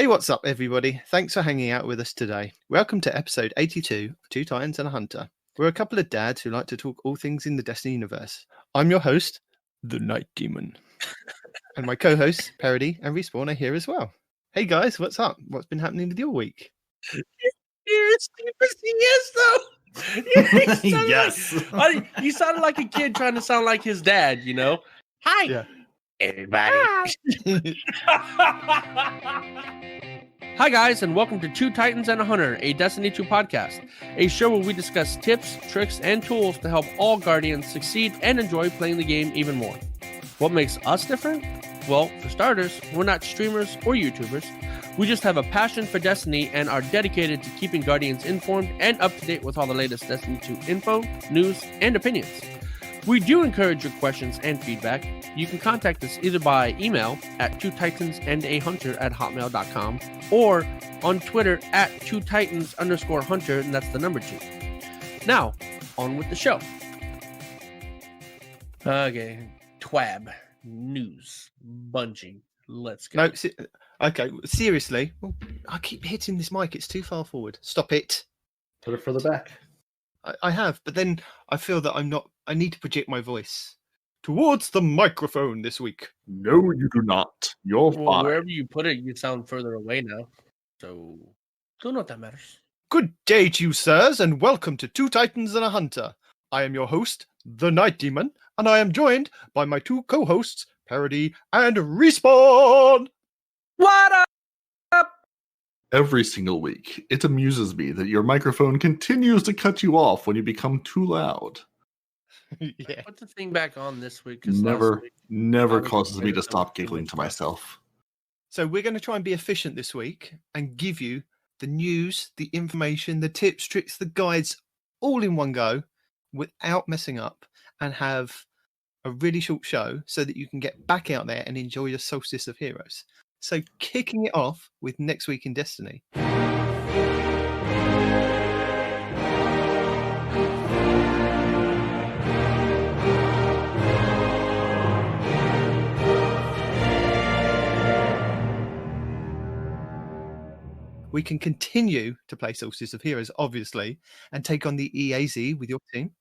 Hey, what's up, everybody? Thanks for hanging out with us today. Welcome to episode 82 of Two Titans and a Hunter. We're a couple of dads who like to talk all things in the Destiny universe. I'm your host, the Night Demon. And my co-hosts, Parody and Respawn, are here as well. Hey, guys, what's up? What's been happening with your week? Yes, though. Yes. You sounded like a kid trying to sound like his dad, you know? Hi, Yeah. everybody. Hi, guys, and welcome to Two Titans and a Hunter, a Destiny 2 podcast, a show where we discuss tips, tricks, and tools to help all Guardians succeed and enjoy playing the game even more. What makes us different? Well, for starters, we're not streamers or YouTubers. We just have a passion for Destiny and are dedicated to keeping Guardians informed and up to date with all the latest Destiny 2 info, news, and opinions. We do encourage your questions and feedback. You can contact us either by email at twotitansandahunter@hotmail.com or on Twitter at twotitans_hunter, and that's the number 2. Now, on with the show. Okay, Twab, news, Bungie, let's go. No, okay, seriously. Oh, I keep hitting this mic. It's too far forward. Stop it. Put it further back. I have, but then I feel that I need to project my voice towards the microphone this week. No, you do not. You're fine. Wherever you put it, you sound further away now. So, don't know if that matters. Good day to you, sirs, and welcome to Two Titans and a Hunter. I am your host, the Night Demon, and I am joined by my two co-hosts, Parody and Respawn. What up? Every single week, it amuses me that your microphone continues to cut you off when you become too loud. Yeah. Put the thing back on this week. 'Cause Never last week, causes me to stop giggling to myself. So we're going to try and be efficient this week and give you the news, the information, the tips, tricks, the guides, all in one go without messing up, and have a really short show so that you can get back out there and enjoy your Solstice of Heroes. So kicking it off with next week in Destiny. We can continue to play Solstice of Heroes, obviously, and take on the EAZ with your team.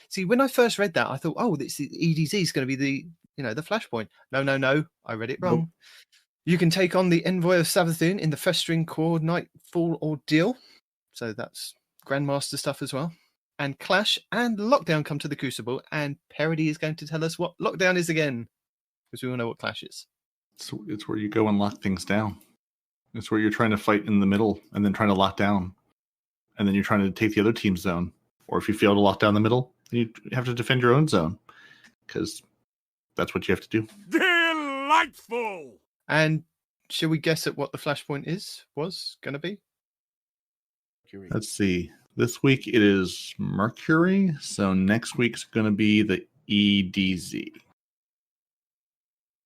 See, when I first read that, I thought, oh, this EDZ is going to be the Flashpoint. No, I read it wrong. Nope. You can take on the Envoy of Savathun in the Festering Core Nightfall Ordeal. So that's Grandmaster stuff as well. And Clash and Lockdown come to the Crucible, and Parody is going to tell us what Lockdown is again, because we all know what Clash is. So it's where you go and lock things down. It's where you're trying to fight in the middle and then trying to lock down. And then you're trying to take the other team's zone. Or if you fail to lock down the middle, you have to defend your own zone. Because that's what you have to do. Delightful! And shall we guess at what the Flashpoint was going to be? Let's see. This week it is Mercury. So next week's going to be the EDZ.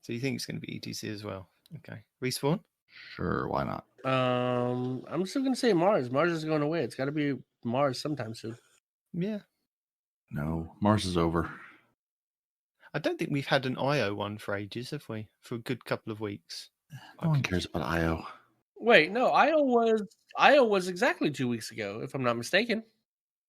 So you think it's going to be EDZ as well? Okay. Respawn? Sure, why not? I'm still going to say Mars. Mars is going away. It's got to be Mars sometime soon. Yeah. No, Mars is over. I don't think we've had an IO one for ages, have we? For a good couple of weeks. No one cares about IO. Wait, no, IO was exactly 2 weeks ago, if I'm not mistaken.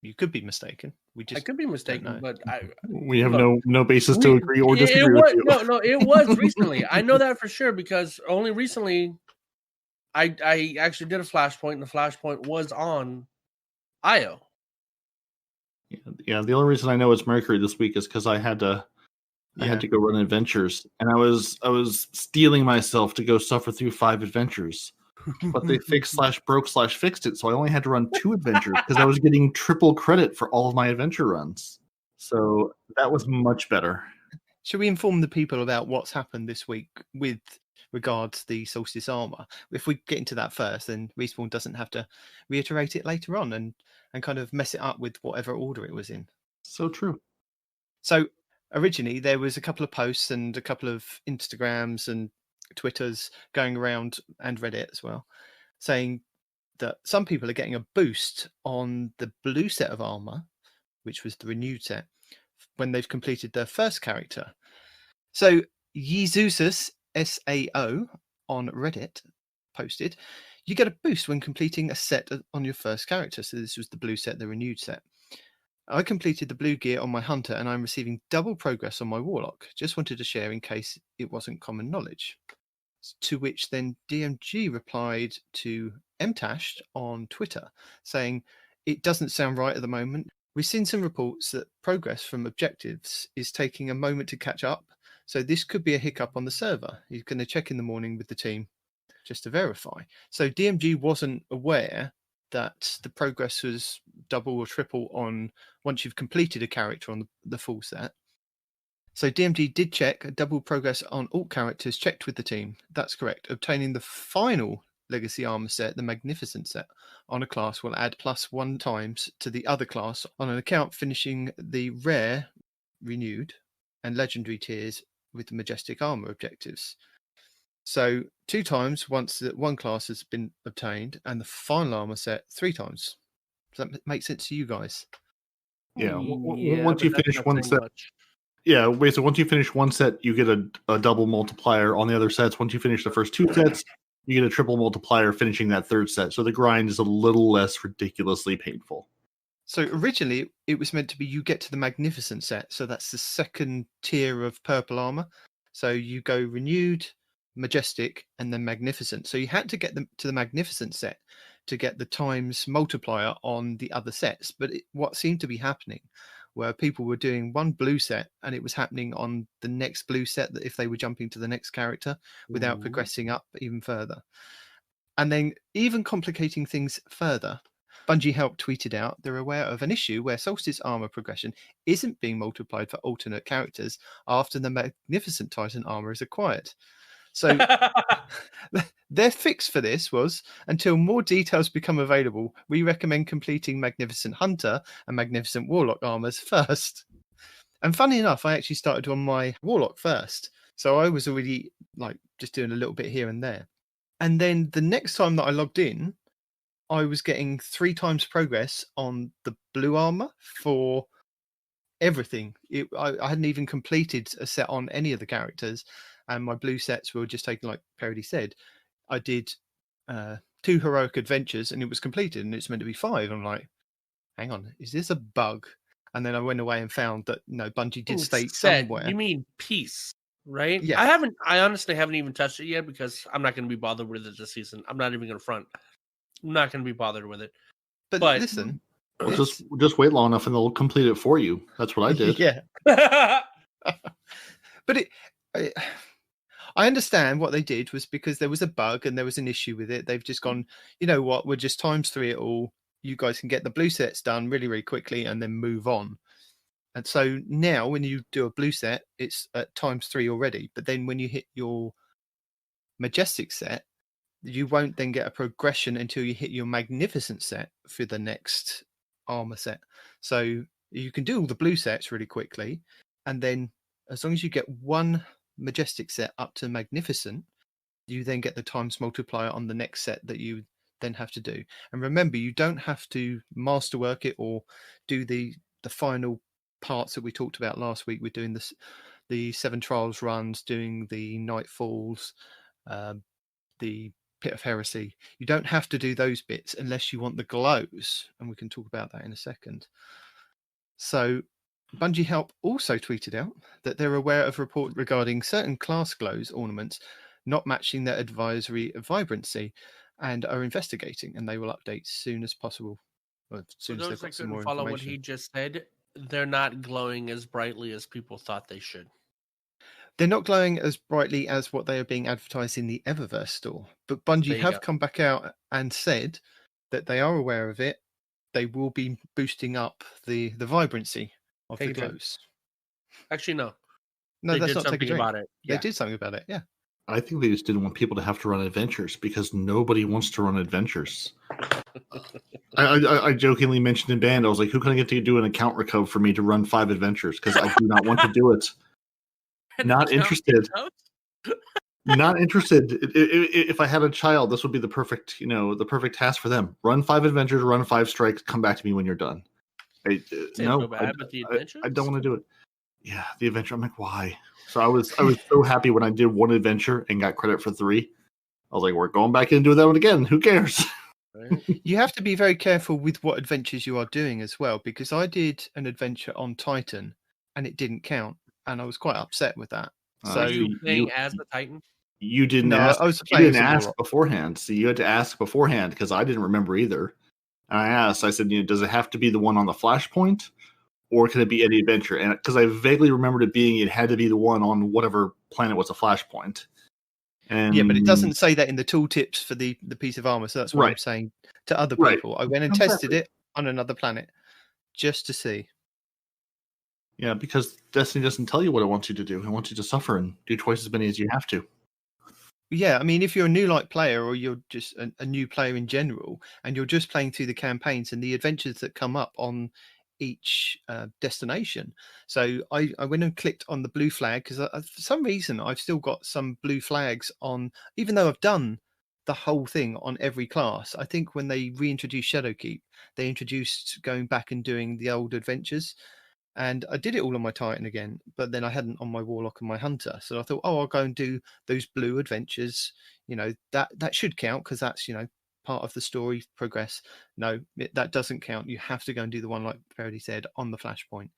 You could be mistaken. I could be mistaken, but we have no basis to agree or disagree with you. No, it was recently. I know that for sure because only recently I actually did a Flashpoint, and the Flashpoint was on IO. Yeah, the only reason I know it's Mercury this week is because I had to go run adventures, and I was stealing myself to go suffer through 5 adventures. But they fixed/broke/fixed it, so I only had to run 2 adventures because I was getting triple credit for all of my adventure runs. So that was much better. Should we inform the people about what's happened this week with regards to the Solstice Armor? If we get into that first, then Respawn doesn't have to reiterate it later on and kind of mess it up with whatever order it was in. So true. So originally there was a couple of posts and a couple of Instagrams and Twitters going around, and Reddit as well, saying that some people are getting a boost on the blue set of armor, which was the renewed set, when they've completed their first character. So Yezusus SAO on Reddit posted, you get a boost when completing a set on your first character. So this was the blue set, the renewed set. I completed the blue gear on my hunter and I'm receiving double progress on my warlock. Just wanted to share in case it wasn't common knowledge. To which then DMG replied to MTash on Twitter saying, it doesn't sound right at the moment. We've seen some reports that progress from objectives is taking a moment to catch up. So this could be a hiccup on the server. He's going to check in the morning with the team just to verify. So DMG wasn't aware that the progress was double or triple on once you've completed a character on the full set. So DMG did check a double progress on all characters, checked with the team. That's correct. Obtaining the final Legacy Armor set, the Magnificent set, on a class will add +1 times to the other class on an account finishing the rare, renewed, and legendary tiers with the Majestic Armor objectives. So 2 times once that one class has been obtained, and the final armor set 3 times. Does that make sense to you guys? Yeah. Once you finish one set, much. yeah. So once you finish one set, you get a double multiplier on the other sets. Once you finish the first 2 sets, you get a triple multiplier finishing that 3rd set. So the grind is a little less ridiculously painful. So originally it was meant to be you get to the Magnificent set. So that's the 2nd tier of purple armor. So you go renewed, Majestic, and then Magnificent. So you had to get them to the Magnificent set to get the times multiplier on the other sets. But what seemed to be happening where people were doing one blue set and it was happening on the next blue set that if they were jumping to the next character without progressing up even further. And then even complicating things further, Bungie Help tweeted out they're aware of an issue where Solstice Armor progression isn't being multiplied for alternate characters after the Magnificent Titan armor is acquired. So their fix for this was, until more details become available, we recommend completing Magnificent Hunter and Magnificent Warlock armors first. And funny enough, I actually started on my Warlock first. So I was already like just doing a little bit here and there. And then the next time that I logged in, I was getting 3 times progress on the blue armor for everything. I hadn't even completed a set on any of the characters. And my blue sets were just taken, like Parody said. I did 2 heroic adventures and it was completed and it's meant to be 5. I'm like, hang on, is this a bug? And then I went away and found that no, Bungie did state somewhere. You mean peace, right? Yeah. I honestly haven't even touched it yet because I'm not going to be bothered with it this season. I'm not even going to front. I'm not going to be bothered with it. But listen, well, just wait long enough and they'll complete it for you. That's what I did. Yeah. But I understand what they did was because there was a bug and there was an issue with it. They've just gone, you know what, we'll just ×3 it all. You guys can get the blue sets done really, really quickly and then move on. And so now when you do a blue set, it's at ×3 already. But then when you hit your Majestic set, you won't then get a progression until you hit your Magnificent set for the next armor set. So you can do all the blue sets really quickly. And then as long as you get one Majestic set up to Magnificent, you then get the times multiplier on the next set that you then have to do. And remember, you don't have to masterwork it or do the final parts that we talked about last week. We're doing the 7 trials runs, doing the Nightfalls, the Pit of Heresy. You don't have to do those bits unless you want the glows, and we can talk about that in a second. So Bungie Help also tweeted out that they're aware of reports regarding certain class glows ornaments not matching their advisory vibrancy and are investigating, and they will update soon as possible. Well, as soon as they've got some more follow information. what he just said, they're not glowing as brightly as people thought they should. They're not glowing as brightly as what they are being advertised in the Eververse store, but Bungie have come back out and said that they are aware of it. They will be boosting up the vibrancy of the glows. Actually, no. No, they that's did not take a drink. about it. They did something about it, yeah. I think they just didn't want people to have to run adventures because nobody wants to run adventures. I jokingly mentioned in band, I was like, who can I get to do an account recover for me to run 5 adventures? Because I do not want to do it. Not interested. Not interested. If I had a child, this would be the perfect task for them. Run 5 adventures, run 5 strikes, come back to me when you're done. I don't want to do it. Yeah, the adventure. I'm like, why? So I was so happy when I did 1 adventure and got credit for 3. I was like, we're going back in and doing that one again. Who cares? Right? You have to be very careful with what adventures you are doing as well, because I did an adventure on Titan and it didn't count, and I was quite upset with that. Were So you playing as the Titan? You didn't no, ask. I was You playing didn't as a ask Warlock. beforehand. So you had to ask beforehand because I didn't remember either. And I asked. I said, does it have to be the one on the Flashpoint, or can it be any adventure? And because I vaguely remembered it had to be the one on whatever planet was a Flashpoint. And Yeah, but it doesn't say that in the tooltips for the piece of armor. So that's what I'm Right. saying to other Right. people. I went and Exactly. tested it on another planet just to see. Yeah, because Destiny doesn't tell you what it wants you to do. It wants you to suffer and do twice as many as you have to. Yeah, I mean, if you're a new light player or you're just a new player in general, and you're just playing through the campaigns and the adventures that come up on each destination. So I went and clicked on the blue flag because for some reason I've still got some blue flags on, even though I've done the whole thing on every class. I think when they reintroduced Shadowkeep, they introduced going back and doing the old adventures. And I did it all on my Titan again, but then I hadn't on my Warlock and my Hunter. So I thought, oh, I'll go and do those blue adventures. That should count because that's, part of the story progress. No, that doesn't count. You have to go and do the one, like Verity said, on the Flashpoint.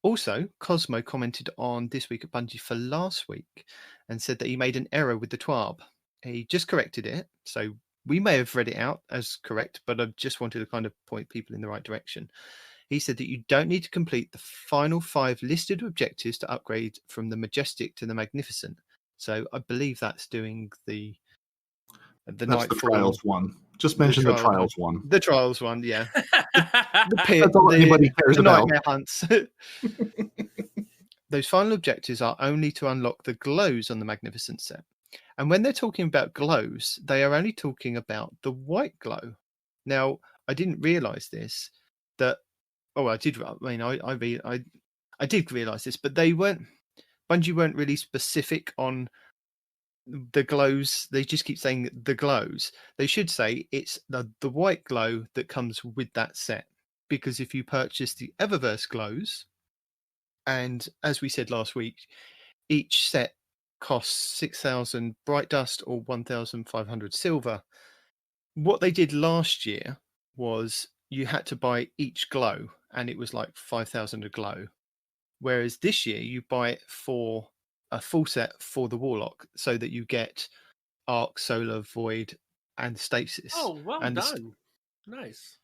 Also, Cosmo commented on This Week at Bungie for last week and said that he made an error with the Twab. He just corrected it. So we may have read it out as correct, but I just wanted to kind of point people in the right direction. He said that you don't need to complete the final 5 listed objectives to upgrade from the Majestic to the Magnificent. So I believe that's doing the That's Nightfall. the Trials one. Just mention the Trials one. The Trials one, yeah. The pit, That's all anybody cares the about. nightmare hunts. Those final objectives are only to unlock the glows on the Magnificent set. And when they're talking about glows, they are only talking about the white glow. Now, I didn't realize this, that I did. I mean, I did realize this, but Bungie weren't really specific on the glows. They just keep saying the glows. They should say it's the white glow that comes with that set, because if you purchase the Eververse glows, and as we said last week, each set costs 6,000 bright dust or 1,500 silver. What they did last year was you had to buy each glow, and it was like 5,000 a glow. Whereas this year you buy it for a full set for the Warlock, so that you get Arc, Solar, Void, and Stasis. Oh, well and done. Nice.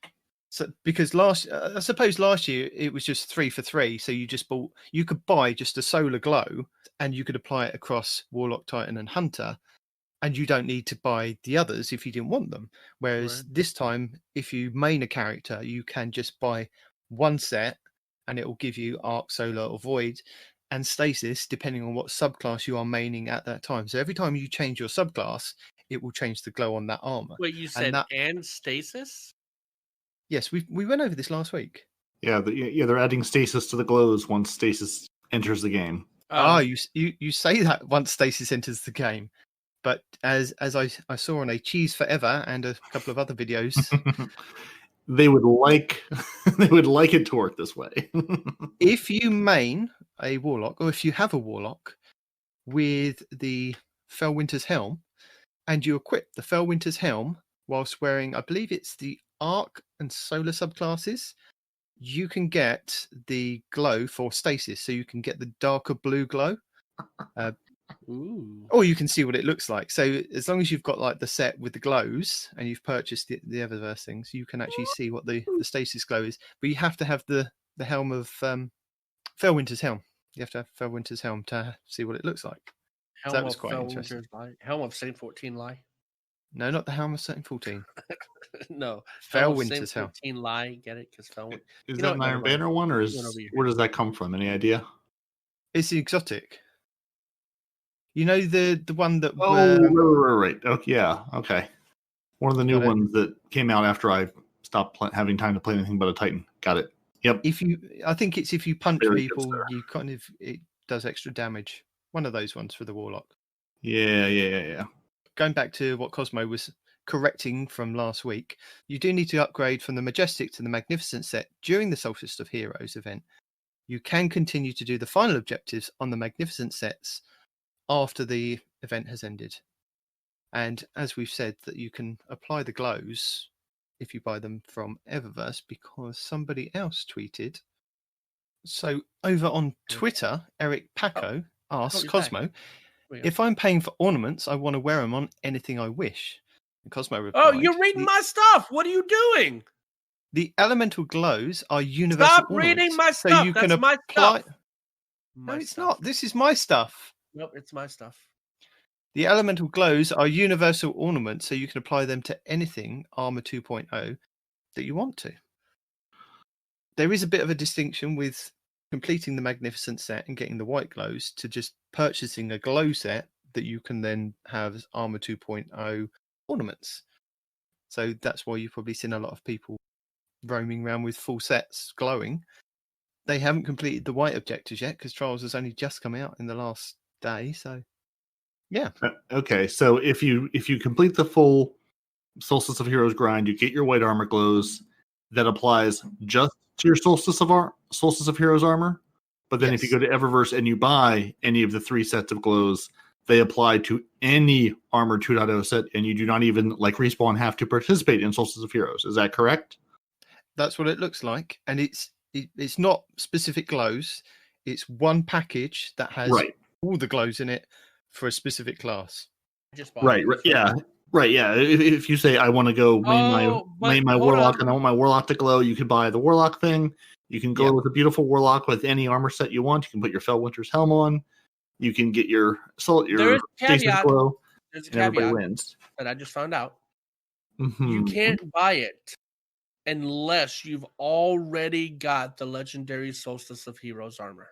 So because I suppose last year it was just 3 for 3, so you could buy just a solar glow and you could apply it across Warlock, Titan, and Hunter, and you don't need to buy the others if you didn't want them. Whereas this time, if you main a character, you can just buy one set and it will give you Arc, Solar, or Void and Stasis, depending on what subclass you are maining at that time. So every time you change your subclass, it will change the glow on that armor. Wait, you said and Stasis? Yes, we went over this last week. Yeah, they're adding stasis to the glows once stasis enters the game. You say that once stasis enters the game, but as I saw on a Cheese Forever and a couple of other videos, they would like it to work this way. If you main a Warlock, or if you have a Warlock with the Fellwinter's Helm, and you equip the Fellwinter's Helm whilst wearing, I believe it's the Arc and Solar subclasses, you can get the glow for Stasis, so you can get the darker blue glow. Or you can see what it looks like. So as long as you've got like the set with the glows and you've purchased the Eververse things, you can actually see what the Stasis glow is. But you have to have the helm of Fellwinter's Helm. You have to have Fellwinter's Helm to see what it looks like. Helm so that was of quite interesting. Helm of Saint 14 Lie. No, not the Helm of Saint 14. No, Fellwinter's Helm. 14 Lie. Get it? Because Is that an Iron Banner one, or where does that come from? Any idea? It's the exotic. You know the one that. Right. Oh, yeah. Okay. One of the new ones that came out after I stopped having time to play anything but a Titan. Got it. Yep. I think it's if you punch people, you it does extra damage. One of those ones for the Warlock. Yeah. Going back to what Cosmo was correcting from last week, you do need to upgrade from the Majestic to the Magnificent set during the Solstice of Heroes event. You can continue to do the final objectives on the Magnificent sets after the event has ended. And as we've said, that you can apply the glows if you buy them from Eververse, because somebody else tweeted. So over on Twitter, Eric Paco asks Cosmo, if I'm paying for ornaments, I want to wear them on anything I wish. And Cosmo replied, Oh, you're reading my stuff. What are you doing? The elemental glows are universal Stop ornaments. reading my stuff. So you That's can my apply... stuff. No, it's not. This is my stuff. Nope, it's my stuff. The elemental glows are universal ornaments, so you can apply them to anything Armor 2.0 that you want to. There is a bit of a distinction with completing the Magnificent set and getting the white glows to just purchasing a glow set that you can then have as Armor 2.0 ornaments. So that's why you've probably seen a lot of people roaming around with full sets glowing. They haven't completed the white objectives yet because Trials has only just come out in the last day. So, yeah. Okay, so if you complete the full Solstice of Heroes grind, you get your white armor glows. That applies just to your Solstice of Heroes armor. But then if you go to Eververse and you buy any of the 3 sets of glows, they apply to any Armor 2.0 set, and you do not even, like Respawn, have to participate in Solstice of Heroes. Is that correct? That's what it looks like. And it's not specific glows. It's one package that has all the glows in it for a specific class. Right. Yeah. Right, yeah. If you say I want to go main my warlock and I want my warlock to glow, you can buy the warlock thing. You can go with a beautiful warlock with any armor set you want. You can put your Felwinter's helm on. You can get your There's a glow. There's a and everybody caveat wins. that I just found out. Mm-hmm. You can't buy it unless you've already got the legendary Solstice of Heroes armor.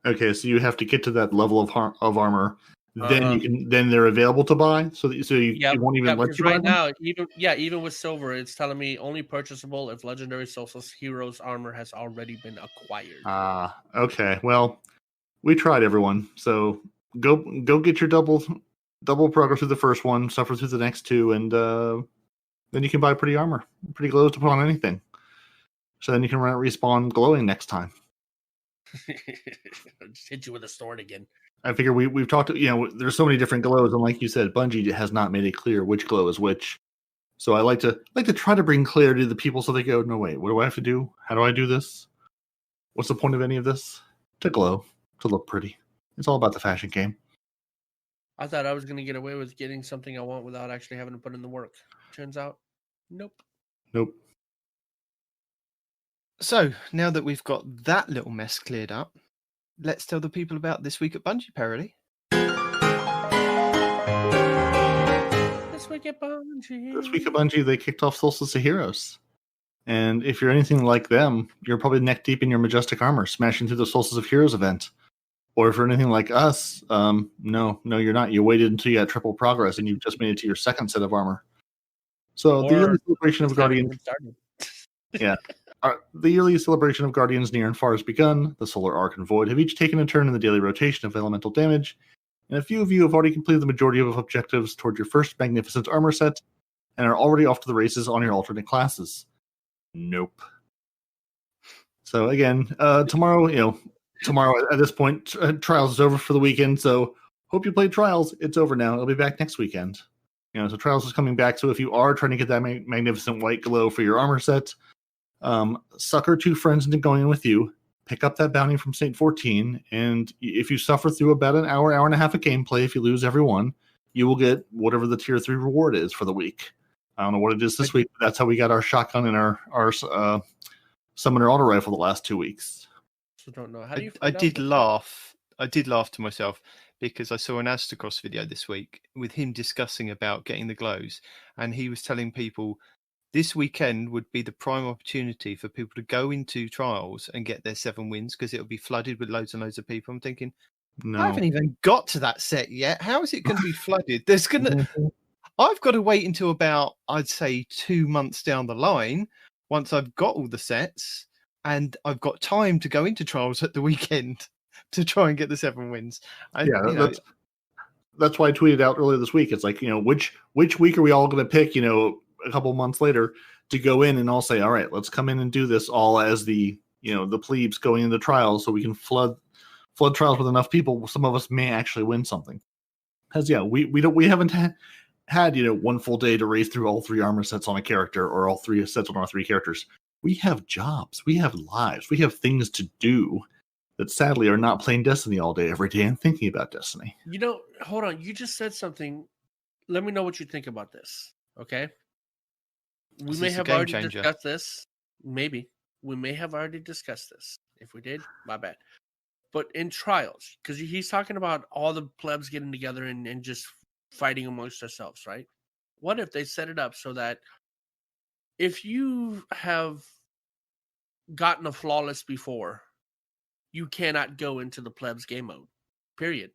Okay, so you have to get to that level of armor. Then they're available to buy. So you won't even let you buy right them? now. Even with silver, it's telling me only purchasable if legendary Solstice Heroes armor has already been acquired. Okay. Well, we tried, everyone. So go get your double progress through the first one, suffer through the next 2, and then you can buy pretty armor, pretty glows to put on anything. So then you can run Respawn glowing next time. Just hit you with a sword again. I figure we've talked. There's so many different glows, and like you said, Bungie has not made it clear which glow is which. So I like to try to bring clarity to the people, so they go, no wait, what do I have to do? How do I do this? What's the point of any of this? To glow, to look pretty. It's all about the fashion game. I thought I was going to get away with getting something I want without actually having to put in the work. Turns out, nope. So now that we've got that little mess cleared up, let's tell the people about this week at Bungie, Perily. This week at Bungie, they kicked off Solstice of Heroes. And if you're anything like them, you're probably neck deep in your Majestic armor, smashing through the Solstice of Heroes event. Or if you're anything like us, no, you're not. You waited until you had triple progress and you just made it to your second set of armor. So the yearly celebration of Guardians... Yeah. The yearly celebration of Guardians near and far has begun. The Solar Arc and Void have each taken a turn in the daily rotation of elemental damage, and a few of you have already completed the majority of objectives toward your first magnificent armor set, and are already off to the races on your alternate classes. Nope. So again, tomorrow at this point, Trials is over for the weekend, so hope you played Trials. It's over now. It'll be back next weekend. So Trials is coming back, so if you are trying to get that magnificent white glow for your armor set, sucker 2 friends into going in with you, pick up that bounty from Saint 14, and if you suffer through about an hour and a half of gameplay, if you lose every one, you will get whatever the tier 3 reward is for the week. I don't know what it is this week, but that's how we got our shotgun and our summoner auto rifle the last 2 weeks. So don't know. How do you I did laugh to myself because I saw an Astacross video this week with him discussing about getting the glows, and he was telling people this weekend would be the prime opportunity for people to go into Trials and get their 7 wins because it'll be flooded with loads and loads of people. I'm thinking, no. I haven't even got to that set yet. How is it going to be flooded? I've got to wait until about, I'd say, 2 months down the line once I've got all the sets and I've got time to go into Trials at the weekend to try and get the 7 wins. That's why I tweeted out earlier this week. It's like, which week are we all going to pick, a couple months later to go in and all say, all right, let's come in and do this all as the plebes going into Trials so we can flood Trials with enough people. Some of us may actually win something. Because we haven't had one full day to race through all 3 armor sets on a character or all 3 sets on our 3 characters. We have jobs, we have lives, we have things to do that sadly are not playing Destiny all day every day and thinking about Destiny. Hold on. You just said something. Let me know what you think about this. Okay. We may have already discussed this. Maybe. We may have already discussed this. If we did, my bad. But in trials, because he's talking about all the plebs getting together and just fighting amongst ourselves, right? What if they set it up so that if you have gotten a flawless before, you cannot go into the plebs game mode. Period.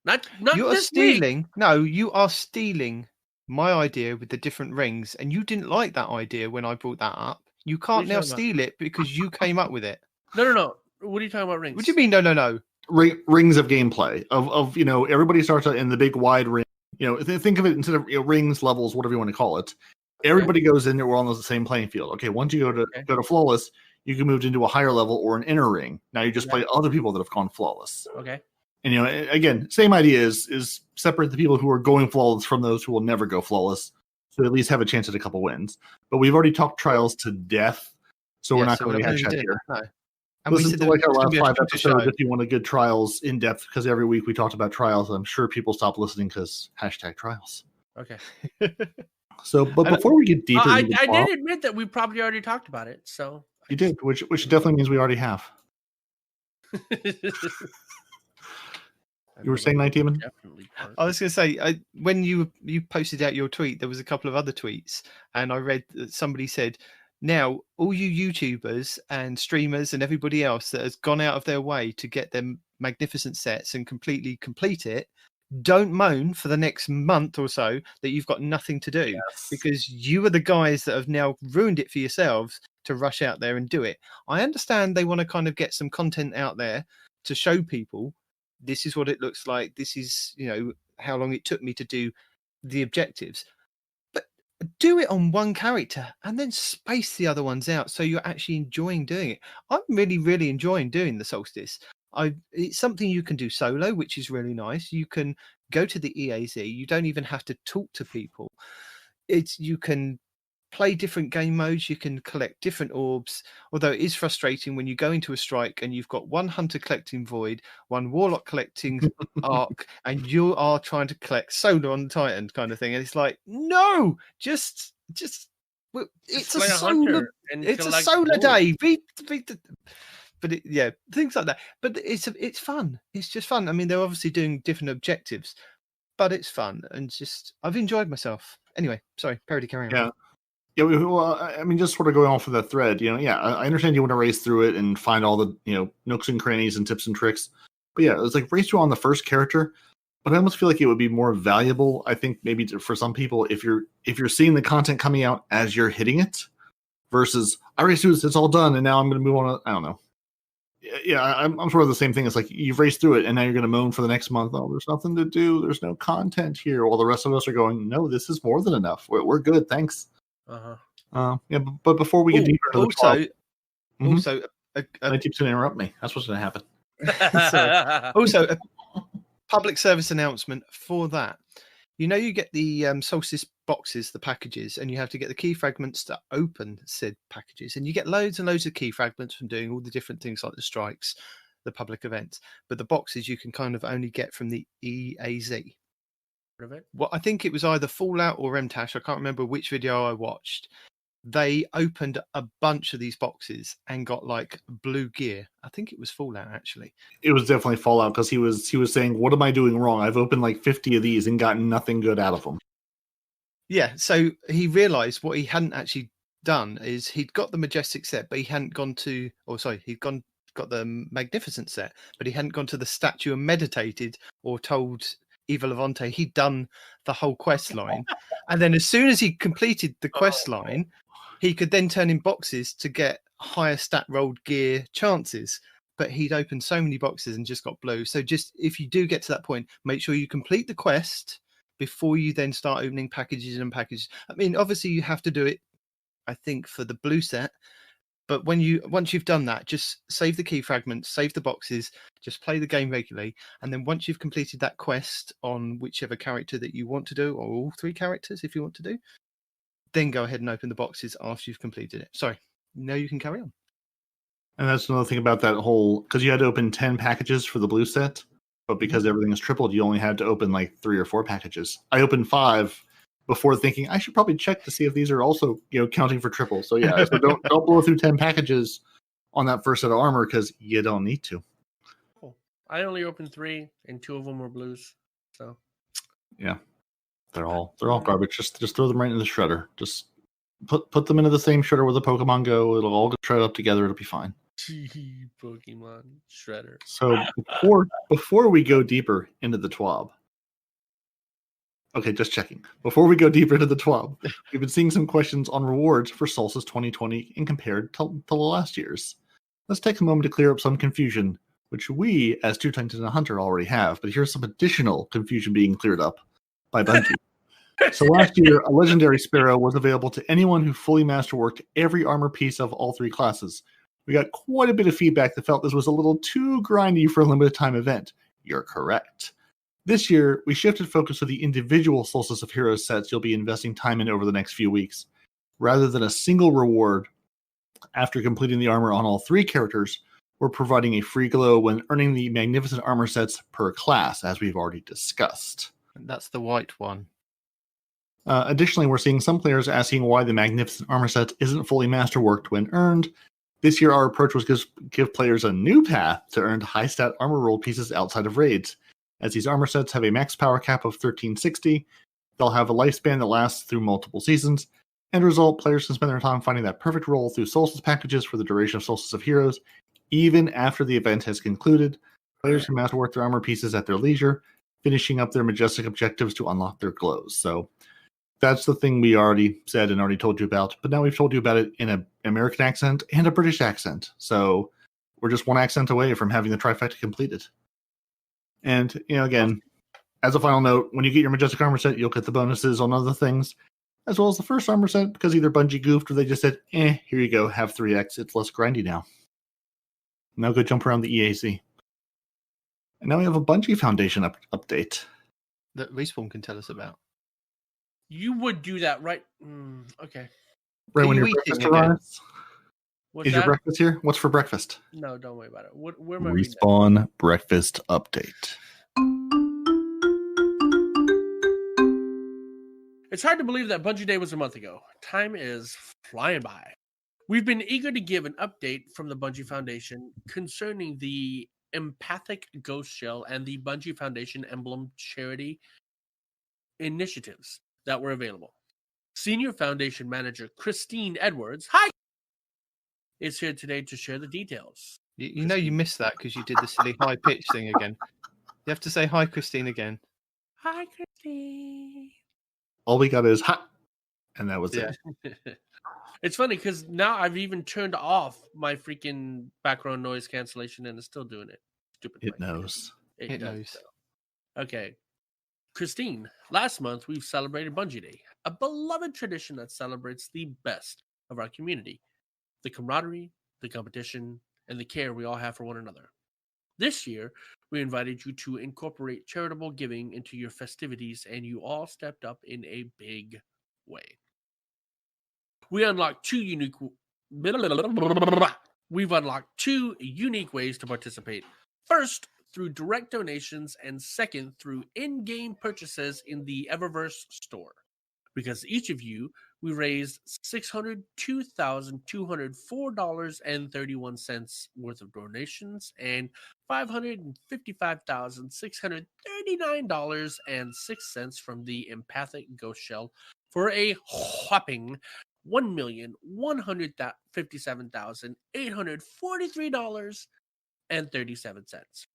Not you are this stealing. week. No, you are stealing my idea with the different rings, and you didn't like that idea when I brought that up. You can't now steal it because you came up with it. No. What are you talking about, rings? What do you mean? No. Rings of gameplay of everybody starts out in the big wide ring. Think of it instead of rings, levels, whatever you want to call it. Everybody goes in there. We're on the same playing field. Okay, once you go to flawless, you can move into a higher level or an inner ring. Now you just play other people that have gone flawless. Okay. And again, same idea is separate the people who are going flawless from those who will never go flawless, so at least have a chance at a couple wins. But we've already talked trials to death, so we're not going to be chat here. No. And listen to like our last 5 episodes if you want a good trials in depth, because every week we talked about trials. I'm sure people stopped listening because #trials. Okay. So, but before we get deeper, I did admit that we probably already talked about it. So you did, which definitely means we already have. You were saying, Night Demon? I was going to say, when you posted out your tweet, there was a couple of other tweets, and I read that somebody said, now all you YouTubers and streamers and everybody else that has gone out of their way to get them magnificent sets and completely complete it, don't moan for the next month or so that you've got nothing to do, because you are the guys that have now ruined it for yourselves to rush out there and do it. I understand they want to kind of get some content out there to show people this is what it looks like. This is, how long it took me to do the objectives. But do it on one character and then space the other ones out so you're actually enjoying doing it. I'm really, really enjoying doing the Solstice. It's something you can do solo, which is really nice. You can go to the EAZ. You don't even have to talk to people. You can play different game modes. You can collect different orbs, although it is frustrating when you go into a strike and you've got one hunter collecting void, one warlock collecting arc, and you are trying to collect solar on the Titan kind of thing. And it's like, no, just it's a solar, it's a solar day. But things like that. But it's fun. It's just fun. I mean, they're obviously doing different objectives, but it's fun, and just I've enjoyed myself. Anyway, sorry, Parody, carry on. Yeah, well, I mean, just sort of going off of that thread, I understand you want to race through it and find all the, nooks and crannies and tips and tricks. But yeah, it's like race through on the first character. But I almost feel like it would be more valuable, I think, maybe for some people, if you're seeing the content coming out as you're hitting it, versus I raced through this, it's all done, and now I'm going to move on. I don't know. Yeah, I'm sort of the same thing. It's like you've raced through it, and now you're going to moan for the next month. Oh, there's nothing to do. There's no content here. While the rest of us are going, no, this is more than enough. We're good, thanks. But before we get deeper into I keep to interrupt me. That's what's going to happen. Also, a public service announcement for that. You get the Solstice boxes, the packages, and you have to get the key fragments to open said packages, and you get loads and loads of key fragments from doing all the different things like the strikes, the public events. But the boxes you can kind of only get from the EAZ. Well, I think it was either Fallout or MTash. I can't remember which video I watched. They opened a bunch of these boxes and got like blue gear. I think it was Fallout, actually. It was definitely Fallout, because he was saying, what am I doing wrong? I've opened like 50 of these and gotten nothing good out of them. Yeah, so he realized what he hadn't actually done is he'd got the Majestic set, but he hadn't gone to, got the Magnificent set, but he hadn't gone to the statue and meditated or told Eva Levante he'd done the whole quest line. And then as soon as he completed the quest line, he could then turn in boxes to get higher stat rolled gear chances. But he'd opened so many boxes and just got blue. So just if you do get to that point, make sure you complete the quest before you then start opening packages and packages. I mean, obviously you have to do it, I think, for the blue set. But once you've done that, just save the key fragments, save the boxes, just play the game regularly, and then once you've completed that quest on whichever character that you want to do, or all 3 characters if you want to do, then go ahead and open the boxes after you've completed it. Sorry, now you can carry on. And that's another thing about that whole, because you had to open 10 packages for the blue set, but because everything is tripled, you only had to open like 3 or 4 packages. I opened 5 before thinking I should probably check to see if these are also counting for triple. So yeah, so don't blow through 10 packages on that first set of armor because you don't need to. Cool. I only opened 3, and 2 of them were blues. So yeah, they're all garbage. Just throw them right in the shredder. Just put them into the same shredder where the Pokemon go. It'll all get shredded up together. It'll be fine. Pokemon shredder. So before we go deeper into the Twab. Okay, just checking. Before we go deeper into the Twab, we've been seeing some questions on rewards for Solstice 2020 and compared to the last year's. Let's take a moment to clear up some confusion, which we, as Two Titans and a Hunter, already have, but here's some additional confusion being cleared up by Bungie. So last year, a Legendary Sparrow was available to anyone who fully masterworked every armor piece of all 3 classes. We got quite a bit of feedback that felt this was a little too grindy for a limited time event. You're correct. This year, we shifted focus to the individual Solstice of Heroes sets you'll be investing time in over the next few weeks. Rather than a single reward after completing the armor on all 3 characters, we're providing a free glow when earning the magnificent armor sets per class, as we've already discussed. That's the white one. Additionally, we're seeing some players asking why the magnificent armor set isn't fully masterworked when earned. This year, our approach was to give players a new path to earn high-stat armor roll pieces outside of raids. As these armor sets have a max power cap of 1360, they'll have a lifespan that lasts through multiple seasons. End result, players can spend their time finding that perfect roll through Solstice packages for the duration of Solstice of Heroes. Even after the event has concluded, players can masterwork their armor pieces at their leisure, finishing up their majestic objectives to unlock their glows. So that's the thing we already said and already told you about, but now we've told you about it in an American accent and a British accent. So we're just one accent away from having the trifecta completed. And, again, as a final note, when you get your Majestic Armor set, you'll get the bonuses on other things, as well as the first armor set, because either Bungie goofed or they just said, here you go, have 3x, it's less grindy now. Now go jump around the EAC. And now we have a Bungie Foundation update. That Respawn can tell us about. You would do that, right? Okay. Right Are when you your eating breakfast again? arrives. What's Is that? your breakfast here? What's for breakfast? No, don't worry about it. Where am I reading that? Respawn breakfast update. It's hard to believe that Bungie Day was a month ago. Time is flying by. We've been eager to give an update from the Bungie Foundation concerning the Empathic Ghost Shell and the Bungie Foundation Emblem charity initiatives that were available. Senior Foundation Manager Christine Edwards, is here today to share the details. You know you missed that because you did the silly high pitch thing again. You have to say hi, Christine, again. Hi, Christine. All we got is ha, and that was Yeah. it. It's funny because now I've even turned off my freaking background noise cancellation and it's still doing it. Stupid. It mic. knows. It does, knows. though. Okay. Christine, last month we've celebrated Bungie Day, a beloved tradition that celebrates the best of our community, the camaraderie, the competition, and the care we all have for one another. This year, we invited you to incorporate charitable giving into your festivities, and you all stepped up in a big way. We've unlocked two unique ways to participate. First, through direct donations, and second, through in-game purchases in the Eververse store. Because each of you, we raised $602,204.31 worth of donations and $555,639.06 from the Empathic Ghost Shell for a whopping $1,157,843.37.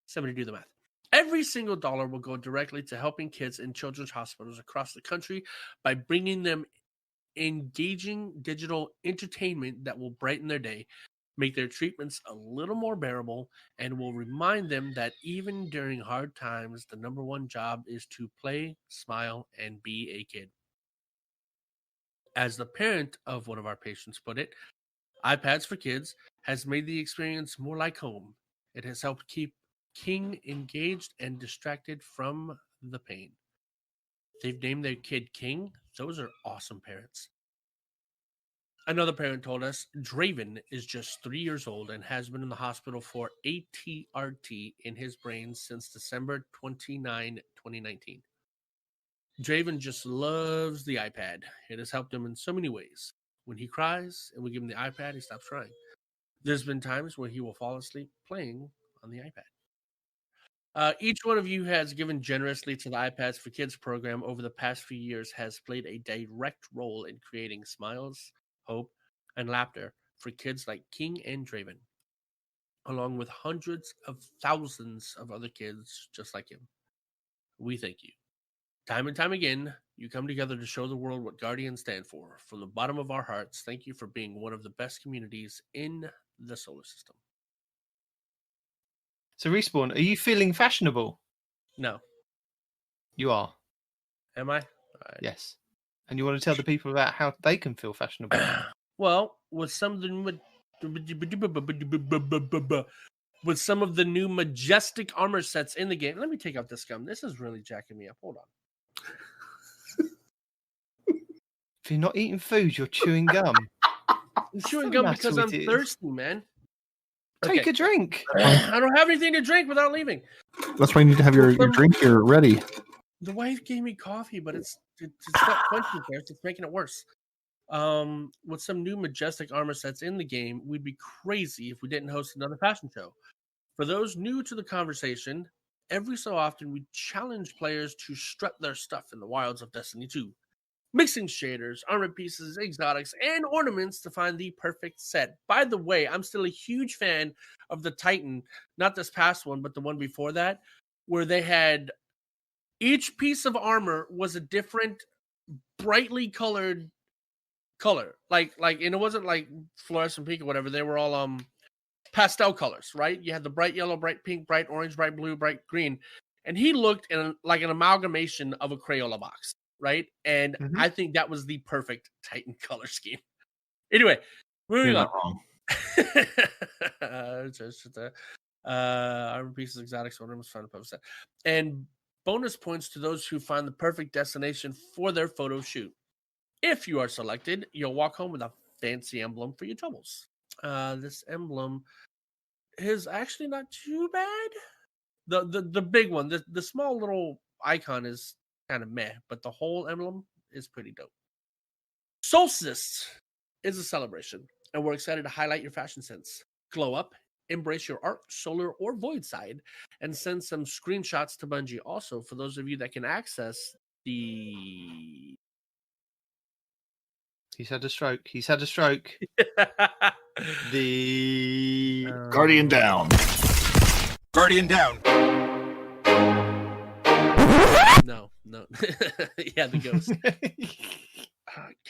Somebody do the math. Every single dollar will go directly to helping kids in children's hospitals across the country by bringing them engaging digital entertainment that will brighten their day, make their treatments a little more bearable, and will remind them that even during hard times, the number one job is to play, smile, and be a kid. As the parent of one of our patients put it, iPads for Kids has made the experience more like home. It has helped keep King engaged and distracted from the pain. They've named their kid King. Those are awesome parents. Another parent told us Draven is just 3 years old and has been in the hospital for ATRT in his brain since December 29, 2019. Draven just loves the iPad. It has helped him in so many ways. When he cries and we give him the iPad, he stops crying. There's been times where he will fall asleep playing on the iPad. Each one of you has given generously to the iPads for Kids program over the past few years has played a direct role in creating smiles, hope, and laughter for kids like King and Draven, along with hundreds of thousands of other kids just like him. We thank you. Time and time again, you come together to show the world what Guardians stand for. From the bottom of our hearts, thank you for being one of the best communities in the solar system. So, Respawn, are you feeling fashionable? No. You are. Am I? Right. Yes. And you want to tell the people about how they can feel fashionable? Well, with some of the new majestic armor sets in the game. Let me take out this gum. This is really jacking me up. Hold on. If you're not eating food, you're chewing gum. I'm chewing gum because I'm thirsty, man. Take a drink. I don't have anything to drink without leaving. That's why you need to have your drink here ready. The wife gave me coffee, but it's got quenching there, so it's making it worse. With some new majestic armor sets in the game, we'd be crazy if we didn't host another fashion show. For those new to the conversation, every so often we challenge players to strut their stuff in the wilds of Destiny 2. Mixing shaders, armor pieces, exotics, and ornaments to find the perfect set. By the way, I'm still a huge fan of the Titan, not this past one, but the one before that, where they had each piece of armor was a different, brightly colored color. Like, and it wasn't like fluorescent pink or whatever. They were all pastel colors, right? You had the bright yellow, bright pink, bright orange, bright blue, bright green, and he looked like an amalgamation of a Crayola box. Right, and I think that was the perfect Titan color scheme. Anyway, moving on. Armor pieces, exotics, ornaments, find a post set, and bonus points to those who find the perfect destination for their photo shoot. If you are selected, you'll walk home with a fancy emblem for your troubles. This emblem is actually not too bad. The big one, the small little icon is kind of meh, but the whole emblem is pretty dope. Solstice is a celebration, and we're excited to highlight your fashion sense. Glow up, embrace your arc, solar, or void side, and send some screenshots to Bungie. Also, for those of you that can access the... He's had a stroke. The... Guardian down. Guardian down. No. Yeah, the ghost.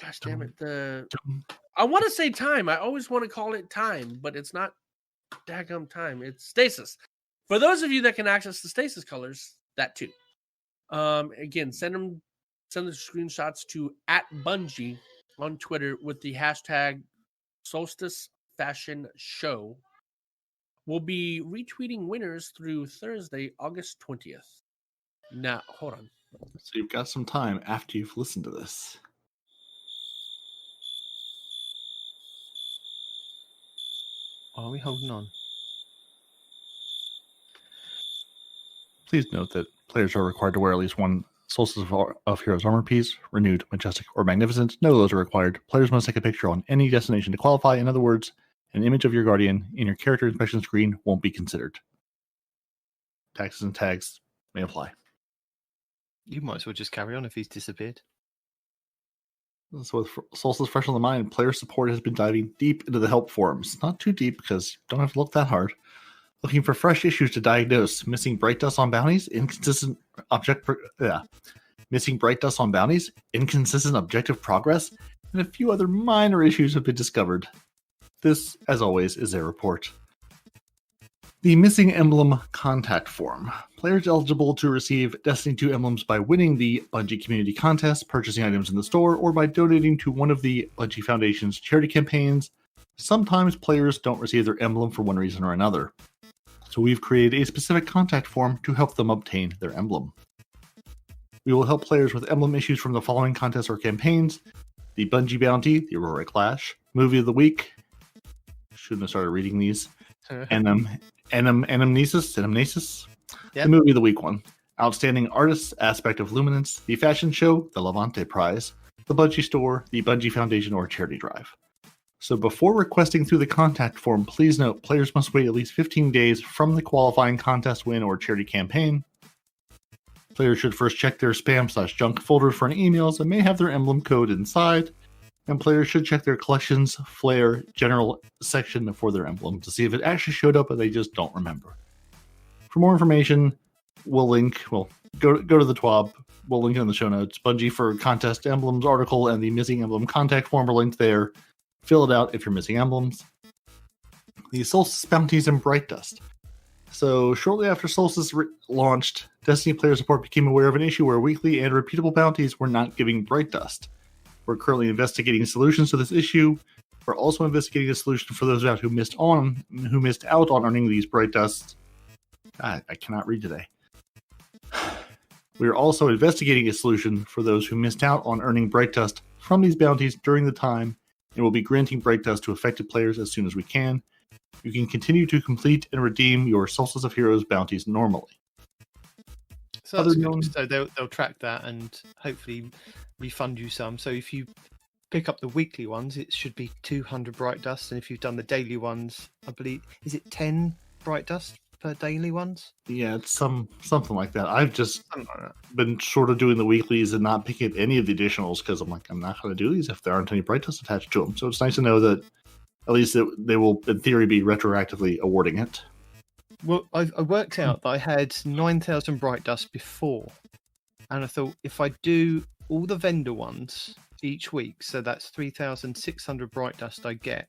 Gosh damn it. I want to say time. I always want to call it time, but it's not daggum time. It's stasis. For those of you that can access the stasis colors, that too. Again, send the screenshots to @Bungie on Twitter with the hashtag Solstice Fashion Show. We'll be retweeting winners through Thursday, August 20th. Now, hold on. So you've got some time after you've listened to this. Are we holding on? Please note that players are required to wear at least one Solstice of Heroes armor piece, renewed, majestic, or magnificent. No of those are required. Players must take a picture on any destination to qualify. In other words, an image of your Guardian in your character inspection screen won't be considered. Taxes and tags may apply. You might as well just carry on if he's disappeared. So with Solstice fresh on the mind, player support has been diving deep into the help forums. Not too deep because you don't have to look that hard. Looking for fresh issues to diagnose. Missing bright dust on bounties, inconsistent objective progress, and a few other minor issues have been discovered. This, as always, is their report. The Missing Emblem Contact Form. Players eligible to receive Destiny 2 emblems by winning the Bungie Community Contest, purchasing items in the store, or by donating to one of the Bungie Foundation's charity campaigns, Sometimes players don't receive their emblem for one reason or another, so we've created a specific contact form to help them obtain their emblem. We will help players with emblem issues from the following contests or campaigns: the Bungie Bounty, the Aurora Clash, Movie of the Week, shouldn't have started reading these, Anamnesis, Yep. the Movie of the Week one, Outstanding Artist aspect of Luminance, the Fashion Show, the Levante Prize, the Bungie Store, the Bungie Foundation, or Charity Drive. So before requesting through the contact form, please note players must wait at least 15 days from the qualifying contest win or charity campaign. Players should first check their spam/junk folder for any emails that may have their emblem code inside, and players should check their collections, flare, general section for their emblem to see if it actually showed up, but they just don't remember. For more information, go to the Twab. We'll link it in the show notes. Bungie for Contest Emblems article and the Missing Emblem contact form are linked there. Fill it out if you're missing emblems. The Solstice Bounties and Bright Dust. So, shortly after Solstice launched, Destiny player support became aware of an issue where weekly and repeatable bounties were not giving Bright Dust. We're currently investigating solutions to this issue. We're also investigating a solution for those who missed out on earning these Bright Dusts. God, I cannot read today. We are also investigating a solution for those who missed out on earning Bright Dust from these bounties during the time, and will be granting Bright Dust to affected players as soon as we can. You can continue to complete and redeem your Solstice of Heroes bounties normally. So that's good. So they'll track that and hopefully refund you some. So if you pick up the weekly ones, it should be 200 Bright Dust, and if you've done the daily ones, I believe, is it 10 Bright Dust per daily ones? Yeah, it's something like that. I've just been sort of doing the weeklies and not picking any of the additionals because I'm like, I'm not going to do these if there aren't any Bright Dust attached to them. So it's nice to know that at least they will, in theory, be retroactively awarding it. Well, I worked out that I had 9,000 Bright Dust before, and I thought if I do all the vendor ones each week, so that's 3,600 Bright Dust I get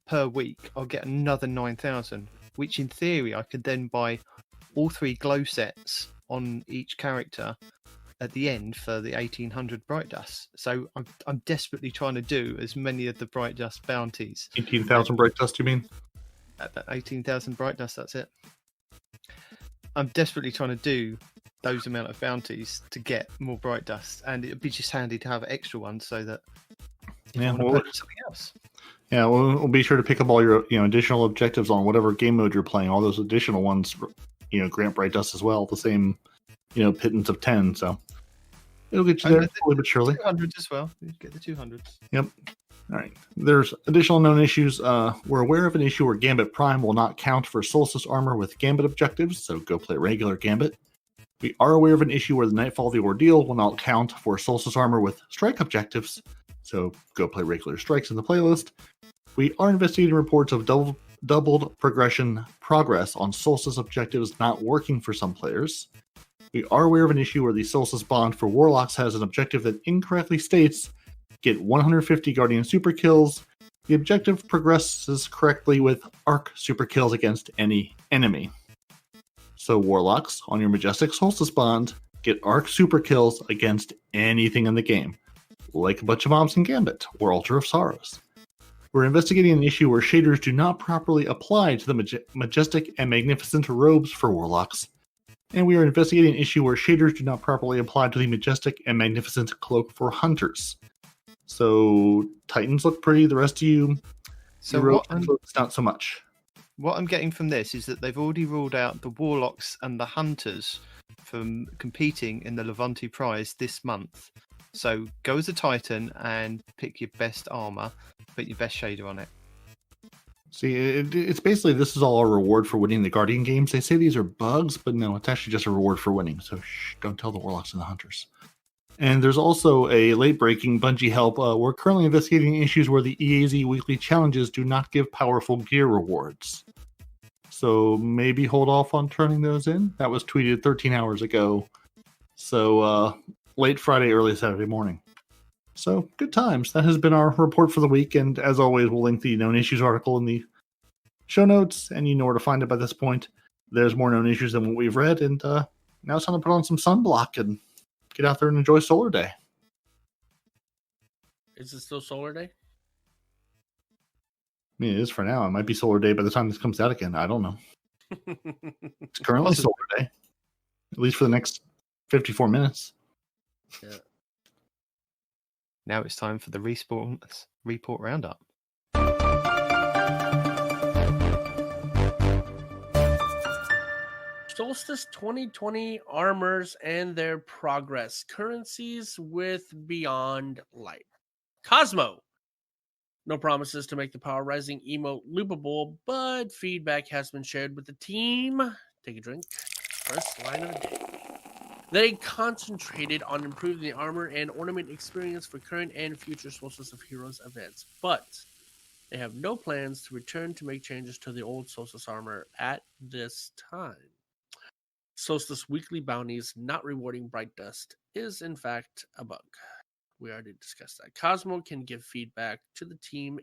per week, I'll get another 9,000, which in theory I could then buy all 3 glow sets on each character at the end for the 1,800 Bright Dust. So I'm desperately trying to do as many of the Bright Dust bounties. 18,000 Bright Dust, you mean? At that 18,000 Bright Dust, that's it. I'm desperately trying to do those amount of bounties to get more Bright Dust, and it'd be just handy to have extra ones so that if I want to purchase something else. Yeah, we'll be sure to pick up all your additional objectives on whatever game mode you're playing. All those additional ones, grant Bright Dust as well. The same, pittance of 10. So it'll get you there slowly but surely. 200s as well. You get the 200s. Yep. All right. There's additional known issues. We're aware of an issue where Gambit Prime will not count for Solstice Armor with Gambit objectives, so go play regular Gambit. We are aware of an issue where the Nightfall of the Ordeal will not count for Solstice Armor with Strike objectives, so go play regular Strikes in the playlist. We are investigating reports of doubled progress on Solstice objectives not working for some players. We are aware of an issue where the Solstice Bond for Warlocks has an objective that incorrectly states get 150 Guardian super kills. The objective progresses correctly with arc super kills against any enemy. So Warlocks, on your Majestic Solstice Bond, get arc super kills against anything in the game, like a bunch of mobs in Gambit or Altar of Sorrows. We're investigating an issue where shaders do not properly apply to the Majestic and Magnificent robes for Warlocks. And we are investigating an issue where shaders do not properly apply to the Majestic and Magnificent cloak for Hunters. So Titans look pretty, the rest of you, it's not so much. What I'm getting from this is that they've already ruled out the Warlocks and the Hunters from competing in the Levante Prize this month. So go as a Titan and pick your best armor, put your best shader on it. See, it's basically, this is all a reward for winning the Guardian games. They say these are bugs, but no, it's actually just a reward for winning. So don't tell the Warlocks and the Hunters. And there's also a late-breaking Bungie help. We're currently investigating issues where the EAZ weekly challenges do not give powerful gear rewards. So maybe hold off on turning those in. That was tweeted 13 hours ago. So late Friday, early Saturday morning. So good times. That has been our report for the week. And as always, we'll link the known issues article in the show notes. And you know where to find it by this point. There's more known issues than what we've read. And now it's time to put on some sunblock and get out there and enjoy Solar Day. Is it still Solar Day? mean, it is for now. It might be Solar Day by the time this comes out again. I don't know. It's currently Possibly. Solar Day, at least for the next 54 minutes. Yeah. Now it's time for the report roundup. Solstice 2020 armors and their progress. Currencies with Beyond Light. Cosmo. No promises to make the Power Rising emote loopable, but feedback has been shared with the team. Take a drink. First line of the day. They concentrated on improving the armor and ornament experience for current and future Solstice of Heroes events, but they have no plans to return to make changes to the old Solstice armor at this time. Solstice weekly bounties not rewarding bright dust is in fact a bug. We already discussed that. Cosmo can give feedback to the team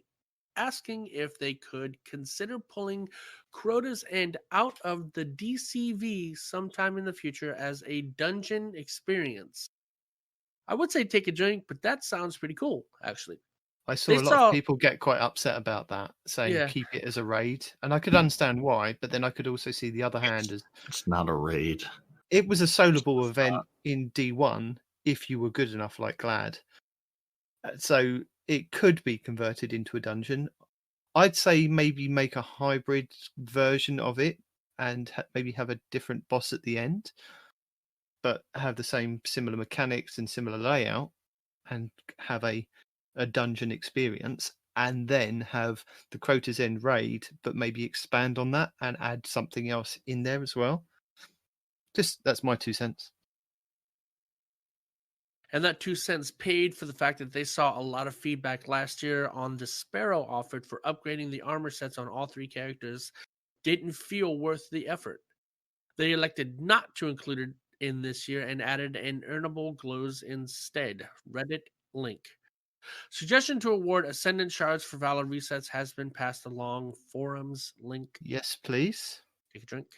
asking if they could consider pulling Crota's End out of the DCV sometime in the future as a dungeon experience. I would say take a drink, but that sounds pretty cool, actually. I saw a lot of people get quite upset about that, saying keep it as a raid. And I could understand why, but then I could also see the other hand as... It's not a raid. It was a soloable event in D1 if you were good enough like Glad. So it could be converted into a dungeon. I'd say maybe make a hybrid version of it and maybe have a different boss at the end, but have the same similar mechanics and similar layout and have a dungeon experience, and then have the Crota's End raid, but maybe expand on that and add something else in there as well. Just that's my 2 cents. And that 2 cents paid for the fact that they saw a lot of feedback last year on the Sparrow offered for upgrading the armor sets on all 3 characters didn't feel worth the effort. They elected not to include it in this year and added an earnable glows instead. Reddit link. Suggestion to award Ascendant Shards for Valor resets has been passed along. Forums link. Yes, please. Take a drink.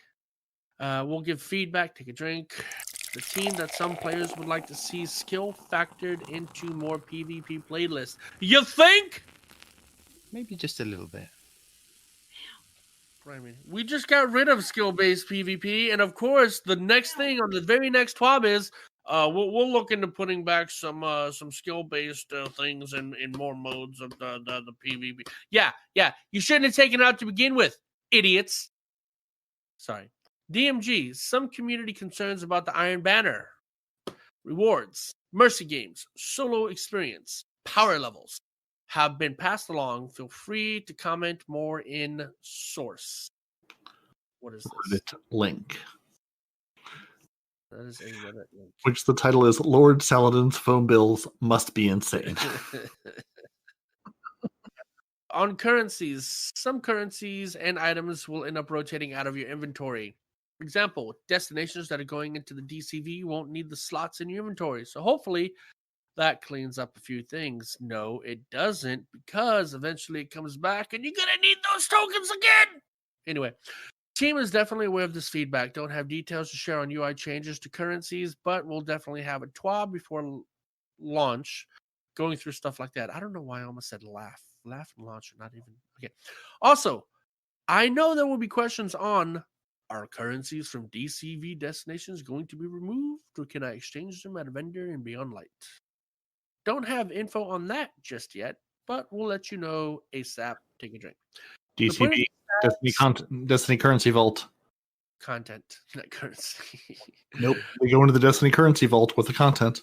We'll give feedback. Take a drink. The team that some players would like to see skill factored into more PvP playlists. You think? Maybe just a little bit. I mean, we just got rid of skill-based PvP, and of course, the next thing on the very next Twab is we'll look into putting back some skill-based things in more modes of the PvP. Yeah, you shouldn't have taken it out to begin with, idiots. Sorry. DMG, some community concerns about the Iron Banner. Rewards, Mercy Games, Solo Experience, Power Levels have been passed along. Feel free to comment more in source. What is this? Reddit link. That is a Reddit link. Which the title is Lord Saladin's phone bills must be insane. On currencies, some currencies and items will end up rotating out of your inventory. For example, destinations that are going into the DCV won't need the slots in your inventory. So hopefully that cleans up a few things. No, it doesn't, because eventually it comes back and you're going to need those tokens again. Anyway, team is definitely aware of this feedback. Don't have details to share on UI changes to currencies, but we'll definitely have a Twab before launch going through stuff like that. I don't know why I almost said laugh and launch, not even. Okay. Also, I know there will be questions on, are currencies from DCV destinations going to be removed, or can I exchange them at a vendor in Beyond Light? Don't have info on that just yet, but we'll let you know ASAP. Take a drink. DCV, Destiny Currency Vault. Content, not currency. Nope. They go into the Destiny Currency Vault with the content.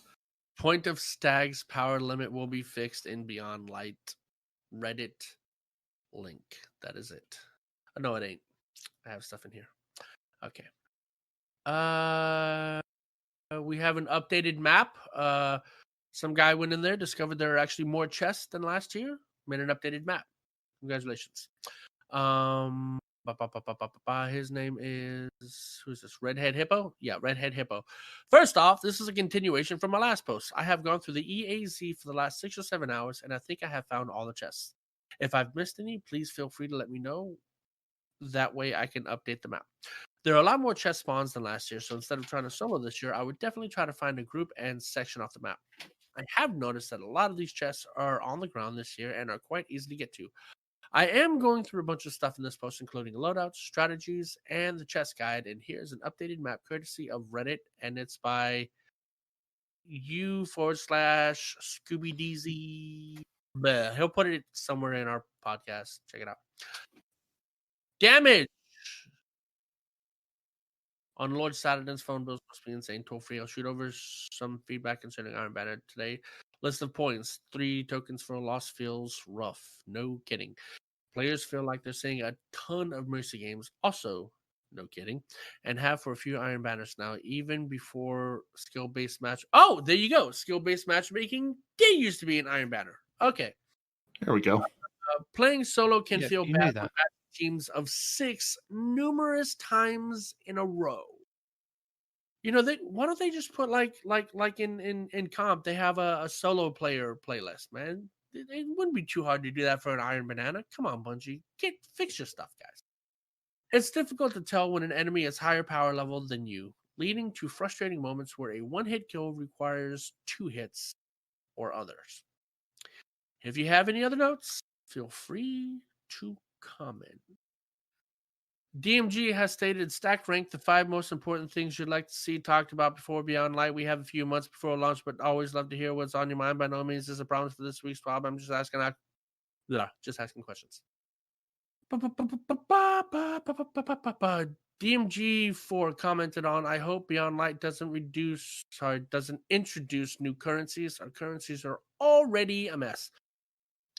Point of Stag's power limit will be fixed in Beyond Light. Reddit link. That is it. Oh, no, it ain't. I have stuff in here. Okay. We have an updated map. Some guy went in there, discovered there are actually more chests than last year. Made an updated map. Congratulations. His name is, who's this? Redhead Hippo? Yeah, Redhead Hippo. First off, this is a continuation from my last post. I have gone through the EAZ for the last 6 or 7 hours, and I think I have found all the chests. If I've missed any, please feel free to let me know. That way I can update the map. There are a lot more chest spawns than last year, so instead of trying to solo this year, I would definitely try to find a group and section off the map. I have noticed that a lot of these chests are on the ground this year and are quite easy to get to. I am going through a bunch of stuff in this post, including loadouts, strategies, and the chest guide. And here's an updated map courtesy of Reddit, and it's by u/ScoobyDZ. He'll put it somewhere in our podcast. Check it out. Damage on Lord Saladin's phone bills must be insane. Toll free. I'll shoot over some feedback concerning Iron Banner today. List of points. 3 tokens for a loss feels rough. No kidding. Players feel like they're seeing a ton of Mercy games. Also, no kidding. And have for a few Iron Banners now, even before skill-based match. Oh, there you go. Skill-based matchmaking did used to be an Iron Banner. Okay. There we go. Playing solo can feel you bad knew with that. teams of 6 numerous times in a row. You know, why don't they just put like in comp, they have a solo player playlist, man. It wouldn't be too hard to do that for an Iron Banana. Come on, Bungie. Fix your stuff, guys. It's difficult to tell when an enemy is higher power level than you, leading to frustrating moments where a one-hit kill requires 2 hits or others. If you have any other notes, feel free to comment. DMG has stated stack rank the 5 most important things you'd like to see talked about before Beyond Light. We have a few months before launch, but always love to hear what's on your mind. By no means is this a promise for this week's Twab. I'm just asking questions. DMG4 commented on, I hope Beyond Light doesn't introduce new currencies. Our currencies are already a mess.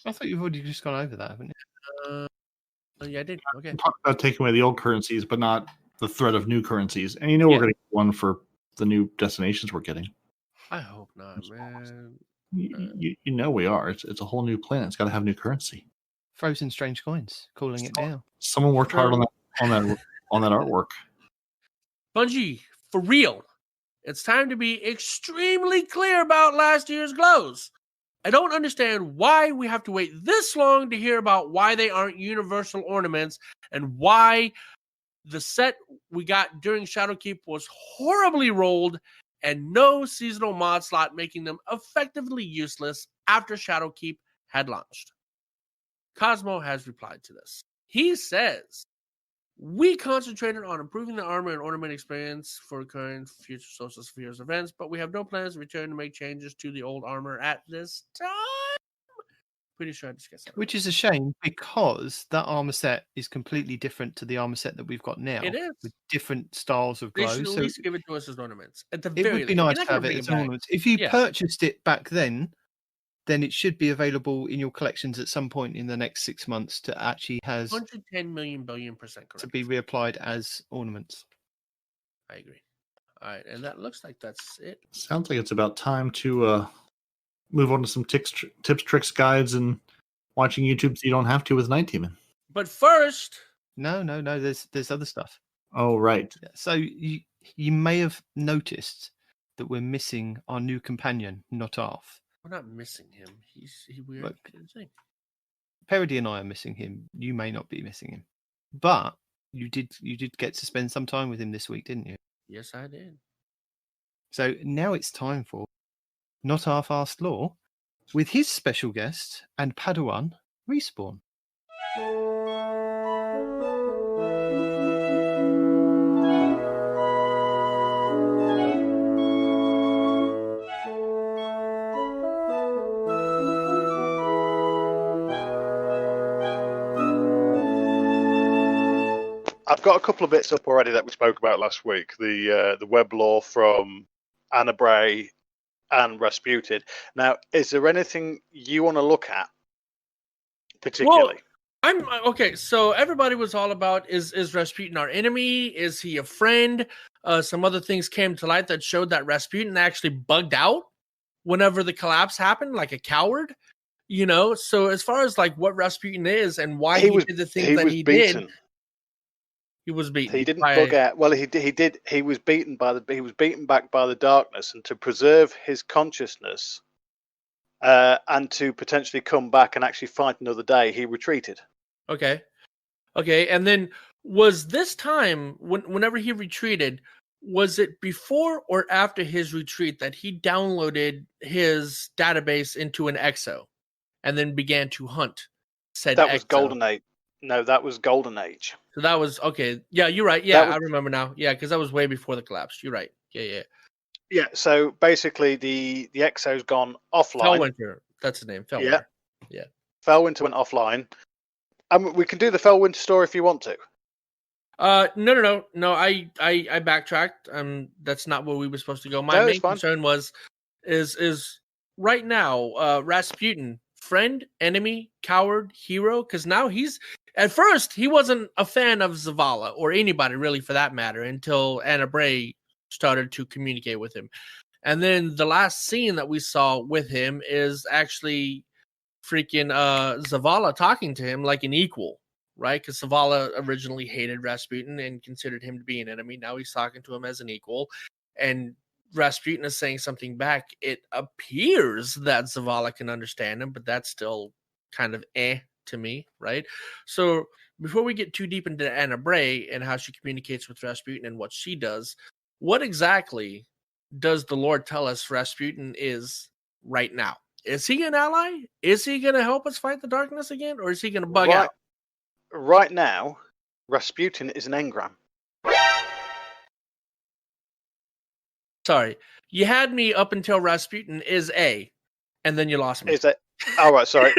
I thought you've already just gone over that, haven't you? Yeah, I did. Okay. Talk about taking away the old currencies, but not the threat of new currencies. And we're going to get one for the new destinations we're getting. I hope not, man. You know we are. It's a whole new planet. It's got to have new currency. Frozen strange coins, calling it down. Someone worked hard on that artwork. Bungie, for real. It's time to be extremely clear about last year's glows. I don't understand why we have to wait this long to hear about why they aren't universal ornaments and why the set we got during Shadowkeep was horribly rolled and no seasonal mod slot, making them effectively useless after Shadowkeep had launched. Cosmo has replied to this. He says, we concentrated on improving the armor and ornament experience for current future Solstice Spheres events, but we have no plans to return to make changes to the old armor at this time. Pretty sure I discussed that. Which is a shame because that armor set is completely different to the armor set that we've got now. It is. With different styles of They glow. should at So least give it to us as ornaments. At the it very would be least. nice You're to not have gonna it bring as back. ornaments. If you Yeah. purchased it back then it should be available in your collections at some point in the next 6 months to actually has 110 million billion % correct. to be reapplied as ornaments. I agree. All right, and that looks like that's it. Sounds like it's about time to move on to some tips, tricks, guides, and watching YouTube so you don't have to with Night Teaming. But first, No. There's other stuff. Oh, right. So you may have noticed that we're missing our new companion, Not Arth. we're not missing him. We're Look. insane. Parody and I are missing him. You may not be missing him, but you did get to spend some time with him this week, didn't you? Yes, I did. So now it's time for Not Half-Arsed Law with his special guest and Padawan Respawn. I've got a couple of bits up already that we spoke about last week. The web law from Anna Bray and Rasputin. Now, is there anything you want to look at particularly? Okay, so everybody was all about is Rasputin our enemy? Is he a friend? Some other things came to light that showed that Rasputin actually bugged out whenever the collapse happened, like a coward. You know, so as far as like what Rasputin is and why he did the things that he did. He was beaten. He didn't bug out. Well, he did. He was beaten back by the darkness, and to preserve his consciousness, and to potentially come back and actually fight another day, he retreated. Okay, and then was this time whenever he retreated, was it before or after his retreat that he downloaded his database into an exo, and then began to hunt said That was Exo. Golden Age. No, that was Golden Age. So that was okay. Yeah, you're right. Yeah, was, I remember now. Yeah, because that was way before the collapse. You're right. Yeah. Yeah. So basically, the Exo's gone offline. Fellwinter. That's his name. Fellwinter. Yeah. Fellwinter went offline. We can do the Fellwinter story if you want to. No. I backtracked. That's not where we were supposed to go. My main concern is right now, Rasputin, friend, enemy, coward, hero, because now at first he wasn't a fan of Zavala or anybody really for that matter until Anna Bray started to communicate with him. And then the last scene that we saw with him is actually freaking Zavala talking to him like an equal. Right, because Zavala originally hated Rasputin and considered him to be an enemy. Now he's talking to him as an equal, and Rasputin is saying something back. It appears that Zavala can understand him, but that's still kind of to me, right? So before we get too deep into Anna Bray and how she communicates with Rasputin and what she does, what exactly does the Lord tell us Rasputin is right now? Is he an ally? Is he going to help us fight the darkness again, or is he going to bug out? Right now, Rasputin is an engram. Sorry, you had me up until Rasputin is and then you lost me. Is that? Oh, right, sorry.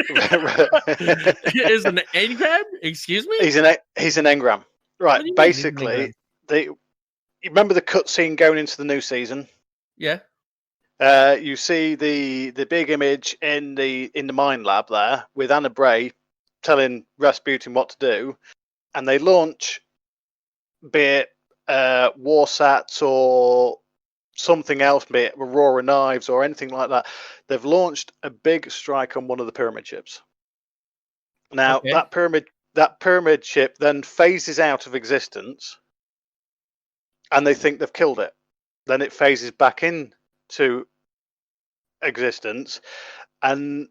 Is an engram? Excuse me. He's an engram. Right. Basically, you remember the cutscene going into the new season? Yeah. You see the big image in the mine lab there with Anna Bray telling Rasputin what to do, and they launch, be it Warsats or something else, be it Aurora knives or anything like that. They've launched a big strike on one of the pyramid ships. Now that pyramid ship then phases out of existence, and they think they've killed it. Then it phases back into existence, and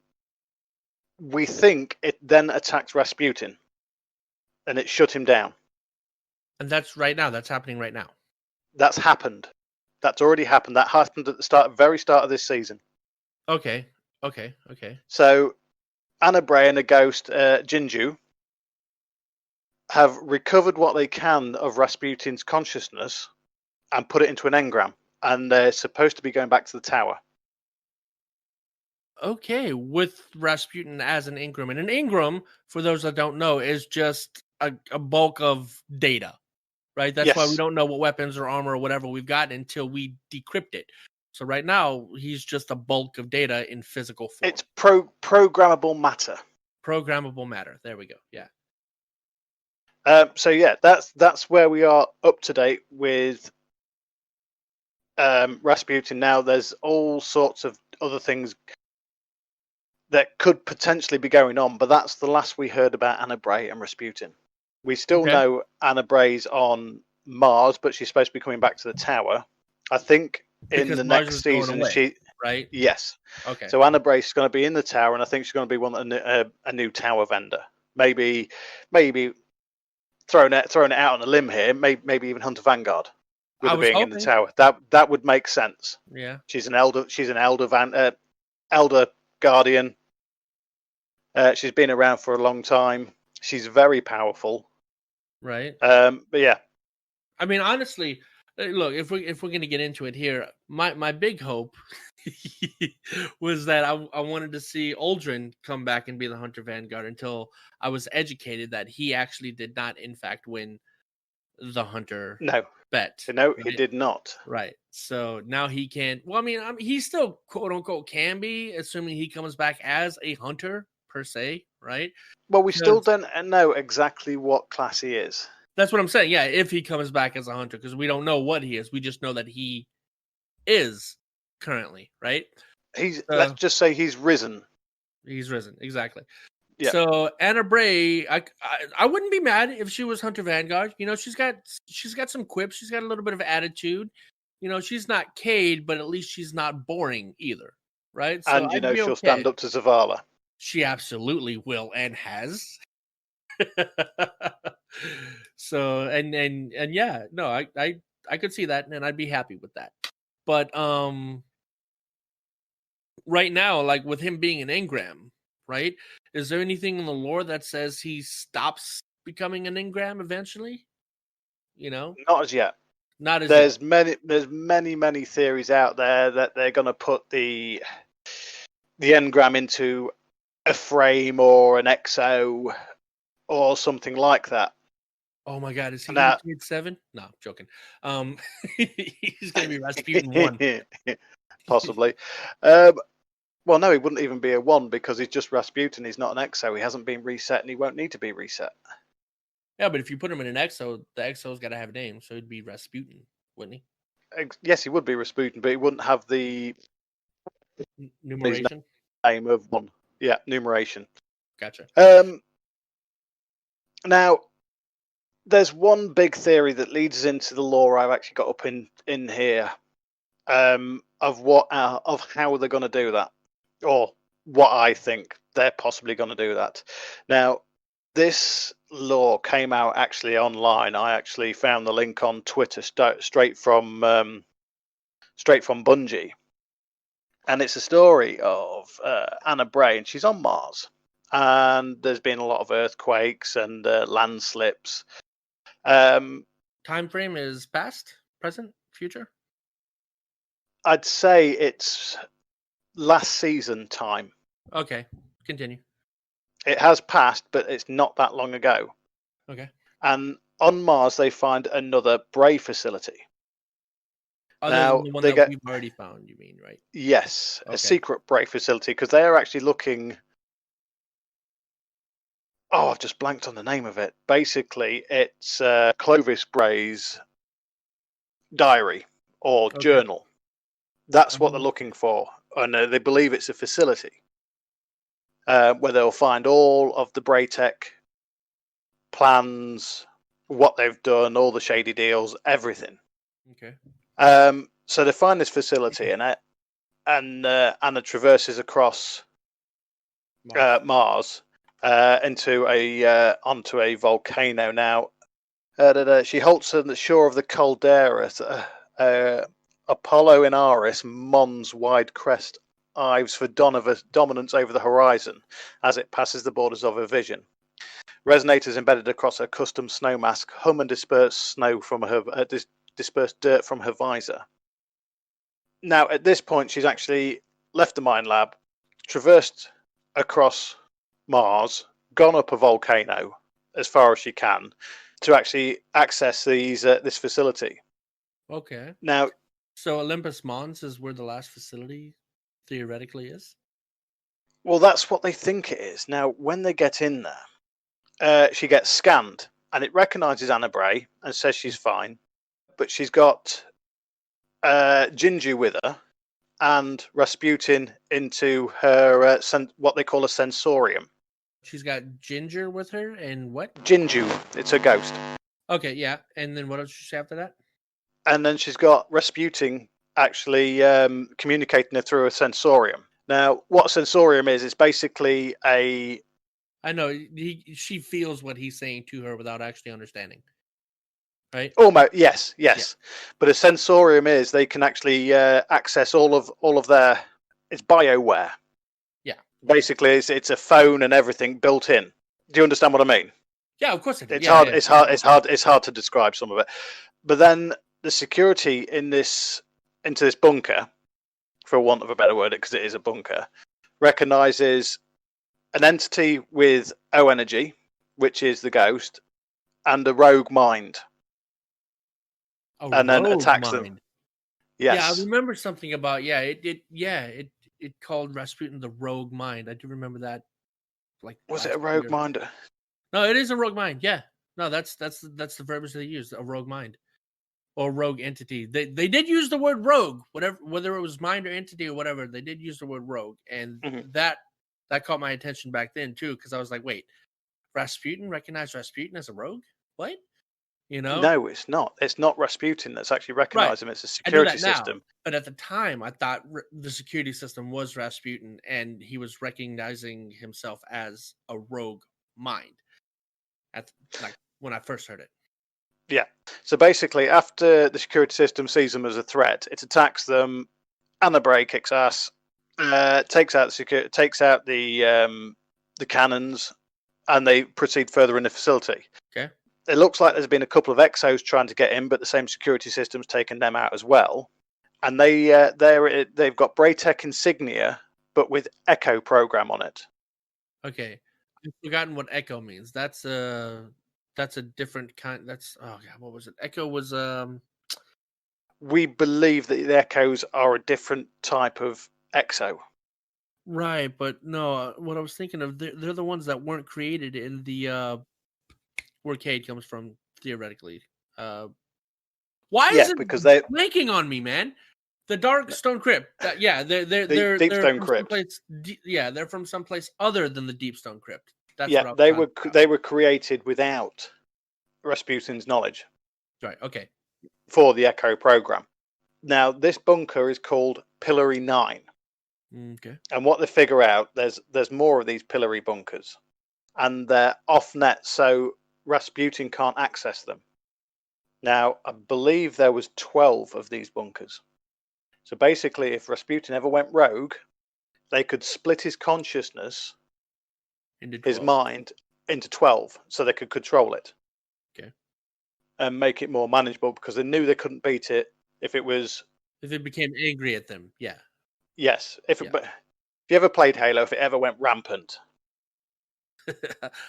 we think it then attacks Rasputin, and it shut him down. And that's right now. That's happening right now. That's happened. That's already happened. That happened at the very start of this season. Okay. So Anna Bray and a ghost, Jinju, have recovered what they can of Rasputin's consciousness and put it into an engram, and they're supposed to be going back to the tower. Okay, with Rasputin as an engram. And an engram, for those that don't know, is just a bulk of data, right? That's why we don't know what weapons or armor or whatever we've got until we decrypt it. So right now, he's just a bulk of data in physical form. It's programmable matter. Programmable matter. There we go. Yeah. So yeah, that's where we are up to date with Rasputin. Now there's all sorts of other things that could potentially be going on, but that's the last we heard about Anna Bray and Rasputin. We still know Anna Bray's on Mars, but she's supposed to be coming back to the tower. I think in the next season, right? Yes. Okay. So Anna Bray's going to be in the tower, and I think she's going to be a new tower vendor. Maybe throwing it out on a limb here. Maybe even Hunter Vanguard with her being in the tower. That would make sense. Yeah. She's an elder guardian. She's been around for a long time. She's very powerful. Right. But yeah. I mean, honestly, look, if we're going to get into it here, my big hope was that I wanted to see Aldrin come back and be the Hunter Vanguard until I was educated that he actually did not, in fact, win the Hunter bet. No, right? he did not. Right. So now he can't. Well, I mean, he still, quote unquote, can be, assuming he comes back as a Hunter per se, right? Well, we still don't know exactly what class he is. That's what I'm saying. Yeah, if he comes back as a Hunter, because we don't know what he is. We just know that he is currently, right? Let's just say he's risen. He's risen, exactly. Yeah. So Anna Bray, I wouldn't be mad if she was Hunter Vanguard. You know, she's got some quips. She's got a little bit of attitude. You know, she's not Cade, but at least she's not boring either, right? So and she'll stand up to Zavala. She absolutely will and has. So and yeah, no, I could see that and I'd be happy with that. But right now, like with him being an engram, right? Is there anything in the lore that says he stops becoming an engram eventually? You know, Not as yet. not as There's yet. many theories out there that they're going to put the engram into a frame or an exo or something like that. Oh my God, is he Now- going to be 7? No, I'm joking. He's going to be Rasputin 1. Possibly. Well, no, he wouldn't even be a 1 because he's just Rasputin. He's not an exo. He hasn't been reset and he won't need to be reset. Yeah, but if you put him in an exo, the exo's got to have a name, so he'd be Rasputin, wouldn't he? Yes, he would be Rasputin, but he wouldn't have the Numeration. name of 1. Yeah, numeration. Gotcha. Now, there's one big theory that leads us into the lore I've actually got up in here of how they're going to do that, or what I think they're possibly going to do that. Now, this lore came out actually online. I actually found the link on Twitter straight from Bungie, and it's a story of Anna Bray, and she's on Mars, and there's been a lot of earthquakes and landslips. Time frame is past, present, future? I'd say it's last season time. Okay, continue. It has passed, but it's not that long ago. Okay. And on Mars, they find another Bray facility. Other Now, than the one they that get- we've already found, you mean, right? Yes, Okay. a secret Bray facility, because they are actually looking. Oh, I've just blanked on the name of it. Basically, it's Clovis Bray's diary or Okay. journal. That's what they're Mhm. looking for, and they believe it's a facility where they'll find all of the Bray tech plans, what they've done, all the shady deals, everything. Okay. So they find this facility in it, and Anna traverses across Mars onto a volcano. Now, she halts on the shore of the caldera. Apollo in Aris, Mon's wide crest ives for dominance over the horizon as it passes the borders of her vision. Resonators embedded across her custom snow mask hum and disperse snow from her dispersed dirt from her visor. Now, at this point, she's actually left the mine lab, traversed across Mars, gone up a volcano as far as she can to actually access this facility. Okay. Now, So Olympus Mons is where the last facility theoretically is? well, that's what they think it is. Now, when they get in there, she gets scanned, and it recognizes Anna Bray and says she's fine, but she's got Jinju with her and Rasputin into her what they call a sensorium. She's got Ginger with her and what? Jinju, it's a ghost. Okay, yeah. And then what else she say after that? And then she's got Rasputin actually communicating her through a sensorium. Now, what a sensorium is, it's basically a... I know she feels what he's saying to her without actually understanding. Right? Almost, yes. But a sensorium is they can actually access all of their... It's BioWare. Yeah. Basically, it's a phone and everything built in. Do you understand what I mean? Yeah, of course it is. It's Yeah, hard. yeah. It's hard to describe some of it. But then the security into this bunker, for want of a better word, because it is a bunker, recognizes an entity with O energy, which is the ghost, and a rogue mind, and then attacks them. Yes. Yeah, I remember something about it called Rasputin the Rogue Mind. I do remember that. Like, Was it a last rogue year. mind? No, it is a rogue mind. Yeah, no, that's the verbiage they used, a rogue mind or rogue entity. They did use the word rogue, whether it was mind or entity or whatever. They did use the word rogue, and that caught my attention back then too, because I was like, wait, Rasputin recognized Rasputin as a rogue? What? You know? No, it's not. It's not Rasputin that's actually recognized him. It's a I know security that now, system. but at the time, I thought the security system was Rasputin, and he was recognizing himself as a rogue mind. Like when I first heard it. Yeah. So basically, after the security system sees them as a threat, it attacks them. Anna Bray kicks ass. Takes out the the cannons, and they proceed further in the facility. Okay. It looks like there's been a couple of Exos trying to get in, but the same security system's taken them out as well. And they've got Braytech insignia, but with Echo program on it. Okay. I've forgotten what Echo means. That's a different kind. That's what was it? Echo was We believe that the Echoes are a different type of Exo. right, but no. What I was thinking of, they're the ones that weren't created in the where Cade comes from theoretically. Why is it because they blanking on me, man? The Dark Stone Crypt. They're Deep Stone from Crypt. They're from someplace other than the Deep Stone Crypt. That's yeah, what I was they were created without Rasputin's knowledge. Right. Okay. For the Echo program. Now, this bunker is called Pillory 9. Okay. And what they figure out, there's more of these pillory bunkers. And they're off net, so Rasputin can't access them. Now, I believe there was 12 of these bunkers. So basically, if Rasputin ever went rogue, they could split his consciousness, his mind, into 12, so they could control it. Okay. And make it more manageable, because they knew they couldn't beat it if it became angry at them. Yeah. Yes. If you ever played Halo, if it ever went rampant.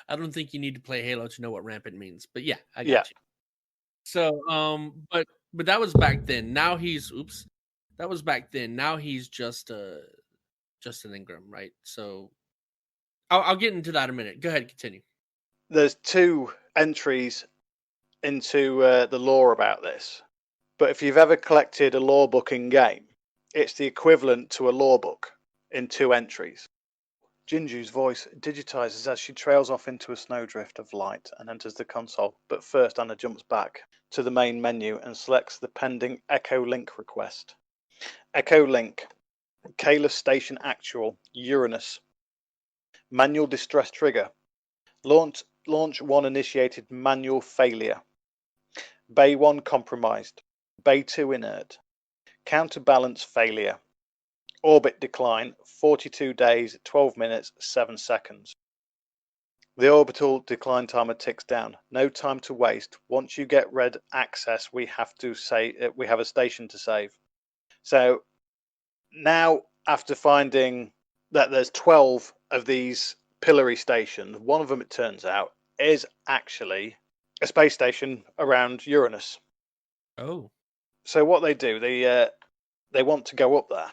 I don't think you need to play Halo to know what rampant means, but yeah, I got you. So, but that was back then. Now that was back then. Now he's just an Ingram, right? So, I'll get into that in a minute. Go ahead, continue. There's 2 entries into the lore about this, but if you've ever collected a lore book in game, it's the equivalent to a lore book in 2 entries. Jinju's voice digitizes as she trails off into a snowdrift of light and enters the console, but first Anna jumps back to the main menu and selects the pending Echo Link request. Echo Link, Kalis Station Actual, Uranus. Manual distress trigger. Launch 1 initiated manual failure. Bay 1 compromised. Bay 2 inert. Counterbalance failure. Orbit decline, 42 days, 12 minutes, 7 seconds. The orbital decline timer ticks down. No time to waste. Once you get red access, we have a station to save. So now, after finding that there's 12 of these pillory stations, one of them, it turns out, is actually a space station around Uranus. Oh. So what they do, they want to go up there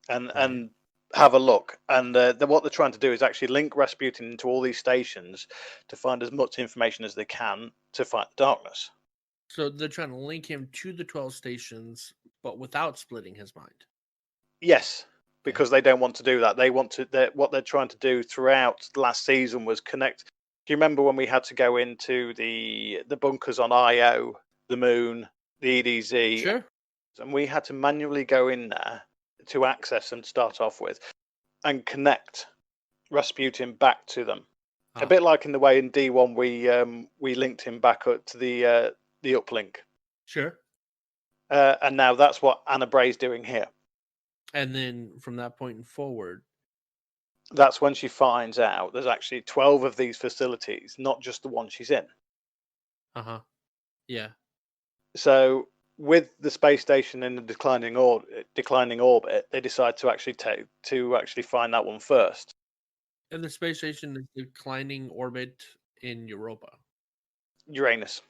and have a look. And what they're trying to do is actually link Rasputin into all these stations to find as much information as they can to fight the darkness. So they're trying to link him to the 12 stations, but without splitting his mind. Yes, because they don't want to do that. They want to. What they're trying to do throughout last season was connect. Do you remember when we had to go into the bunkers on Io, the Moon, the EDZ? Sure. And we had to manually go in there to access them to start off with and connect Rasputin back to them. A bit like in the way in D1 we linked him back up to the uplink. Sure. And now that's what Anna Bray's doing here. And then from that point forward, that's when she finds out there's actually 12 of these facilities, not just the one she's in. Yeah. So with the space station in the declining orbit, they decide to actually find that one first. And the space station is declining orbit in Europa. Uranus.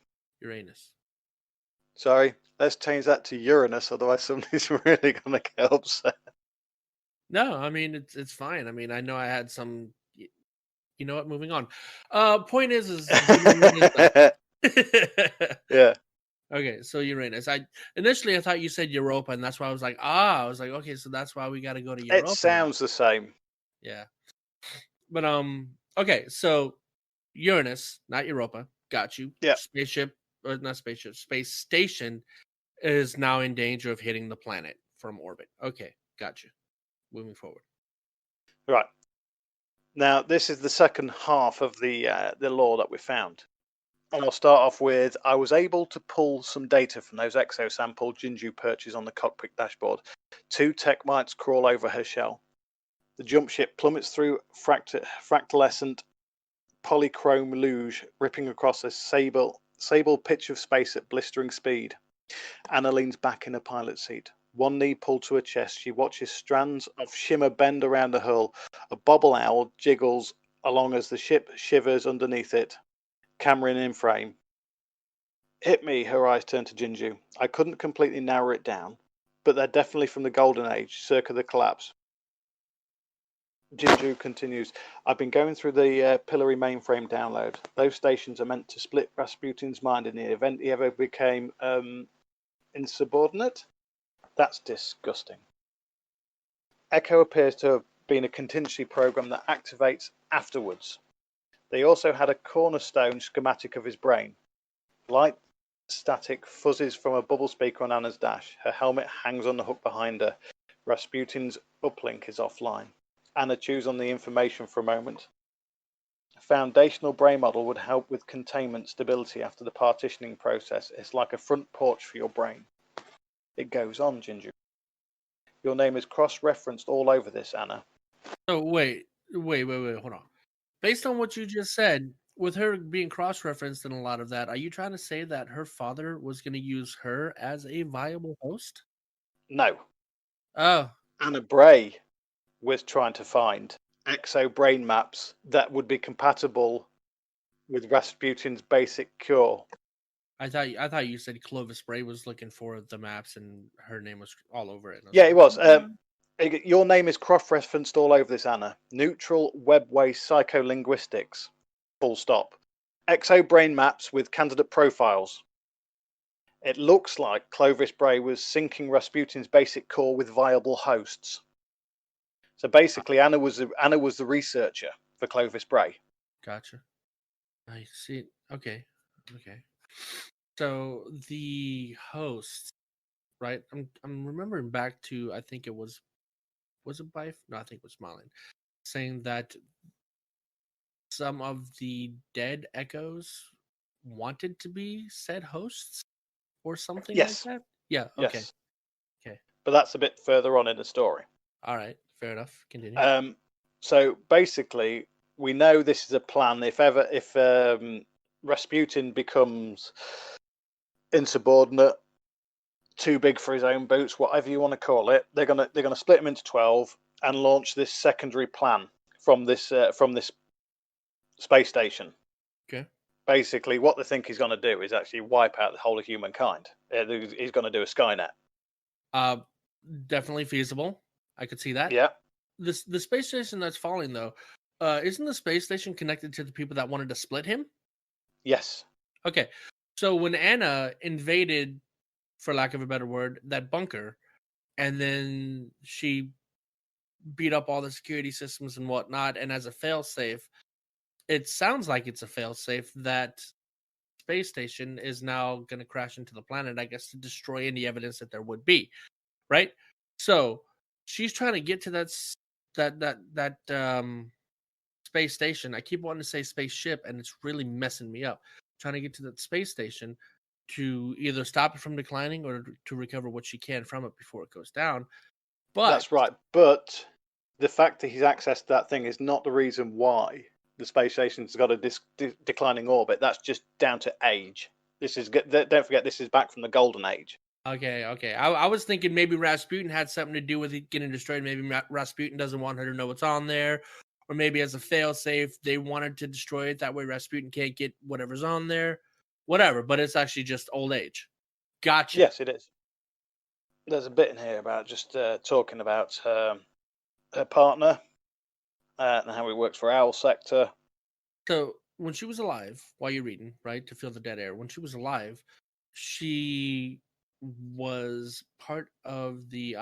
Sorry, let's change that to Uranus, otherwise somebody's really going to get upset. No, I mean it's fine. I mean, I know I had some. You know what? Moving on. Point is yeah. Okay, so Uranus. Initially I thought you said Europa, and that's why I was like, okay, so that's why we got to go to Europa. It sounds the same. Yeah, but okay, so Uranus, not Europa. Got you. Yeah. Space station is now in danger of hitting the planet from orbit. Okay, got you. Moving forward. Right. Now, this is the second half of the lore that we found. And I'll start off with, I was able to pull some data from those exo-sample Jinju perches on the cockpit dashboard. 2 tech mites crawl over her shell. The jump ship plummets through fractalescent polychrome luge, ripping across a sable pitch of space at blistering speed. Anna leans back in her pilot seat. One knee pulled to her chest, she watches strands of shimmer bend around the hull. A bobble owl jiggles along as the ship shivers underneath it. Camera in frame. Hit me, her eyes turn to Jinju. I couldn't completely narrow it down, but they're definitely from the Golden Age, circa the collapse. Jinju continues, I've been going through the Pillory mainframe download. Those stations are meant to split Rasputin's mind in the event he ever became insubordinate. That's disgusting. Echo appears to have been a contingency program that activates afterwards. They also had a cornerstone schematic of his brain. Light static fuzzes from a bubble speaker on Anna's dash. Her helmet hangs on the hook behind her. Rasputin's uplink is offline. Anna chews on the information for a moment. A foundational brain model would help with containment stability after the partitioning process. It's like a front porch for your brain. It goes on, Jinju. Your name is cross-referenced all over this, Anna. Oh, wait, hold on. Based on what you just said, with her being cross-referenced in a lot of that, are you trying to say that her father was going to use her as a viable host? No. Oh. Anna Bray was trying to find exo brain maps that would be compatible with Rasputin's basic cure. I thought you said Clovis Bray was looking for the maps and her name was all over it. Yeah, it was. Your name is cross-referenced all over this, Anna. Neutral webway psycholinguistics. Full stop. Exo brain maps with candidate profiles. It looks like Clovis Bray was syncing Rasputin's basic core with viable hosts. So basically, Anna was the researcher for Clovis Bray. Gotcha. I see. Okay. So the hosts, right? I'm remembering back to, I think it was it Bife? No, I think it was Malin, saying that some of the dead echoes wanted to be said hosts or something like that. Yeah. Okay. Yes. Okay. But that's a bit further on in the story. All right. Fair enough. Continue. So basically, we know this is a plan. If Rasputin becomes insubordinate, too big for his own boots, whatever you want to call it, they're gonna split him into 12 and launch this secondary plan from this space station. Okay. Basically, what they think he's going to do is actually wipe out the whole of humankind. He's going to do a Skynet. Definitely feasible. I could see that. Yeah. The space station that's falling, though, isn't the space station connected to the people that wanted to split him? Yes. Okay. So when Anna invaded, for lack of a better word, that bunker, and then she beat up all the security systems and whatnot, and as a failsafe, it sounds like it's a failsafe that space station is now going to crash into the planet, I guess, to destroy any evidence that there would be, right? So she's trying to get to that space station. I keep wanting to say spaceship, and it's really messing me up. Trying to get to that space station to either stop it from declining or to recover what she can from it before it goes down. But that's right. But the fact that he's accessed that thing is not the reason why the space station's got a declining orbit. That's just down to age. Don't forget, this is back from the Golden Age. Okay. I was thinking maybe Rasputin had something to do with it getting destroyed. Maybe Rasputin doesn't want her to know what's on there. Or maybe as a failsafe, they wanted to destroy it. That way Rasputin can't get whatever's on there. Whatever. But it's actually just old age. Gotcha. Yes, it is. There's a bit in here about just talking about her partner and how he works for Owl Sector. So when she was alive, while you're reading, right, to feel the dead air, when she was alive, she was part of the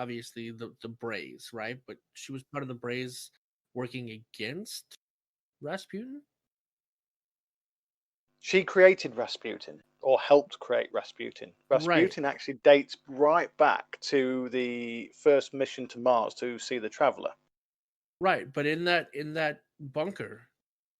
Brays, right? But she was part of the Brays working against Rasputin? She created Rasputin, or helped create Rasputin. Rasputin actually dates right back to the first mission to Mars to see the Traveler. Right, but in that bunker,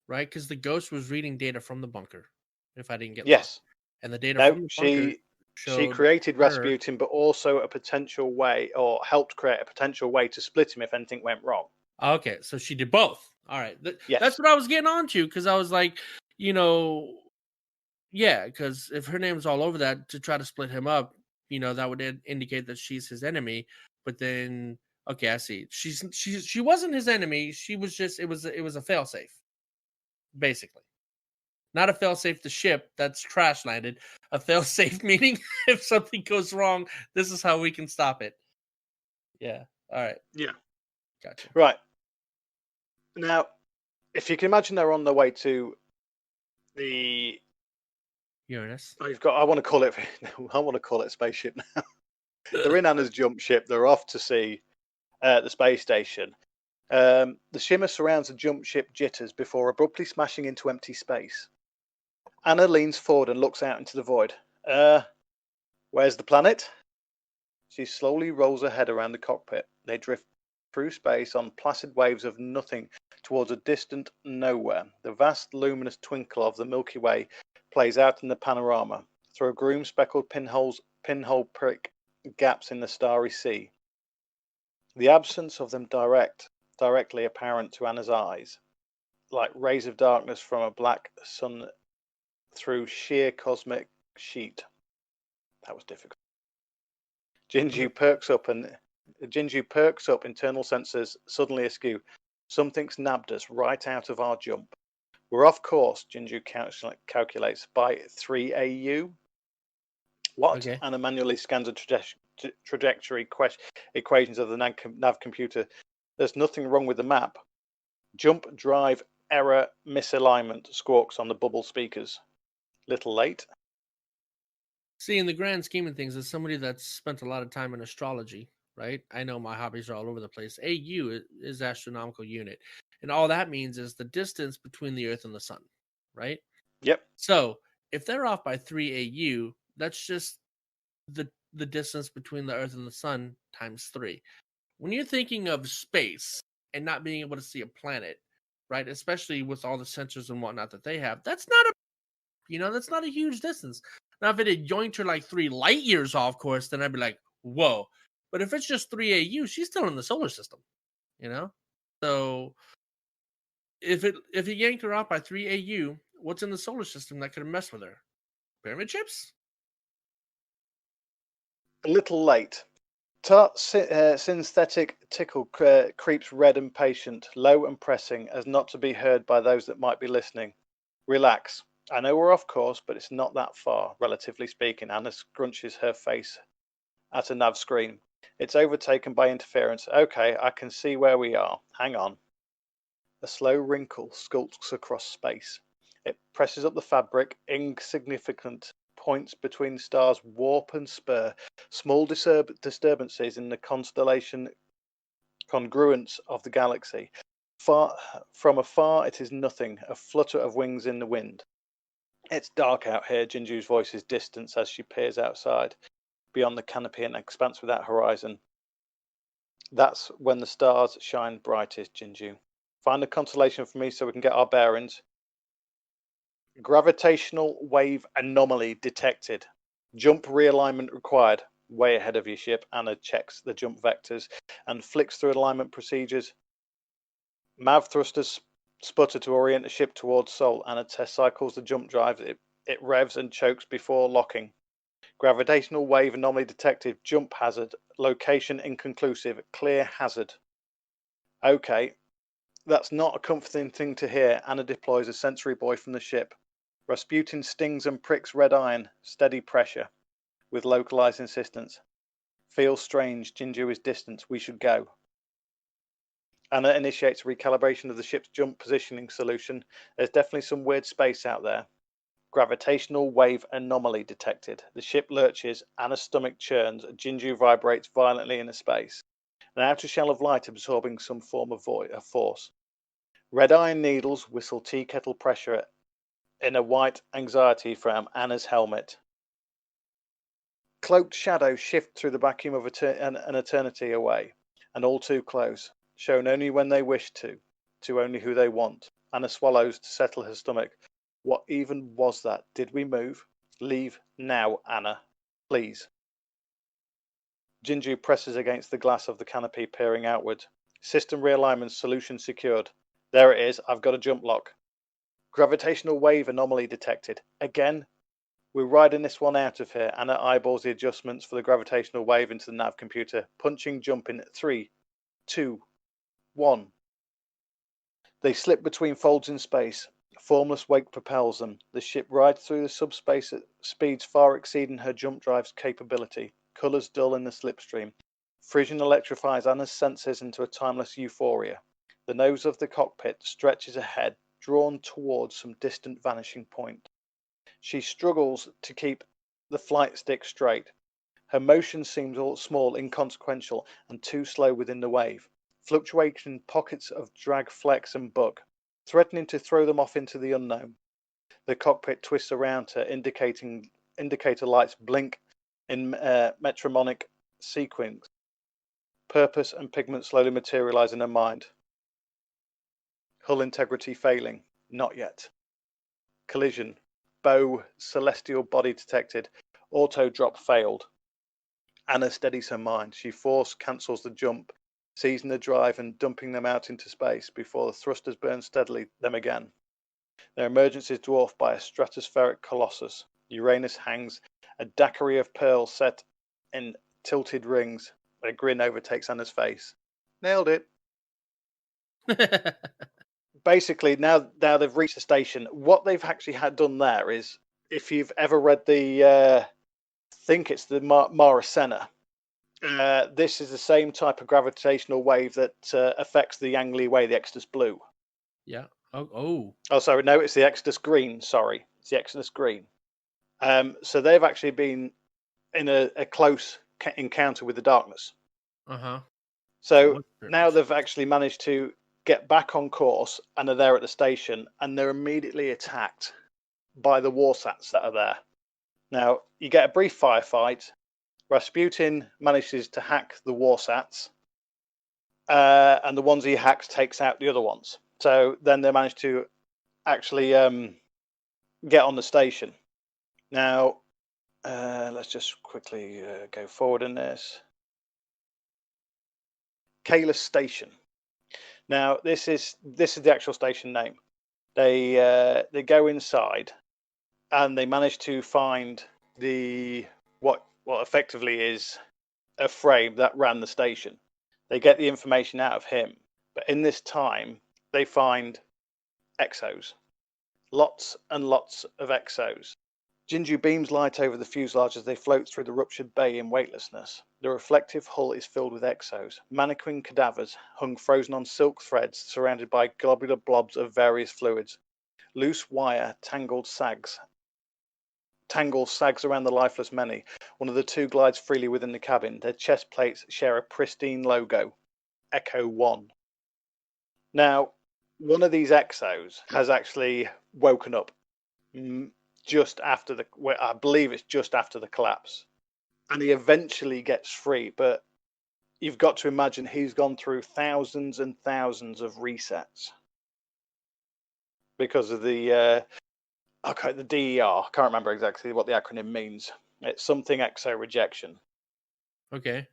right? Because the ghost was reading data from the bunker, if I didn't get lost. And the data from the bunker she created Rasputin, but also a potential way, or helped create a potential way to split him if anything went wrong. Okay, so she did both. All right. Yes. That's what I was getting onto, because I was like, yeah, because if her name's all over that, to try to split him up, that would indicate that she's his enemy. But then, okay, I see. She wasn't his enemy. She was just it was a failsafe, basically. Not a failsafe, the ship that's crash landed. A failsafe meaning if something goes wrong, this is how we can stop it. Yeah. All right. Yeah. Gotcha. Right. Now, if you can imagine, they're on their way to the Uranus. I want to call it a spaceship now. They're in Anna's jump ship. They're off to see the space station. The shimmer surrounds the jump ship jitters before abruptly smashing into empty space. Anna leans forward and looks out into the void. Where's the planet? She slowly rolls her head around the cockpit. They drift through space on placid waves of nothing towards a distant nowhere. The vast luminous twinkle of the Milky Way plays out in the panorama through groom speckled pinhole prick gaps in the starry sea. The absence of them directly apparent to Anna's eyes, like rays of darkness from a black sun through sheer cosmic sheet. That was difficult. Jinju perks up, internal sensors suddenly askew. Something's nabbed us right out of our jump. We're off course, Jinju calculates, by 3 AU. What? Okay. Anna manually scans the trajectory equations of the nav computer. There's nothing wrong with the map. Jump drive error misalignment squawks on the bubble speakers. Little late. See, in the grand scheme of things, as somebody that's spent a lot of time in astrology, right? I know my hobbies are all over the place. AU is astronomical unit. And all that means is the distance between the Earth and the Sun, right? Yep. So if they're off by 3 AU, that's just the distance between the Earth and the Sun times 3. When you're thinking of space and not being able to see a planet, right? Especially with all the sensors and whatnot that they have, that's not a huge distance. Now, if it had yoinked her like 3 light years off course, then I'd be like, whoa. But if it's just 3 AU, she's still in the solar system, So if it yanked her off by 3 AU, what's in the solar system that could have messed with her? Pyramid ships? A little late. Synthetic tickle creeps red and patient, low and pressing, as not to be heard by those that might be listening. Relax. I know we're off course, but it's not that far, relatively speaking. Anna scrunches her face at a nav screen. It's overtaken by interference. Okay, I can see where we are. Hang on. A slow wrinkle skulks across space. It presses up the fabric. Insignificant points between stars warp and spur. Small disturbances in the constellation congruence of the galaxy. From afar, it is nothing. A flutter of wings in the wind. It's dark out here. Jinju's voice is distant as she peers outside, beyond the canopy and expanse without horizon. That's when the stars shine brightest, Jinju. Find a constellation for me so we can get our bearings. Gravitational wave anomaly detected. Jump realignment required. Way ahead of your ship. Anna checks the jump vectors and flicks through alignment procedures. Mav thrusters sputter to orient the ship towards Sol. Anna test cycles the jump drive. It revs and chokes before locking. Gravitational wave anomaly detected. Jump hazard. Location inconclusive. Clear hazard. Okay. That's not a comforting thing to hear. Anna deploys a sensory buoy from the ship. Rasputin stings and pricks red iron. Steady pressure. With localized insistence. Feels strange. Jinju is distant. We should go. Anna initiates recalibration of the ship's jump positioning solution. There's definitely some weird space out there. Gravitational wave anomaly detected. The ship lurches. Anna's stomach churns. Jinju vibrates violently in a space. An outer shell of light absorbing some form of force. Red iron needles whistle tea kettle pressure in a white anxiety from Anna's helmet. Cloaked shadows shift through the vacuum of an eternity away, and all too close, shown only when they wish to only who they want. Anna swallows to settle her stomach. What even was that? Did we move? Leave now, Anna. Please. Jinju presses against the glass of the canopy, peering outward. System realignment solution secured. There it is. I've got a jump lock. Gravitational wave anomaly detected. Again, we're riding this one out of here. Anna eyeballs the adjustments for the gravitational wave into the nav computer. Punching, jumping. 3, 2, 1. They slip between folds in space. Formless wake propels them. The ship rides through the subspace at speeds far exceeding her jump drive's capability. Colours dull in the slipstream. Fission electrifies Anna's senses into a timeless euphoria. The nose of the cockpit stretches ahead, drawn towards some distant vanishing point. She struggles to keep the flight stick straight. Her motion seems all small, inconsequential, and too slow within the wave. Fluctuating pockets of drag, flex, and buck, threatening to throw them off into the unknown. The cockpit twists around her, indicator lights blink in metromonic sequence. Purpose and pigment slowly materialize in her mind. Hull integrity failing. Not yet. Collision. Bow celestial body detected. Auto drop failed. Anna steadies her mind. She force cancels the jump, seizing the drive and dumping them out into space before the thrusters burn steadily them again. Their emergence is dwarfed by a stratospheric colossus. Uranus hangs, a daiquiri of pearls set in tilted rings. A grin overtakes Anna's face. Nailed it. Basically, now they've reached the station. What they've actually had done there is, if you've ever read the, I think it's the Mara Senna, this is the same type of gravitational wave that affects the Yang Li Wei, the Exodus Blue. Yeah. Oh, sorry. No, it's the Exodus Green. Sorry. It's the Exodus Green. So they've actually been in a close encounter with the darkness. So now they've actually managed to get back on course and are there at the station, and they're immediately attacked by the warsats that are there. Now, you get a brief firefight. Rasputin manages to hack the warsats, and the ones he hacks takes out the other ones. So then they manage to actually get on the station. Now, let's just quickly go forward in this. Kalis Station. Now, this is the actual station name. They go inside, and they manage to find what effectively is a frame that ran the station. They get the information out of him, but in this time, they find exos, lots and lots of exos. Jinju beams light over the fuselage as they float through the ruptured bay in weightlessness. The reflective hull is filled with exos, mannequin cadavers hung frozen on silk threads surrounded by globular blobs of various fluids. Loose wire tangles sags around the lifeless many. One of the two glides freely within the cabin. Their chest plates share a pristine logo, Echo 1. Now, one of these exos has actually woken up just after I believe it's just after the collapse, and he eventually gets free, but you've got to imagine he's gone through thousands and thousands of resets because of the the DER. I can't remember exactly what the acronym means. It's something exo rejection. Okay.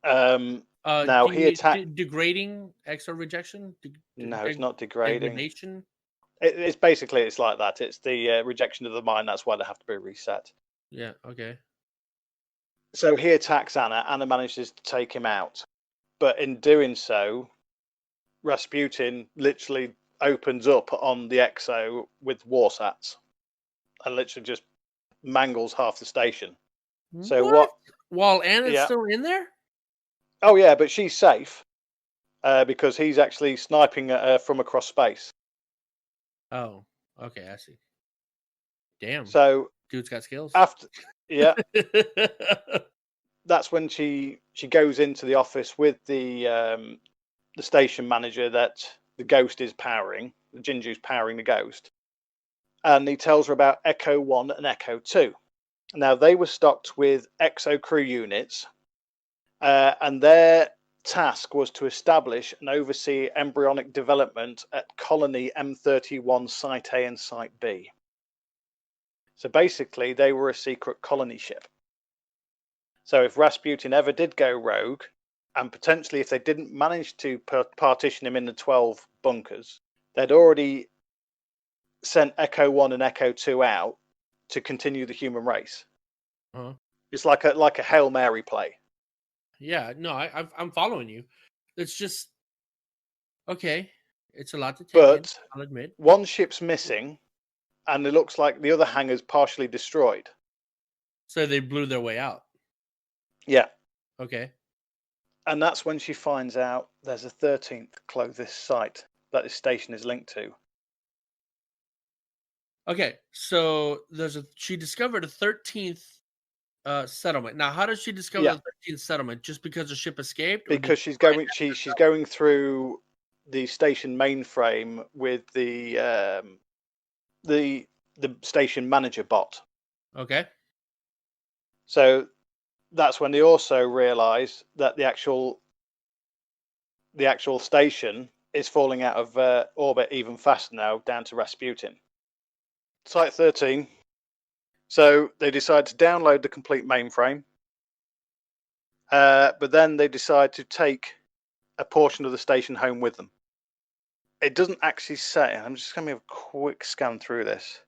Now he attacked degrading exo rejection. No, it's not degrading. Degradation. It's basically it's like that. It's the rejection of the mind. That's why they have to be reset. Yeah. Okay. So he attacks Anna. Anna manages to take him out, but in doing so, Rasputin literally opens up on the exo with warsats and literally just mangles half the station. So what? While Anna's still in there? Oh yeah, but she's safe because he's actually sniping at her from across space. Oh, okay, I see. Damn. So dude's got skills. After, that's when she goes into the office with the station manager that the Ghost is powering. The Jinju's powering the Ghost, and he tells her about Echo 1 and Echo 2. Now they were stocked with exo crew units, and their task was to establish and oversee embryonic development at Colony M31 Site A and Site B. So basically, they were a secret colony ship. So if Rasputin ever did go rogue, And potentially, if they didn't manage to partition him in the 12 bunkers, they'd already sent Echo 1 and Echo 2 out to continue the human race. Uh-huh. It's like a Hail Mary play. Yeah, no, I'm following you. It's just okay. It's a lot to take But in, I'll admit. one ship's missing, and it looks like the other hangar's partially destroyed. So they blew their way out. Yeah. Okay. And that's when she finds out there's a 13th Clothis site that this station is linked to. Okay, so she discovered a 13th settlement. Now, how does she discover the 13th settlement? Just because the ship escaped? Because she's going through the station mainframe with the station manager bot. Okay. So that's when they also realise that the actual station is falling out of orbit even faster now, down to Rasputin. Site 13. So they decide to download the complete mainframe, but then they decide to take a portion of the station home with them. It doesn't actually say. I'm just going to have a quick scan through this.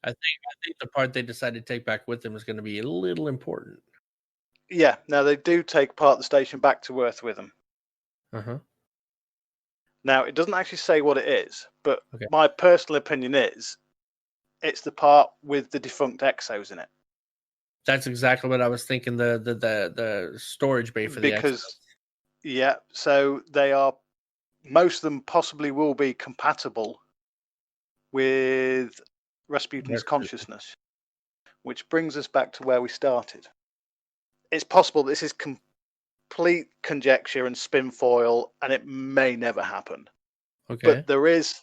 I think the part they decided to take back with them is going to be a little important. Yeah, now they do take part of the station back to Earth with them. Uh-huh. Now, it doesn't actually say what it is, but okay. My personal opinion is it's the part with the defunct exos in it. That's exactly what I was thinking, the storage bay for the exos. Yeah, so they are, most of them possibly will be compatible with Rasputin's consciousness, which brings us back to where we started. It's possible this is complete conjecture and spin foil, and it may never happen. Okay. But there is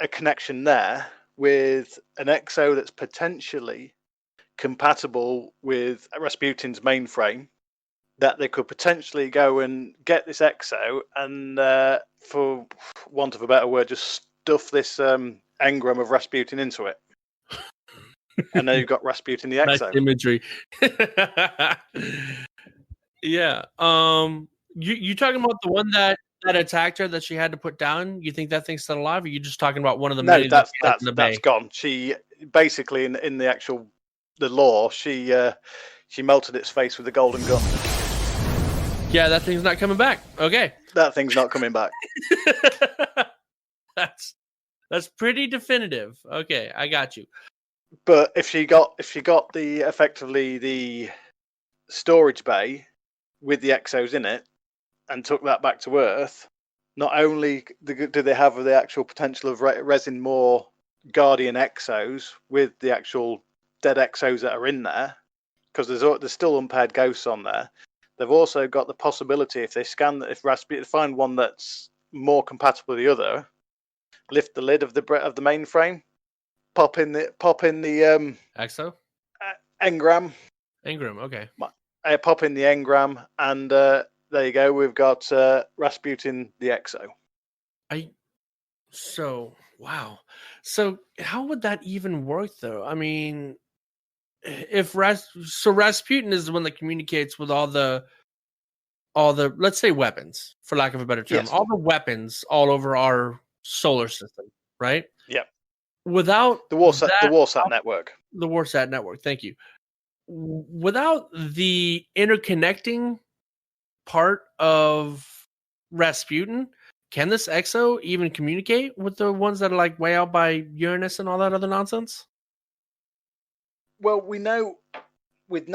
a connection there with an exo that's potentially compatible with Rasputin's mainframe, that they could potentially go and get this exo and, for want of a better word, just stuff this engram of Rasputin into it. And then you've got Rasputin the exo. Nice imagery. Yeah. You talking about the one that attacked her that she had to put down? You think that thing's still alive, or are you just talking about one of the many that's in the bay? gone. She basically in the actual lore, she melted its face with a golden gun. Yeah, that thing's not coming back. Okay. That thing's not coming back. That's pretty definitive. Okay, I got you. But if she got the effectively the storage bay with the exos in it and took that back to Earth, not only do they have the actual potential of resin more Guardian exos with the actual dead exos that are in there, because there's still unpaired ghosts on there. They've also got the possibility, if they scan, if Rasputin find one that's more compatible with the other, lift the lid of the mainframe, pop in the exo engram. Engram, okay. Pop in the engram, and there you go. We've got Rasputin the exo. Wow. So how would that even work, though? I mean, if Rasputin is the one that communicates with all the let's say weapons, for lack of a better term, yes. all the weapons all over our solar system, right? Yeah. Without the Warsat network. The Warsat network, thank you. Without the interconnecting part of Rasputin, can this exo even communicate with the ones that are like way out by Uranus and all that other nonsense? Well, we know with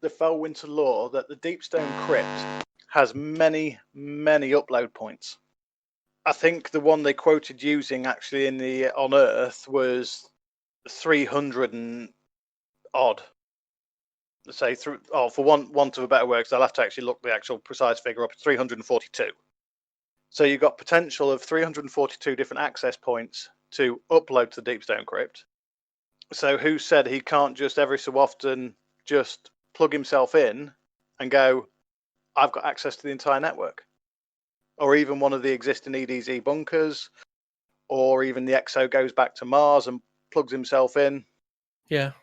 the Fellwinter lore that the Deepstone Crypt has many, many upload points. I think the one they quoted using actually on Earth was 300 and odd. Let's say for want of a better word, because I'll have to actually look the actual precise figure up. 342. So you've got potential of 342 different access points to upload to the Deepstone Crypt. So who said he can't just every so often just plug himself in and go, I've got access to the entire network? Or even one of the existing EDZ bunkers, or even the exo goes back to Mars and plugs himself in. Yeah.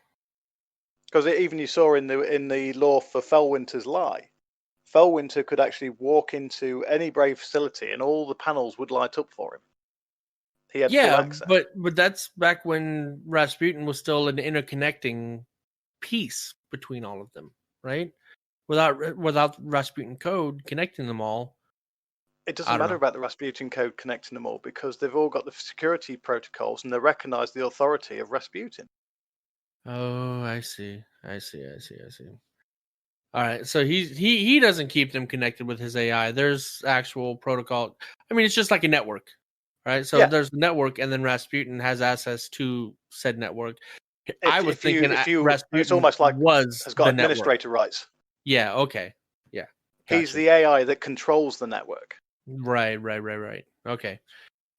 Because even you saw in the lore for Fellwinter's Lie, Felwinter could actually walk into any Brave facility and all the panels would light up for him. He had full access. but that's back when Rasputin was still an interconnecting piece between all of them, right? Without Rasputin code connecting them all. It doesn't matter about the Rasputin code connecting them all because they've all got the security protocols and they recognize the authority of Rasputin. Oh, I see. All right, so he doesn't keep them connected with his AI. There's actual protocol. I mean, it's just like a network, right? So there's the network, and then Rasputin has access to said network. I was thinking Rasputin it's almost like has got administrator rights. Yeah. Okay. Yeah. Gotcha. He's the AI that controls the network. Right. Okay,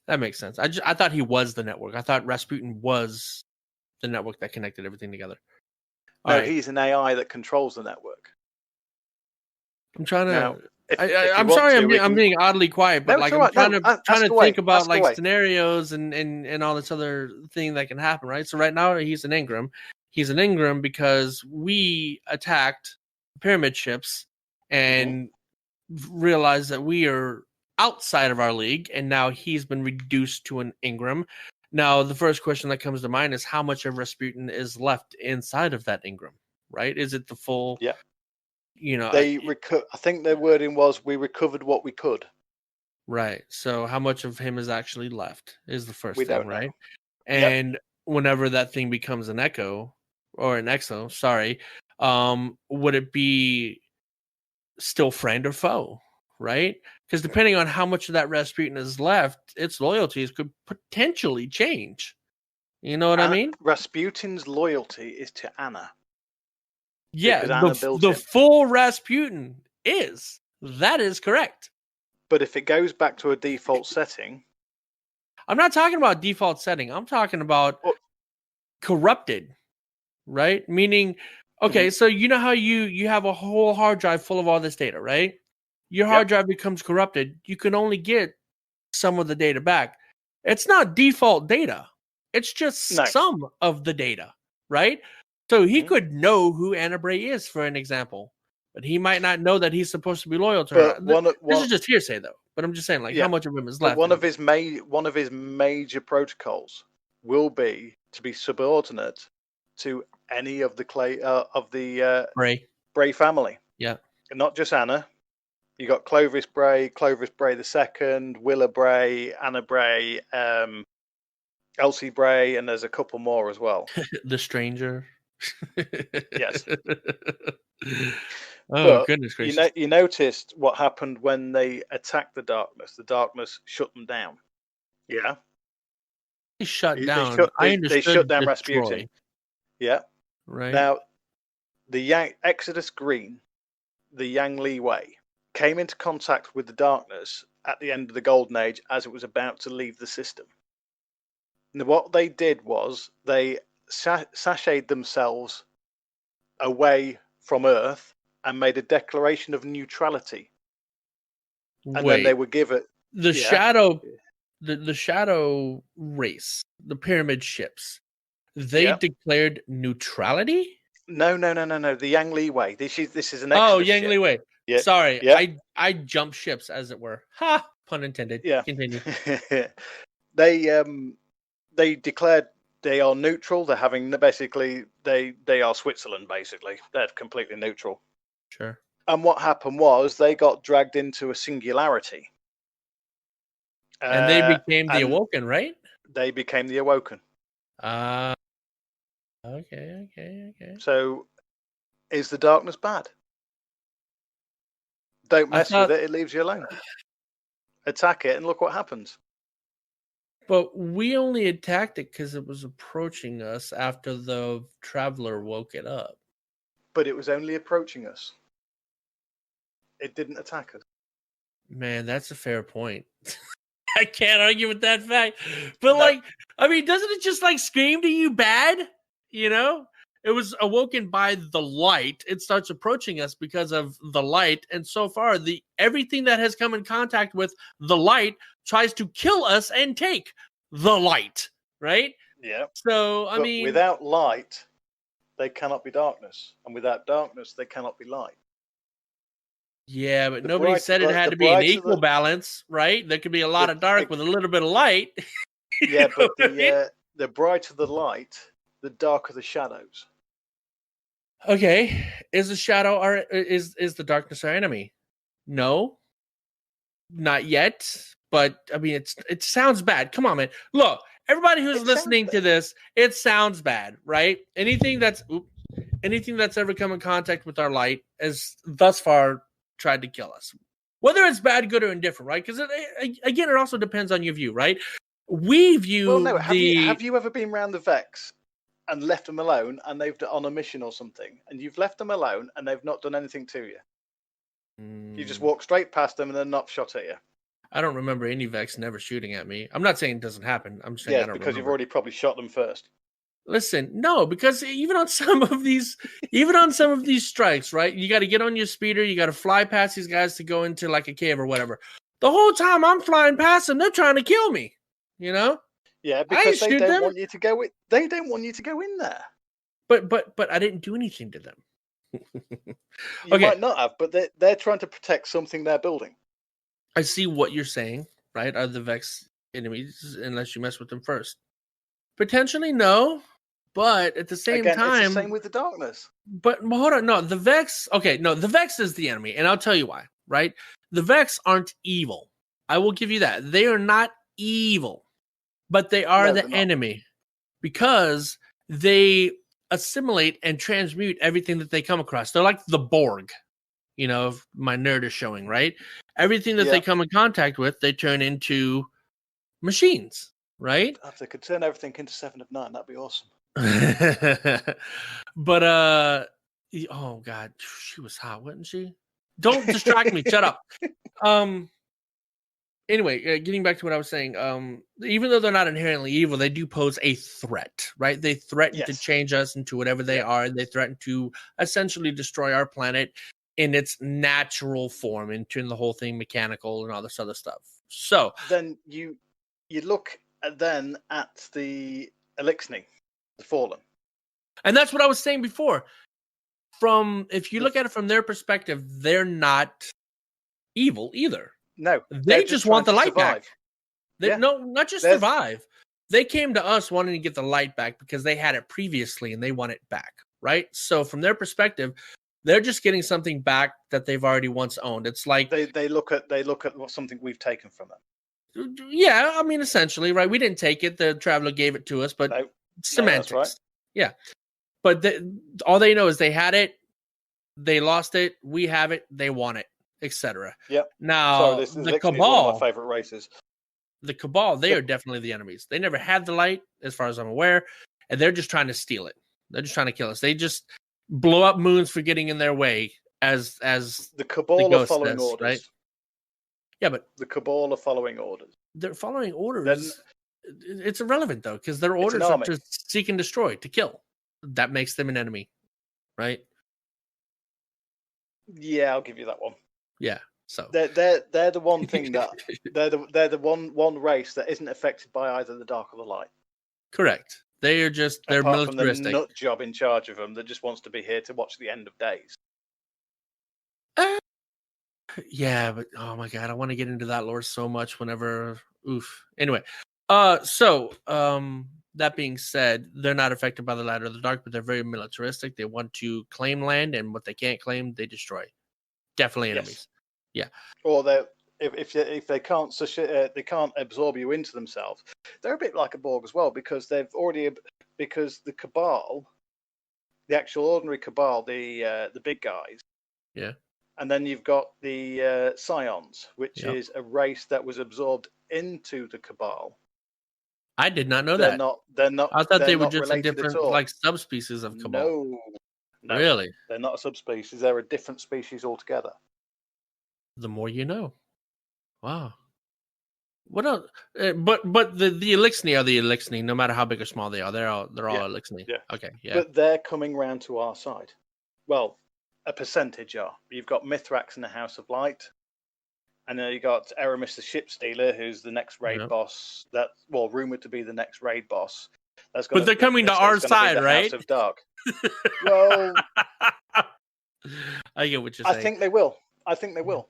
that makes sense. I thought he was the network. I thought Rasputin was the network that connected everything together. No, he's an AI that controls the network. I'm trying to. Now, I'm sorry, I'm being oddly quiet, but I'm trying to think about like scenarios and all this other thing that can happen, right? So right now he's an Ingram. He's an Ingram because we attacked pyramid ships and realized that we are outside of our league, and now he's been reduced to an Ingram. Now, the first question that comes to mind is how much of Rasputin is left inside of that Ingram, right? Is it the full? Yeah. I think their wording was, we recovered what we could. Right. So how much of him is actually left is the first thing, right? Know. And whenever that thing becomes an echo or an exo, would it be still friend or foe, right? Because depending on how much of that Rasputin is left, its loyalties could potentially change. You know what I mean? Rasputin's loyalty is to Anna. Yeah, the full Rasputin is. That is correct. But if it goes back to a default setting... I'm not talking about default setting. I'm talking about corrupted, right? Meaning, okay, so you know how you have a whole hard drive full of all this data, right? Your hard drive becomes corrupted. You can only get some of the data back. It's not default data. It's just some of the data, right? So he could know who Anna Bray is, for an example, but he might not know that he's supposed to be loyal to her. This is just hearsay, though. But I'm just saying, how much of him is left? One of his major protocols will be to be subordinate to any of the Bray family. Yeah, and not just Anna. You got Clovis Bray II, Willa Bray, Anna Bray, Elsie Bray, and there's a couple more as well. The Stranger. Yes. Oh, goodness gracious. You noticed what happened when they attacked the darkness. The darkness shut them down. Yeah. They shut down. They shut down Rasputin. Yeah. Right. Now, the Exodus Green, the Yang Li Wei, came into contact with the darkness at the end of the Golden Age as it was about to leave the system. And what they did was they sashayed themselves away from Earth and made a declaration of neutrality. And then they were given the shadow, the shadow race, the pyramid ships. They declared neutrality. No. The Yang Li Wei. This is an Yang Li Wei. Yeah. Sorry, yeah. I jumped ships, as it were. Ha! Pun intended. Yeah. Continue. They declared they are neutral. They're having they are Switzerland. Basically, they're completely neutral. Sure. And what happened was they got dragged into a singularity. And they became the Awoken, right? They became the Awoken. Okay. So, is the darkness bad? Don't mess with it. It leaves you alone. Attack it and look what happens. But we only attacked it because it was approaching us after the Traveler woke it up. But it was only approaching us. It didn't attack us. Man, that's a fair point. I can't argue with that fact. But doesn't it just scream to you bad? You know? It was awoken by the light. It starts approaching us because of the light. And so far, everything that has come in contact with the light tries to kill us and take the light, right? Yeah. So, without light, they cannot be darkness. And without darkness, they cannot be light. Yeah, but The nobody brighter said it the- had the to be an brighter equal the- balance, right? There could be a lot The- of dark the- with a little bit of light. Yeah, You know but what I mean? the brighter the light, the darker the shadows. Okay, is the shadow our is the darkness our enemy? No, not yet. But I mean, it sounds bad. Come on, man. Look, everybody who's It sounds listening to bad. this, it sounds bad, right? Anything that's ever come in contact with our light has thus far tried to kill us. Whether it's bad, good, or indifferent, right? Because again, it also depends on your view, right? We view Well, no. Have you ever been around the Vex and left them alone, and they've on a mission or something, and you've left them alone, and they've not done anything to you? You just walk straight past them, and they're not shot at you. I don't remember any Vex never shooting at me. I'm not saying it doesn't happen. I'm saying I Yes, don't because remember. you've already probably shot them first. Listen, no, because even on some of these strikes, right? You got to get on your speeder. You got to fly past these guys to go into like a cave or whatever. The whole time I'm flying past them, they're trying to kill me. You know? Yeah, I because they shoot don't them. want you to go. They don't want you to go in there. But I didn't do anything to them. You Okay. might not have, but they're trying to protect something they're building. I see what you're saying, right? Are the Vex enemies unless you mess with them first? Potentially no, but at the same Again, time, it's the same with the darkness. But hold on, no, the Vex. Okay, no, the Vex is the enemy, and I'll tell you why. Right? The Vex aren't evil. I will give you that. They are not evil, but they are No, the they're not. enemy because they assimilate and transmute everything that they come across. They're like the Borg. You know, if my nerd is showing, right? Everything that they Yeah. come in contact with, they turn into machines, right? If they could turn everything into 7 of 9, that'd be awesome. But oh god, she was hot, wasn't she? Don't distract me. Shut up. Anyway, getting back to what I was saying, even though they're not inherently evil, they do pose a threat, right? They threaten to Yes. change us into whatever they are, and they threaten to essentially destroy our planet in its natural form and turn the whole thing mechanical and all this other stuff. So Then you look at the Elixni, the Fallen. and that's what I was saying before. If you look at it from their perspective, they're not evil either. No, They just want the light back. Yeah. No, not just survive. They came to us wanting to get the light back because they had it previously and they want it back, right? So from their perspective, they're just getting something back that they've already once owned. It's like They look at what something we've taken from them. yeah, I mean essentially, right? We didn't take it; the traveler gave it to us, but No, semantics, that's right. yeah. But all they know is they had it, they lost it, we have it, they want it, etc. Yep. Now Sorry, this is the Elixni is one Cabal, of my favorite races. the Cabal, they Yep. are definitely the enemies. They never had the light, as far as I'm aware, and they're just trying to steal it. They're just trying to kill us. They just blow up moons for getting in their way, as The Cabal are Ghost following says, orders. right? Yeah, but The Cabal are following orders. they're following orders. Then- It's irrelevant though, because their It's an orders are army. to seek and destroy, to kill. That makes them an enemy, right? Yeah, I'll give you that one. Yeah. So They're the one thing that they're the one race that isn't affected by either the dark or the light. correct. They're Apart from the militaristic. nut job in charge of them that just wants to be here to watch the end of days. Yeah, but oh my god, I want to get into that lore so much whenever oof. Anyway, so that being said, they're not affected by the light or the dark, but they're very militaristic. They want to claim land, and what they can't claim, they destroy. Definitely enemies. Yes. Or if they can't they can't absorb you into themselves. They're a bit like a Borg as well because because the Cabal, the actual ordinary Cabal, the big guys. Yeah. And then you've got the Scions, which Yep. is a race that was absorbed into the Cabal. I did not know They're that. not. They're not. I thought they're they were not just a related at different all. like subspecies of Cabal. No, Really? they're not a subspecies. They're a different species altogether. The more you know. Wow. What else? But the Elixni are the Elixni, no matter how big or small they are. They're all Yeah, Elixni. yeah. Okay. Yeah. But they're coming round to our side. Well, a percentage are. You've got Mithrax in the House of Light, and then you got Aramis the Ship Stealer, who's the next raid Yep. boss. Rumored to be the next raid boss. But they're coming to our side, right? House of Dark. Well, I get what you're saying. I think they will. I think they will.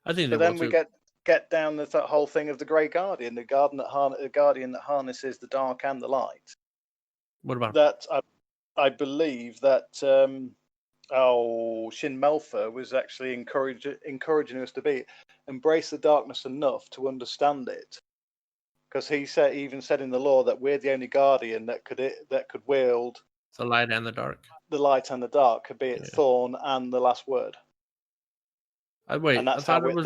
I think they But then will we too. get down that whole thing of the Grey Guardian, the guardian that harnesses the dark and the light. What about him? That I believe that Shin Melfa was actually encouraging us to embrace the darkness enough to understand it, because he even said in the lore that we're the only guardian that could wield The light and the dark. the light and the dark, be it Thorn and the last word. Wait, And that's I how thought we it was...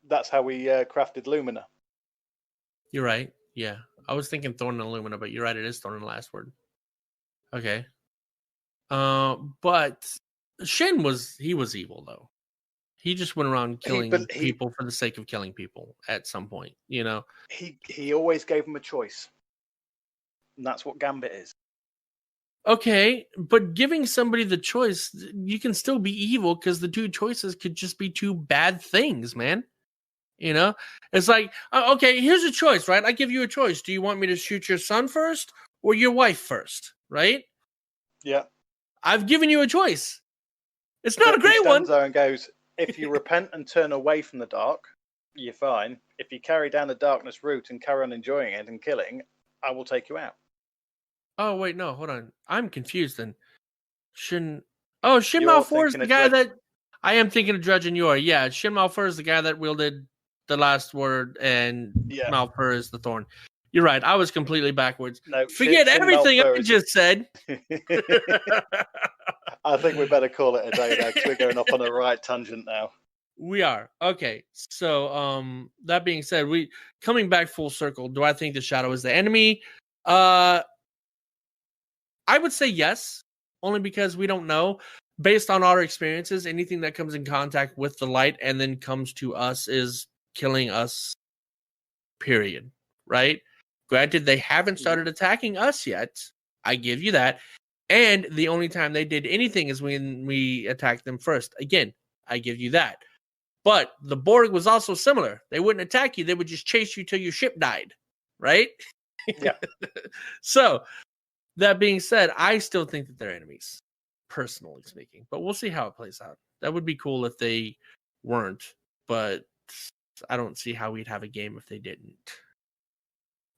that's how we crafted Lumina. You're right. Yeah, I was thinking Thorn and Illumina, but you're right. It is Thorn and the last word. Okay. But Shin was evil though. He just went around killing people for the sake of killing people at some point. You know. He always gave them a choice, and that's what Gambit is. Okay, but giving somebody the choice, you can still be evil because the two choices could just be two bad things, man. You know, it's like, okay, here's a choice, right? I give you a choice. Do you want me to shoot your son first or your wife first, right? Yeah. I've given you a choice. It's not a great one. He stands there and goes, if you repent and turn away from the dark, you're fine. If you carry down the darkness route and carry on enjoying it and killing, I will take you out. Oh, wait, no, hold on. I'm confused then. Shin Malphur is the guy that... I am thinking of Dredge and Yor. Yeah, Shin Malphur is the guy that wielded the last word, and Malphur is the thorn. You're right. I was completely backwards. No, forget everything I just said. I think we better call it a day now, because we're going off on a right tangent now. We are. Okay. So, that being said, coming back full circle, do I think the Shadow is the enemy? I would say yes, only because we don't know. Based on our experiences, anything that comes in contact with the light and then comes to us is killing us, period. Right? Granted, they haven't started attacking us yet. I give you that. And the only time they did anything is when we attacked them first. Again, I give you that. But the Borg was also similar. They wouldn't attack you. They would just chase you till your ship died. Right? Yeah. So, that being said, I still think that they're enemies, personally speaking. But we'll see how it plays out. That would be cool if they weren't. But I don't see how we'd have a game if they didn't.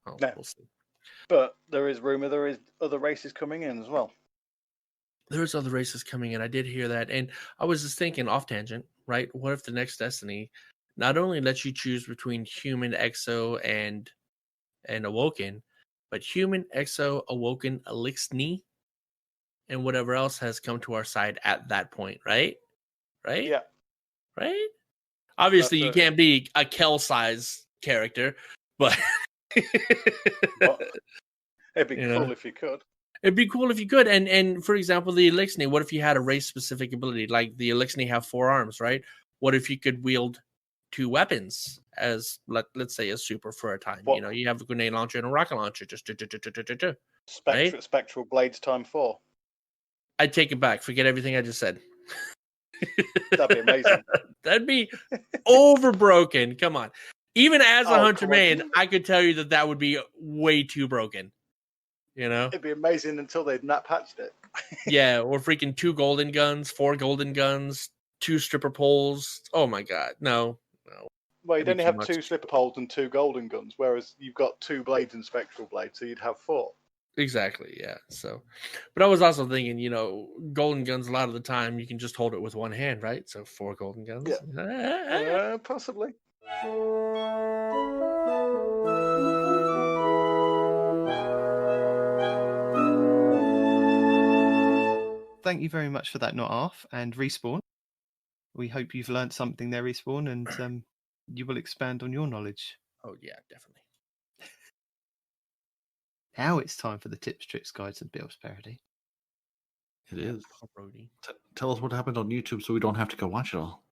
Oh, no. We'll see. But there is rumor there is other races coming in as well. There's other races coming in. I did hear that. And I was just thinking, off tangent, right? What if the next Destiny not only lets you choose between human, exo, and awoken, but human, exo, awoken, elixni, and whatever else has come to our side at that point, right? Right? Yeah. Right? Obviously, you can't be a Kel size character, but well, it'd be cool if you could. It'd be cool if you could. And for example, the Elixni, what if you had a race-specific ability? Like the Elixni have 4 arms, right? What if you could wield 2 weapons as, let's say, a super for a time? What? You know, you have a grenade launcher and a rocket launcher. Just right? Spectral blades times 4. I'd take it back. Forget everything I just said. That'd be amazing. That'd be overbroken. Come on. Even as a hunter main, I could tell you that would be way too broken. You know? It'd be amazing until they'd not patched it. Yeah, or freaking 2 golden guns, 4 golden guns, 2 stripper poles. Oh my god. No. Well, you'd only have 2 slipper poles and 2 golden guns, whereas you've got 2 blades and spectral blades, so you'd have 4. Exactly, yeah. So, but I was also thinking, golden guns, a lot of the time, you can just hold it with one hand, right? So 4 golden guns. Yeah. Possibly. Thank you very much for that, Not Half, and Respawn. We hope you've learned something there, Respawn, and you will expand on your knowledge. Oh, yeah, definitely. Now it's time for the tips, tricks, guides, and builds parody. It is. Tell us what happened on YouTube so we don't have to go watch it all.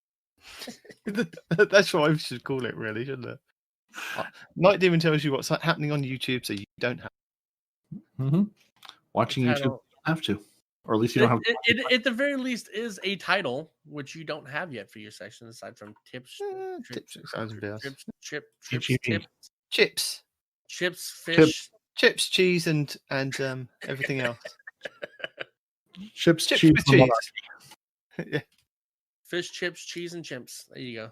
That's what I should call it, really, shouldn't it? Night Demon tells you what's happening on YouTube so you don't have to. Mm-hmm. Watching YouTube, you don't have to. Or at least you don't have to. It at the very least is a title, which you don't have yet for your section, aside from tips, tips, and builds. Chips, fish. Chips, cheese, and everything else. Chips, cheese, with cheese. Yeah. Fish, chips, cheese, and chimps. There you go.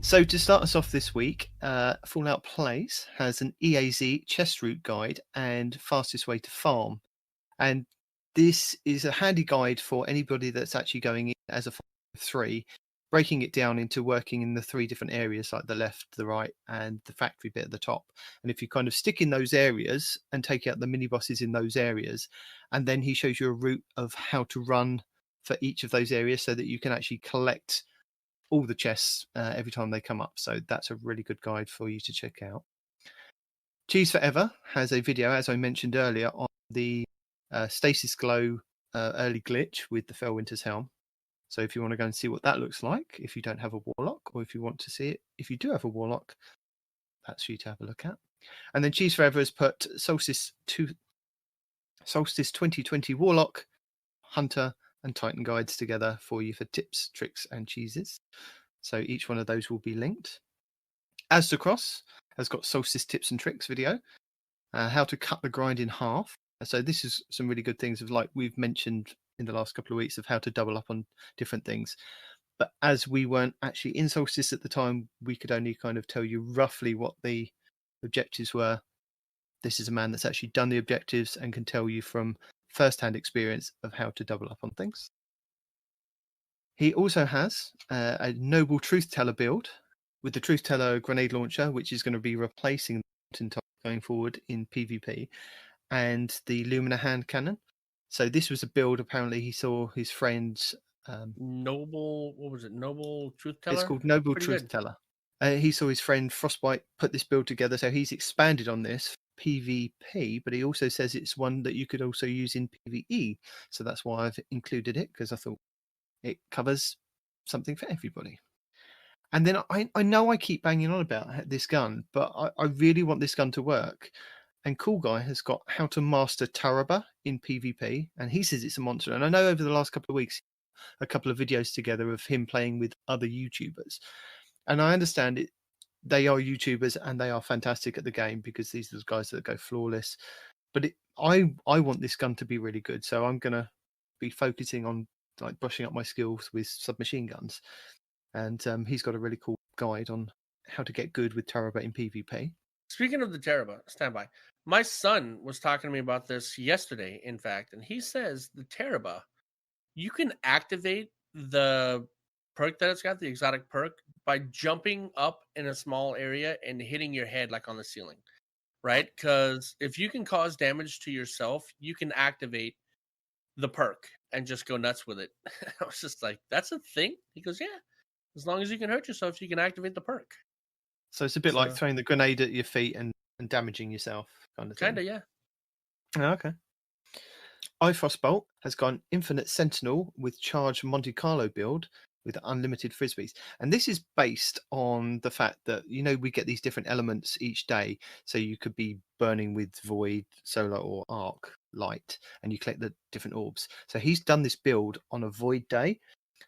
So to start us off this week, Fallout Plays has an EAZ chest route guide and fastest way to farm. And this is a handy guide for anybody that's actually going in as a 3, breaking it down into working in the 3 different areas, like the left, the right, and the factory bit at the top. And if you kind of stick in those areas and take out the mini bosses in those areas, and then he shows you a route of how to run for each of those areas so that you can actually collect all the chests every time they come up. So that's a really good guide for you to check out. Cheese Forever has a video, as I mentioned earlier, on the Stasis Glow early glitch with the Fellwinter's Helm. So if you want to go and see what that looks like, if you don't have a Warlock, or if you want to see it, if you do have a Warlock, that's for you to have a look at. And then Cheese Forever has put Solstice 2020 Warlock, Hunter, and Titan guides together for you for tips, tricks, and cheeses. So each one of those will be linked. Asdacross has got Solstice tips and tricks video, how to cut the grind in half. So this is some really good things of, like we've mentioned in the last couple of weeks, of how to double up on different things. But as we weren't actually in Solstice at the time, we could only kind of tell you roughly what the objectives were. This is a man that's actually done the objectives and can tell you from first-hand experience of how to double up on things. He also has a Noble Truth Teller build with the Truth Teller grenade launcher, which is going to be replacing the Mountain Top going forward in PvP, and the Lumina hand cannon. So this was a build, apparently he saw his friends... Noble, what was it? Noble Truth Teller? It's called Noble Pretty Truth good. Teller. He saw his friend Frostbite put this build together, so he's expanded on this PvP, but he also says it's one that you could also use in PvE. So that's why I've included it, because I thought it covers something for everybody. And then I know I keep banging on about this gun, but I really want this gun to work. And Cool Guy has got how to master Taraba in PvP, and he says it's a monster. And I know over the last couple of weeks, a couple of videos together of him playing with other YouTubers. And I understand it. They are YouTubers and they are fantastic at the game, because these are the guys that go flawless. But I want this gun to be really good, so I'm going to be focusing on like brushing up my skills with submachine guns. And he's got a really cool guide on how to get good with Taraba in PvP. Speaking of the Taraba, standby. My son was talking to me about this yesterday, in fact, and he says the Taraba, you can activate the perk that it's got, the exotic perk, by jumping up in a small area and hitting your head like on the ceiling, right? Because if you can cause damage to yourself, you can activate the perk and just go nuts with it. I was just like, that's a thing? He goes, yeah. As long as you can hurt yourself, you can activate the perk. So it's a bit like throwing the grenade at your feet and damaging yourself, kind of thing. Kind of, yeah. Oh, okay. iFrostbolt has got an Infinite Sentinel with charged Monte Carlo build with unlimited frisbees. And this is based on the fact that, you know, we get these different elements each day. So you could be burning with Void, Solar, or Arc light, and you collect the different orbs. So he's done this build on a Void day.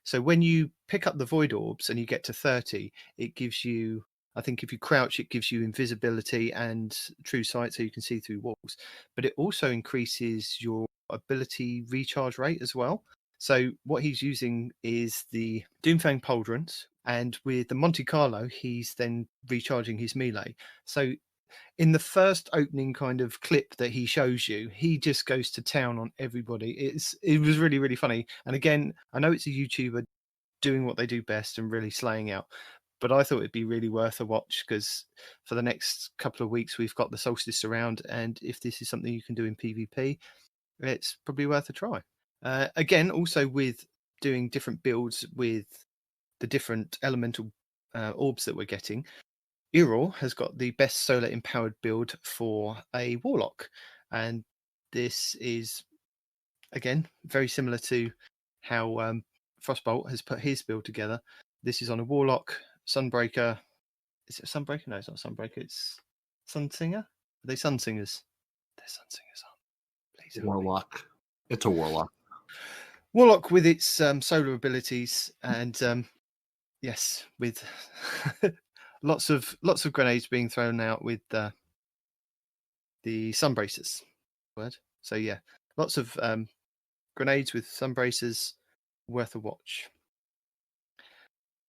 So when you pick up the Void orbs and you get to 30, it gives you, I think if you crouch, it gives you invisibility and true sight, so you can see through walls. But it also increases your ability recharge rate as well. So what he's using is the Doomfang Pauldrons, and with the Monte Carlo, he's then recharging his melee. So in the first opening kind of clip that he shows you, he just goes to town on everybody. It was really, really funny. And again, I know it's a YouTuber doing what they do best and really slaying out, but I thought it'd be really worth a watch, because for the next couple of weeks, we've got the Solstice around, and if this is something you can do in PvP, it's probably worth a try. Again, also with doing different builds with the different elemental orbs that we're getting, Errol has got the best solar empowered build for a Warlock. And this is, again, very similar to how Frostbolt has put his build together. This is on a Warlock, Sunbreaker. Is it a Sunbreaker? No, it's not Sunbreaker. It's Sunsinger. Are they Sunsingers? They're Sunsingers, aren't they? Please, Warlock. It's a Warlock. Warlock with its solar abilities, and yes, with lots of grenades being thrown out with the Sunbracers word. So yeah, Lots of grenades with sun bracers, worth a watch.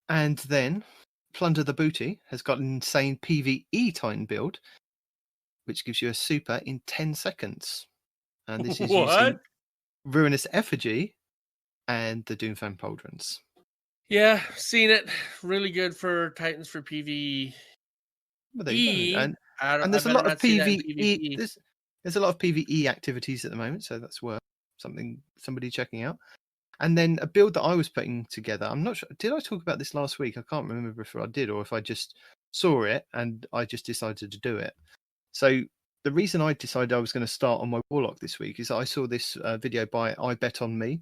And then Plunder the Booty has got an insane PvE Titan build, which gives you a super in 10 seconds. And this is using Ruinous Effigy and the Doomfang Pauldrons. Yeah, seen it. Really good for Titans for PvE. Well, there you go. And there's I a lot better of not see that in PvE. PvP. There's a lot of PvE activities at the moment, so that's worth somebody checking out. And then a build that I was putting together. I'm not sure. Did I talk about this last week? I can't remember if I did or if I just saw it and I just decided to do it. So the reason I decided I was going to start on my Warlock this week is that I saw this video by I Bet on Me,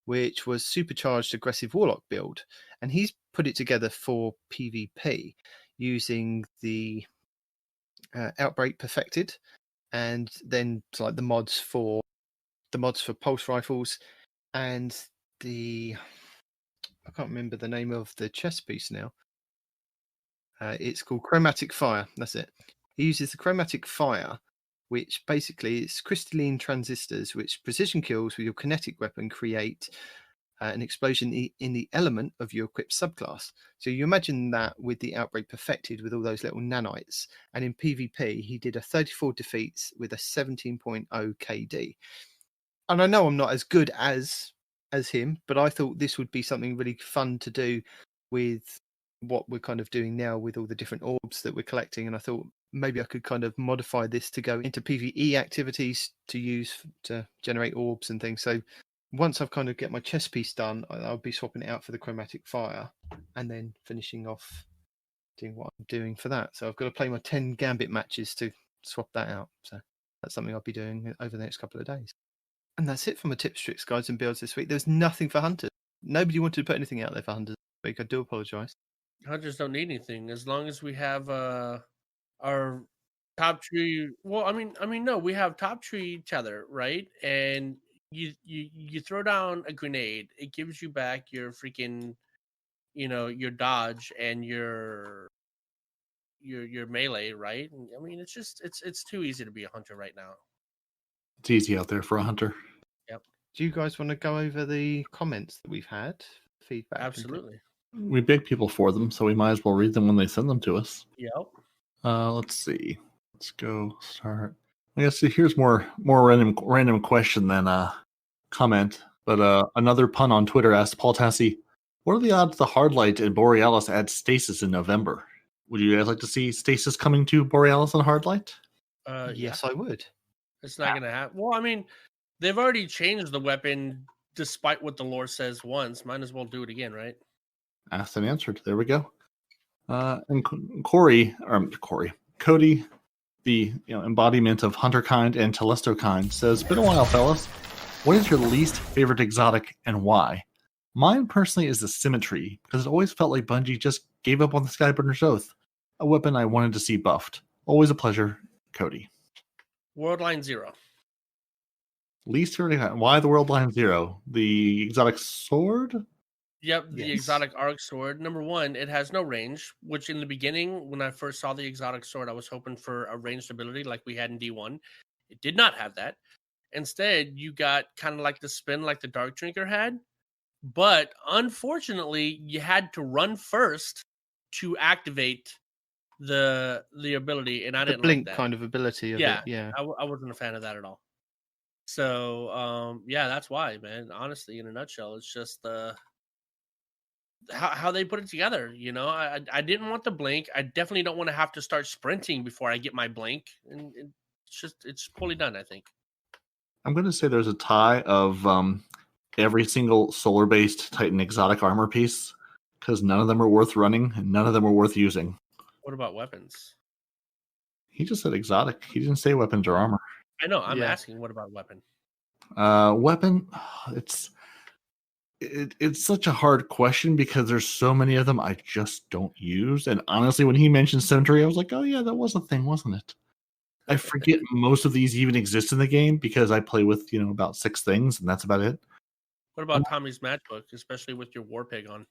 which was supercharged aggressive Warlock build, and he's put it together for PvP using the Outbreak Perfected, and then like the mods for pulse rifles, and I can't remember the name of the chest piece now. It's called Chromatic Fire. That's it. He uses the Chromatic Fire, which basically is crystalline transistors, which precision kills with your kinetic weapon create an explosion in the element of your equipped subclass. So you imagine that with the Outbreak Perfected with all those little nanites. And in PvP, he did a 34 defeats with a 17.0 KD. And I know I'm not as good as him, but I thought this would be something really fun to do with what we're kind of doing now with all the different orbs that we're collecting. And I thought maybe I could kind of modify this to go into PvE activities to use to generate orbs and things. So once I've kind of get my chest piece done, I'll be swapping it out for the Chromatic Fire and then finishing off doing what I'm doing for that. So I've got to play my 10 Gambit matches to swap that out. So that's something I'll be doing over the next couple of days. And that's it for my tips, tricks, guides, and builds this week. There's nothing for hunters. Nobody wanted to put anything out there for hunters this week. I do apologise. Hunters don't need anything as long as we have our top tree. Well, I mean, no, we have top tree tether, right? And you throw down a grenade, it gives you back your freaking, your dodge and your melee, right? I mean, it's just it's too easy to be a hunter right now. It's easy out there for a hunter. Yep. Do you guys want to go over the comments that we've had? Feedback? Absolutely. We beg people for them, so we might as well read them when they send them to us. Yep. Let's see. Let's go start. I guess here's more random question than comment. But another pun on Twitter asked Paul Tassi, what are the odds the Hardlight and Borealis add stasis in November? Would you guys like to see stasis coming to Borealis and Hardlight? Yes, yeah. I would. It's not going to happen. Well, I mean, they've already changed the weapon despite what the lore says once. Might as well do it again, right? Asked and answered. There we go. And Cody, the embodiment of Hunterkind and Telestokind, says, been a while, fellas. What is your least favorite exotic and why? Mine personally is the Symmetry, because it always felt like Bungie just gave up on the Skyburner's Oath, a weapon I wanted to see buffed. Always a pleasure, Cody. Worldline 0. Least favorite. Why the Worldline 0? The exotic sword? Yep, the Yes. exotic arc sword. Number one, it has no range, which in the beginning, when I first saw the exotic sword, I was hoping for a ranged ability like we had in D1. It did not have that. Instead, you got kind of like the spin like the Dark Drinker had. But unfortunately, you had to run first to activate the ability, and I didn't blink like that. kind of ability of Yeah, it. Yeah. I wasn't a fan of that at all. So, yeah, that's why, man. Honestly, in a nutshell, it's just how they put it together. I didn't want the blink. I definitely don't want to have to start sprinting before I get my blink, and it's poorly done, I think. I'm going to say there's a tie of every single solar-based Titan exotic armor piece, because none of them are worth running and none of them are worth using. What about weapons? He just said exotic. He didn't say weapons or armor. I know. I'm asking, what about weapon? Weapon, it's such a hard question because there's so many of them I just don't use. And honestly, when he mentioned Symmetry, I was like, oh yeah, that was a thing, wasn't it? I forget most of these even exist in the game because I play with, about 6 things and that's about it. What about Tommy's matchbook, especially with your War Pig on?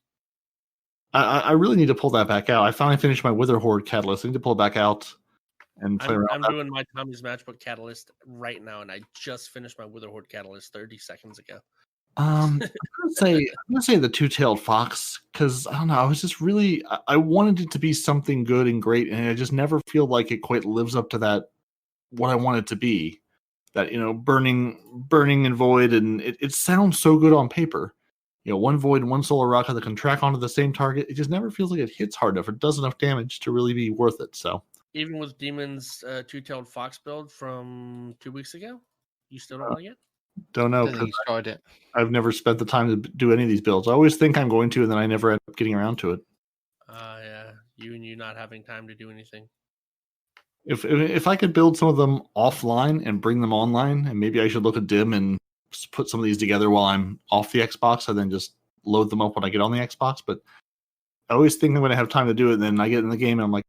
I really need to pull that back out. I finally finished my Wither Horde Catalyst. I need to pull it back out and play around. I'm doing my Tommy's Matchbook Catalyst right now, and I just finished my Witherhoard Catalyst 30 seconds ago. I'm gonna say the Two-Tailed Fox, because I don't know. I was just really I wanted it to be something good and great, and I just never feel like it quite lives up to that what I want it to be. That burning and void, and it sounds so good on paper. One void and one solar rocket that can track onto the same target. It just never feels like it hits hard enough. It does enough damage to really be worth it. So even with Demon's Two-Tailed Fox build from 2 weeks ago, you still don't like it? Don't know. I don't think he's tried it. I've never spent the time to do any of these builds. I always think I'm going to, and then I never end up getting around to it. Yeah, you not having time to do anything. If I could build some of them offline and bring them online, and maybe I should look at Dim and put some of these together while I'm off the Xbox, and then just load them up when I get on the Xbox. But I always think I'm going to have time to do it, and then I get in the game and I'm like,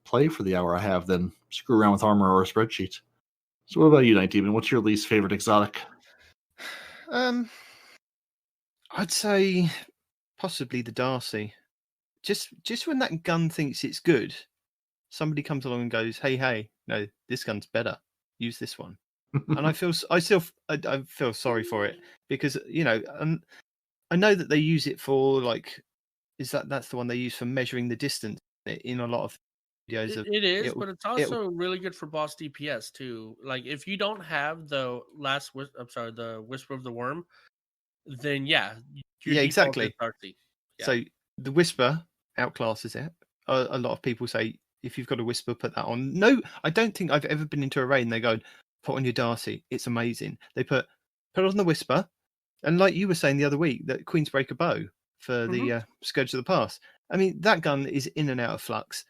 play for the hour I have, then screw around with armor or a spreadsheet. So what about you, Night Demon? What's your least favorite exotic? I'd say possibly the Darcy. Just when that gun thinks it's good, somebody comes along and goes, "Hey, no, this gun's better. Use this one." And I feel sorry for it, because I know that they use it for that's the one they use for measuring the distance in a lot of videos. It is, but it's also really good for boss DPS too. Like if you don't have the the Whisper of the Worm, then yeah, exactly. Darcy. Yeah. So the Whisper outclasses it. A lot of people say if you've got a Whisper, put that on. No, I don't think I've ever been into a raid and they go, put on your Darcy. It's amazing. They put on the Whisper, and like you were saying the other week, that Queensbreaker bow for the Scourge of the Past. I mean, that gun is in and out of flux,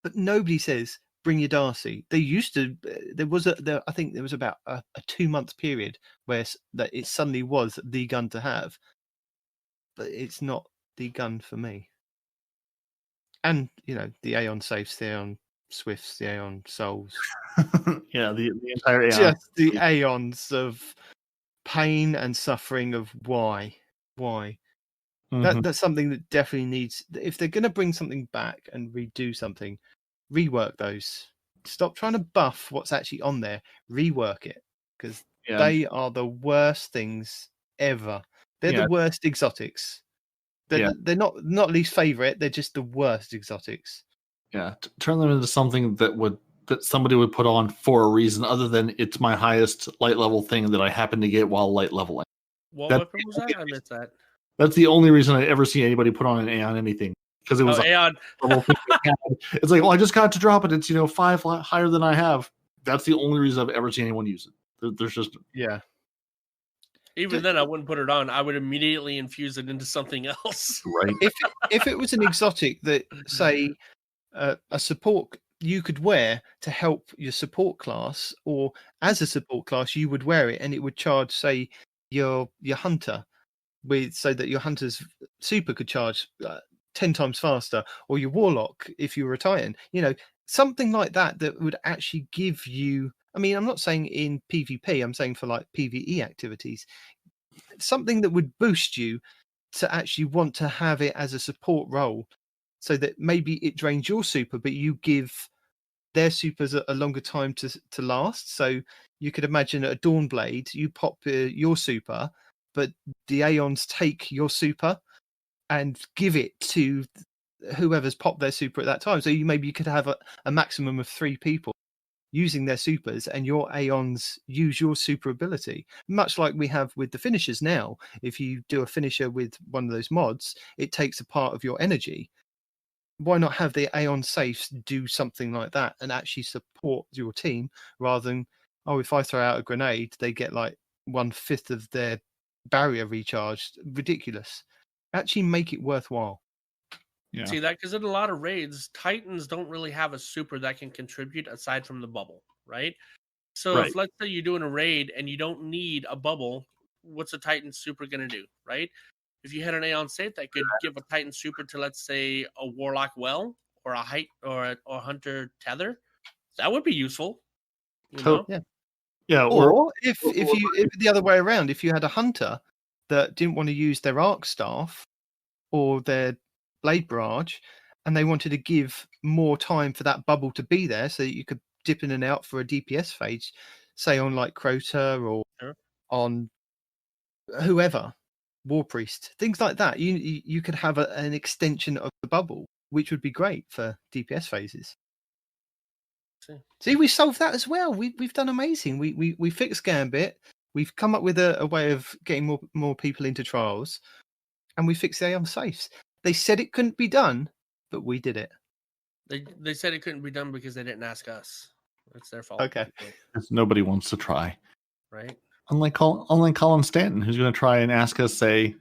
but nobody says bring your Darcy. They used to. I think there was about a 2-month period where that it suddenly was the gun to have, but it's not the gun for me. And the Aeon safes, the Aeon Swifts, the Aeon Souls. Yeah, the entire Aeon. Just the Aeons of pain and suffering of why. Mm-hmm. That's something that definitely needs. If they're going to bring something back and redo something, rework those. Stop trying to buff what's actually on there. Rework it, because they are the worst things ever. They're the worst exotics. They're not least favorite. They're just the worst exotics. Yeah, turn them into something that somebody would put on for a reason other than it's my highest light level thing that I happen to get while light leveling. What weapon was that? I missed that. That's the only reason I ever see anybody put on an Aeon anything, because it was Aeon. It's like, well, I just got to drop it. It's 5 higher than I have. That's the only reason I've ever seen anyone use it. There's just Even then, I wouldn't put it on. I would immediately infuse it into something else. Right. If it was an exotic that, say, a support you could wear to help your support class, or as a support class, you would wear it and it would charge, say, your hunter so that your hunter's super could charge 10 times faster, or your warlock if you were a titan. Something like that would actually give you. I mean, I'm not saying in PvP, I'm saying for like PvE activities, something that would boost you to actually want to have it as a support role, so that maybe it drains your super, but you give their supers a longer time to last. So you could imagine a Dawnblade, you pop your super, but the Aeons take your super and give it to whoever's popped their super at that time. So you could have a maximum of 3 people using their supers, and your Aeons use your super ability, much like we have with the finishers now. If you do a finisher with one of those mods, it takes a part of your energy. Why not have the Aeon safes do something like that and actually support your team, rather than, if I throw out a grenade, they get like 1/5 of their barrier recharged? Ridiculous. Actually make it worthwhile. Yeah. See that, because in a lot of raids, Titans don't really have a super that can contribute aside from the bubble, right? So if, let's say, you're doing a raid and you don't need a bubble, what's a Titan super going to do, right? If you had an Aeon safe that could give a Titan super to, let's say, a Warlock Well, or a Height, or Hunter Tether, that would be useful. Yeah. Or if the other way around, if you had a Hunter that didn't want to use their Arc Staff or their Blade Barrage, and they wanted to give more time for that bubble to be there so that you could dip in and out for a DPS phase, say on like Crota or Sure. on whoever, War Priest, things like that. You could have an extension of the bubble, which would be great for DPS phases. See, we solved that as well. We've done amazing. We fixed Gambit. We've come up with a way of getting more people into trials, and we fixed the Aeon safes. They said it couldn't be done, but we did it. They said it couldn't be done because they didn't ask us. It's their fault. Okay. Because nobody wants to try. Right. Unlike Colin Stanton, who's going to try and ask us, say,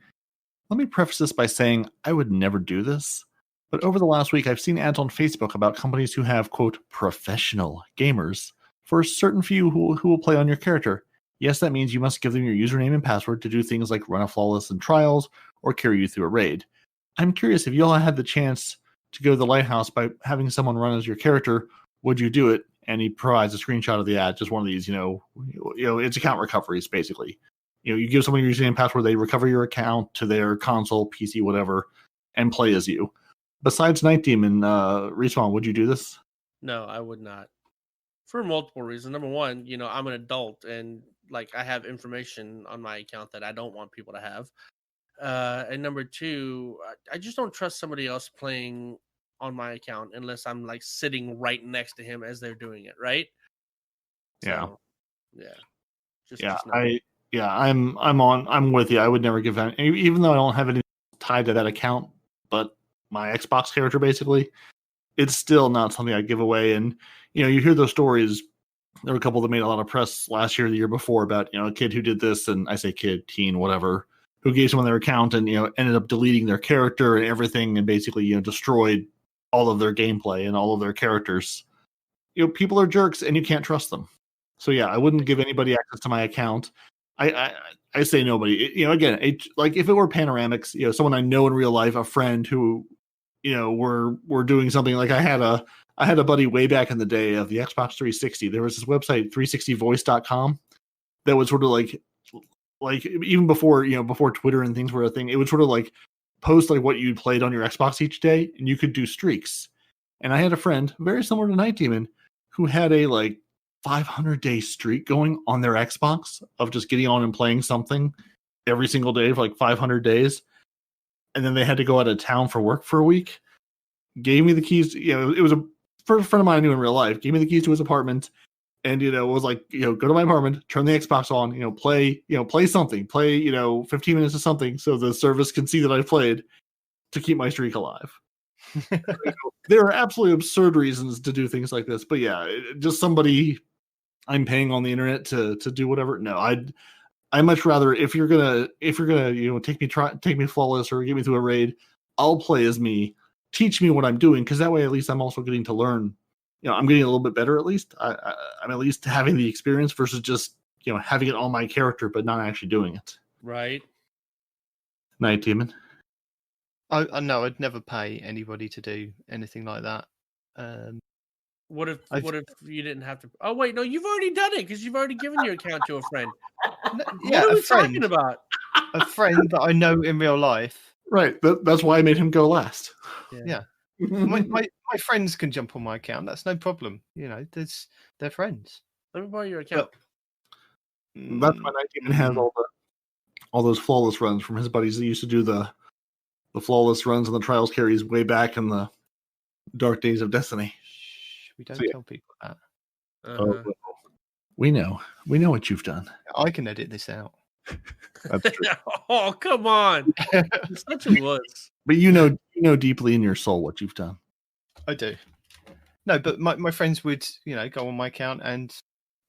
let me preface this by saying I would never do this. But over the last week, I've seen ads on Facebook about companies who have, quote, professional gamers for a certain few who will play on your character. Yes, that means you must give them your username and password to do things like run a flawless in trials or carry you through a raid. I'm curious, if you all had the chance to go to the lighthouse by having someone run as your character, would you do it? And he provides a screenshot of the ad, just one of these, it's account recoveries, basically. You give someone your username and password, they recover your account to their console, PC, whatever, and play as you. Besides Night Demon, Respawn, would you do this? No, I would not. For multiple reasons. Number one, I'm an adult and like I have information on my account that I don't want people to have. And number two, I just don't trust somebody else playing on my account unless I'm like sitting right next to him as they're doing it, right? So, I'm with you. I would never give that, even though I don't have anything tied to that account, but my Xbox character, basically, it's still not something I'd give away. And you hear those stories. There were a couple that made a lot of press last year, the year before, about a kid who did this, and I say kid, teen, whatever, who gave someone their account and ended up deleting their character and everything, and basically destroyed all of their gameplay and all of their characters. People are jerks, and you can't trust them. So yeah, I wouldn't give anybody access to my account. I say nobody. Again, like if it were Panoramics, someone I know in real life, a friend who, were doing something like I had a buddy way back in the day of the Xbox 360. There was this website 360voice.com that was sort of like even before before Twitter and things were a thing. It would sort of like post like what you'd played on your Xbox each day, and you could do streaks. And I had a friend very similar to Night Demon who had a like 500-day streak going on their Xbox of just getting on and playing something every single day for like 500 days. And then they had to go out of town for work for a week. Gave me the keys. It was a friend of mine I knew in real life. Gave me the keys to his apartment, and was like, go to my apartment, turn the Xbox on, play something, play 15 minutes of something, so the service can see that I played, to keep my streak alive. There are absolutely absurd reasons to do things like this, but yeah, just somebody I'm paying on the internet to do whatever. No, I much rather, if you're gonna take me flawless or get me through a raid, I'll play as me. Teach me what I'm doing, because that way at least I'm also getting to learn. I'm getting a little bit better at least. I'm at least having the experience versus just having it on my character but not actually doing it. Right. Night Demon. I no, I'd never pay anybody to do anything like that. What if you didn't have to? Oh wait, no, you've already done it because you've already given your account to a friend. Yeah, what are we talking about? A friend that I know in real life. Right. That's why I made him go last. Yeah. my friends can jump on my account. That's no problem. They're friends. Let me borrow your account. That's why Night Demon has all those flawless runs from his buddies that used to do the flawless runs and the trials carries way back in the dark days of Destiny. We don't tell people that. Oh, we know what you've done. I can edit this out. That's true. Oh, come on. You're such a wuss. But you know deeply in your soul what you've done. I do. No, but my friends would, go on my account and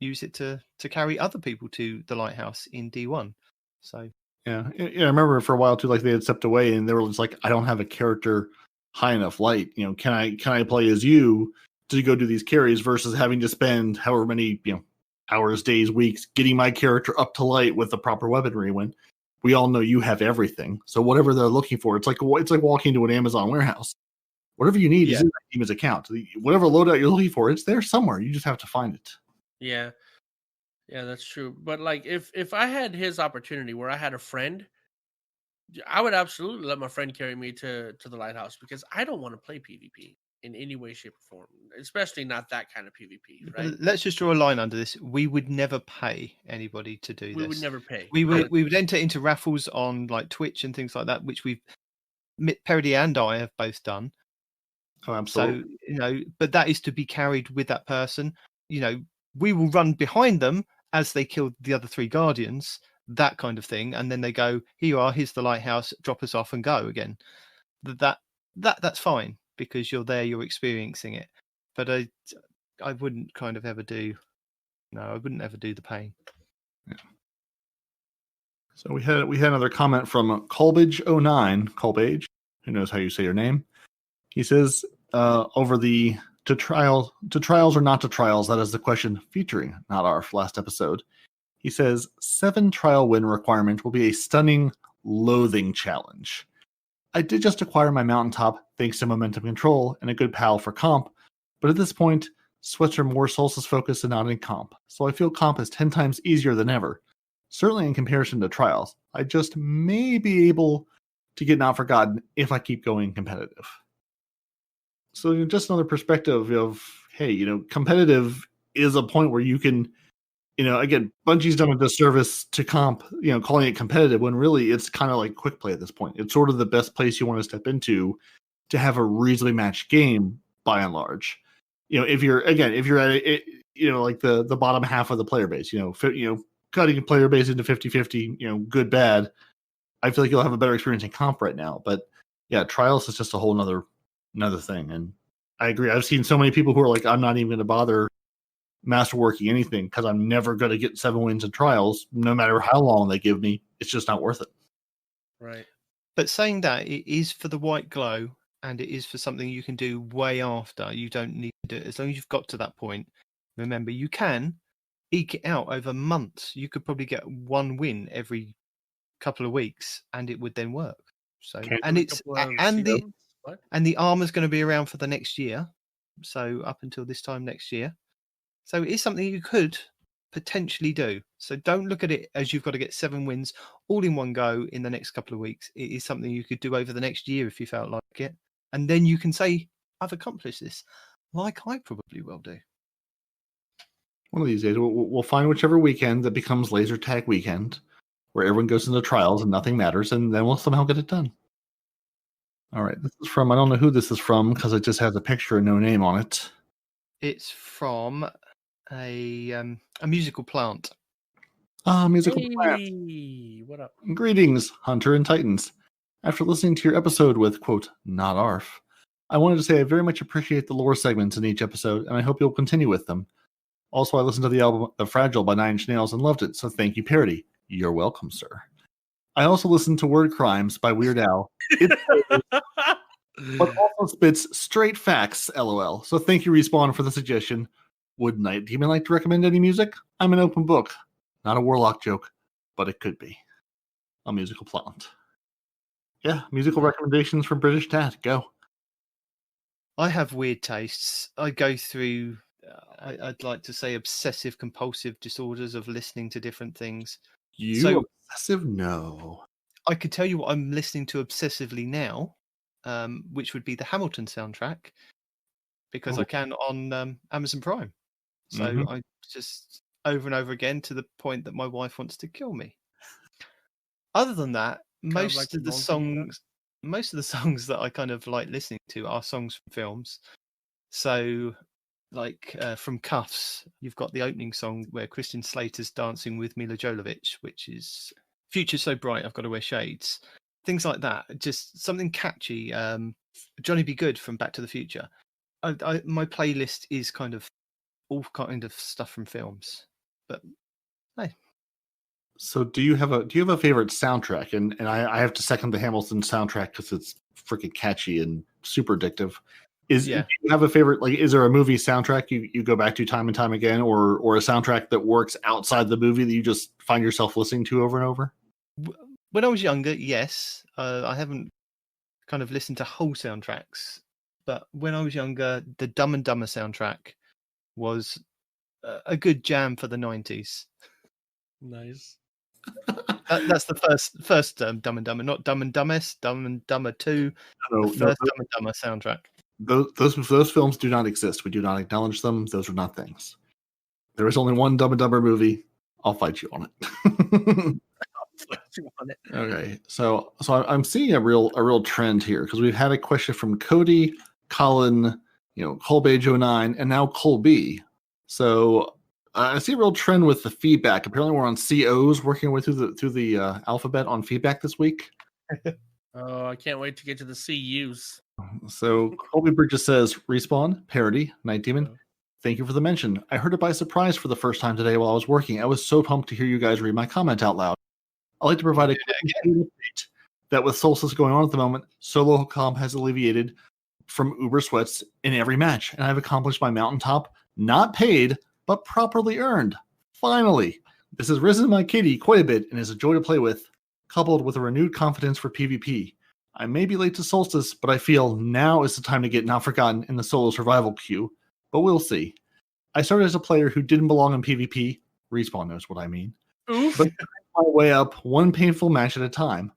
use it to carry other people to the lighthouse in D1. So yeah, I remember for a while too, like they had stepped away and they were just like, I don't have a character high enough light. Can I play as you to go do these carries versus having to spend however many hours, days, weeks getting my character up to light with the proper weaponry when we all know you have everything. So whatever they're looking for, it's like walking into an Amazon warehouse. Whatever you need is in that team's account. Whatever loadout you're looking for, it's there somewhere. You just have to find it. Yeah. Yeah, that's true. But like if I had his opportunity where I had a friend, I would absolutely let my friend carry me to the lighthouse because I don't want to play PvP. in any way, shape, or form, especially not that kind of PvP, right? Let's just draw a line under this. We would never pay anybody to do We this. would never pay. We would enter into raffles on like Twitch and things like that, which Perry and I have both done. Oh, absolutely. So, but that is to be carried with that person. We will run behind them as they kill the other 3 guardians, that kind of thing. And then they go, here you are, here's the lighthouse, drop us off and go again. That's fine because you're there, you're experiencing it. But I wouldn't kind of ever do, I wouldn't ever do the pain. Yeah. So we had another comment from Colbage09, Colbage, who knows how you say your name. He says, over the to trials or not to trials, that is the question featuring not our last episode. He says 7 trial win requirement will be a stunning loathing challenge. I did just acquire my mountaintop thanks to momentum control and a good pal for comp, but at this point, sweats are more Solstice focused and not in comp, so I feel comp is 10 times easier than ever. Certainly in comparison to trials, I just may be able to get not forgotten if I keep going competitive. So just another perspective of, hey, competitive is a point where you can, again, Bungie's done a disservice to comp, calling it competitive when really it's kind of like quick play at this point. It's sort of the best place you want to step into to have a reasonably matched game by and large. If you're at it, like the bottom half of the player base, cutting player base into 50-50, good, bad, I feel like you'll have a better experience in comp right now. But yeah, trials is just a whole another thing. And I agree. I've seen so many people who are like, I'm not even going to bother masterworking anything because I'm never going to get 7 wins in trials, no matter how long they give me. It's just not worth it. Right. But saying that, it is for the white glow, and it is for something you can do way after. You don't need to do it. As long as you've got to that point, remember, you can eke it out over months. You could probably get 1 win every couple of weeks, and it would then work. So, and the armor's going to be around for the next year. So up until this time next year. So it is something you could potentially do. So don't look at it as you've got to get 7 wins all in one go in the next couple of weeks. It is something you could do over the next year if you felt like it. And then you can say, I've accomplished this, like I probably will do. One of these days, we'll find whichever weekend that becomes laser tag weekend, where everyone goes into trials and nothing matters, and then we'll somehow get it done. All right, this is from, I don't know who this is from because it just has a picture and no name on it. It's from a musical plant. Musical plant. What up? Greetings, Hunter and Titans. After listening to your episode with, quote, not ARF, I wanted to say I very much appreciate the lore segments in each episode, and I hope you'll continue with them. Also, I listened to the album The Fragile by 9 Inch Nails and loved it, so thank you, Parody. You're welcome, sir. I also listened to Word Crimes by Weird Al. But also spits straight facts, lol. So thank you, Respawn, for the suggestion. Would Night Demon like to recommend any music? I'm an open book. Not a Warlock joke, but it could be. A musical plant. Yeah, musical recommendations from British Tat. Go. I have weird tastes. I go through, I'd like to say, obsessive compulsive disorders of listening to different things. You obsessive? No. I could tell you what I'm listening to obsessively now, which would be the Hamilton soundtrack, because I can on Amazon Prime. So I just over and over again to the point that my wife wants to kill me. Other than that, most of the songs that I kind of like listening to are songs from films. So, like from Cuffs, you've got the opening song where Christian Slater's dancing with Mila Jovovich, which is "Future's So Bright, I've Got to Wear Shades." Things like that, just something catchy. Johnny Be Good from Back to the Future. My playlist is kind of all kind of stuff from films, but hey. So do you have a favorite soundtrack? And I have to second the Hamilton soundtrack because it's freaking catchy and super addictive. Do you have a favorite? Like, is there a movie soundtrack you go back to time and time again, or a soundtrack that works outside the movie that you just find yourself listening to over and over? When I was younger, yes. I haven't kind of listened to whole soundtracks, but when I was younger, the Dumb and Dumber soundtrack was a good jam for the 90s. Nice. That's the first Dumb and Dumber, not Dumb and Dumbest, Dumb and Dumber 2. The first Dumb and Dumber soundtrack. those films do not exist. We do not acknowledge them. Those are not things. There is only one Dumb and Dumber movie. I'll fight you on it. Okay, so I'm seeing a real trend here because we've had a question from Cody, Colin, Colbage09, and now Colby. So I see a real trend with the feedback. Apparently, we're on COs working our way through the alphabet on feedback this week. Oh, I can't wait to get to the CUs. So Colby Bridges says, Respawn, parody, Night Demon. Thank you for the mention. I heard it by surprise for the first time today while I was working. I was so pumped to hear you guys read my comment out loud. I'd like to provide a quick update that with Solstice going on at the moment, solo comp has alleviated from Uber sweats in every match, and I've accomplished my mountaintop, not paid, but properly earned. Finally, this has risen my kitty quite a bit and is a joy to play with, coupled with a renewed confidence for PvP. I may be late to Solstice, but I feel now is the time to get Not Forgotten in the solo survival queue, but we'll see. I started as a player who didn't belong in PvP. Respawn knows what I mean. Oof. But my way up one painful match at a time.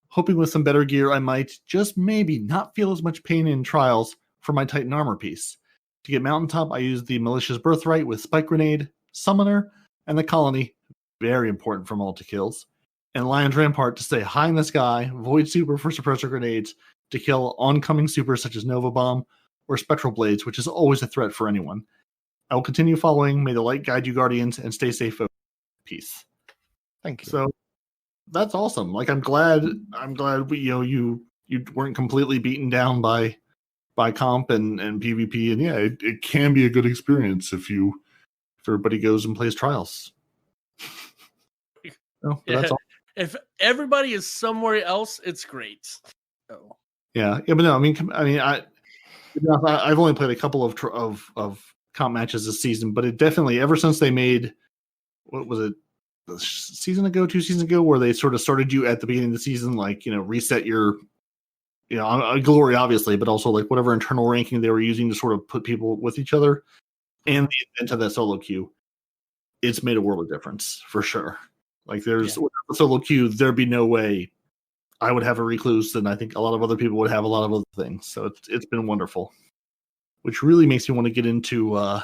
Hoping with some better gear I might, just maybe, not feel as much pain in trials for my Titan armor piece. To get Mountaintop, I used the Malicious Birthright with Spike Grenade, Summoner, and the Colony, very important for multi-kills, and Lion's Rampart to stay high in the sky, Void Super for Suppressor Grenades, to kill oncoming supers such as Nova Bomb or Spectral Blades, which is always a threat for anyone. I will continue following. May the light guide you, Guardians, and stay safe. Peace. Thank you. So that's awesome. Like I'm glad we, you weren't completely beaten down by comp and PvP, and yeah, it can be a good experience if everybody goes and plays trials. That's all. If everybody is somewhere else, it's great. Oh. Yeah, but no, I mean, I've only played a couple of comp matches this season, but it definitely, ever since they made, what was it, a season ago, 2 seasons ago, where they sort of started you at the beginning of the season, like, reset your, glory, obviously, but also like whatever internal ranking they were using to sort of put people with each other, and the advent of that solo queue, it's made a world of difference, for sure. Like, there's a solo queue, there'd be no way I would have a recluse, and I think a lot of other people would have a lot of other things. So it's been wonderful, which really makes me want to get into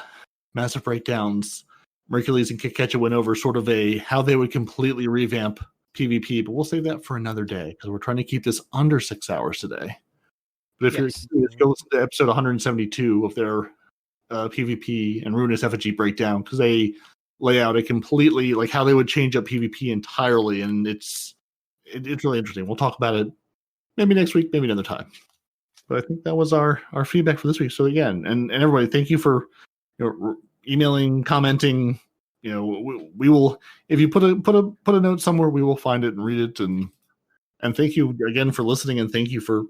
Massive Breakdowns. Mercules and Kikecha went over sort of how they would completely revamp PvP, but we'll save that for another day because we're trying to keep this under 6 hours today. But if you're curious, go listen to episode 172 of their PvP and Ruinous Effigy breakdown, because they lay out it completely, like how they would change up PvP entirely, and it's really interesting. We'll talk about it maybe next week, maybe another time. But I think that was our feedback for this week. So again, and everybody, thank you for emailing, commenting. We will, if you put a note somewhere, we will find it and read it. And thank you again for listening, and thank you for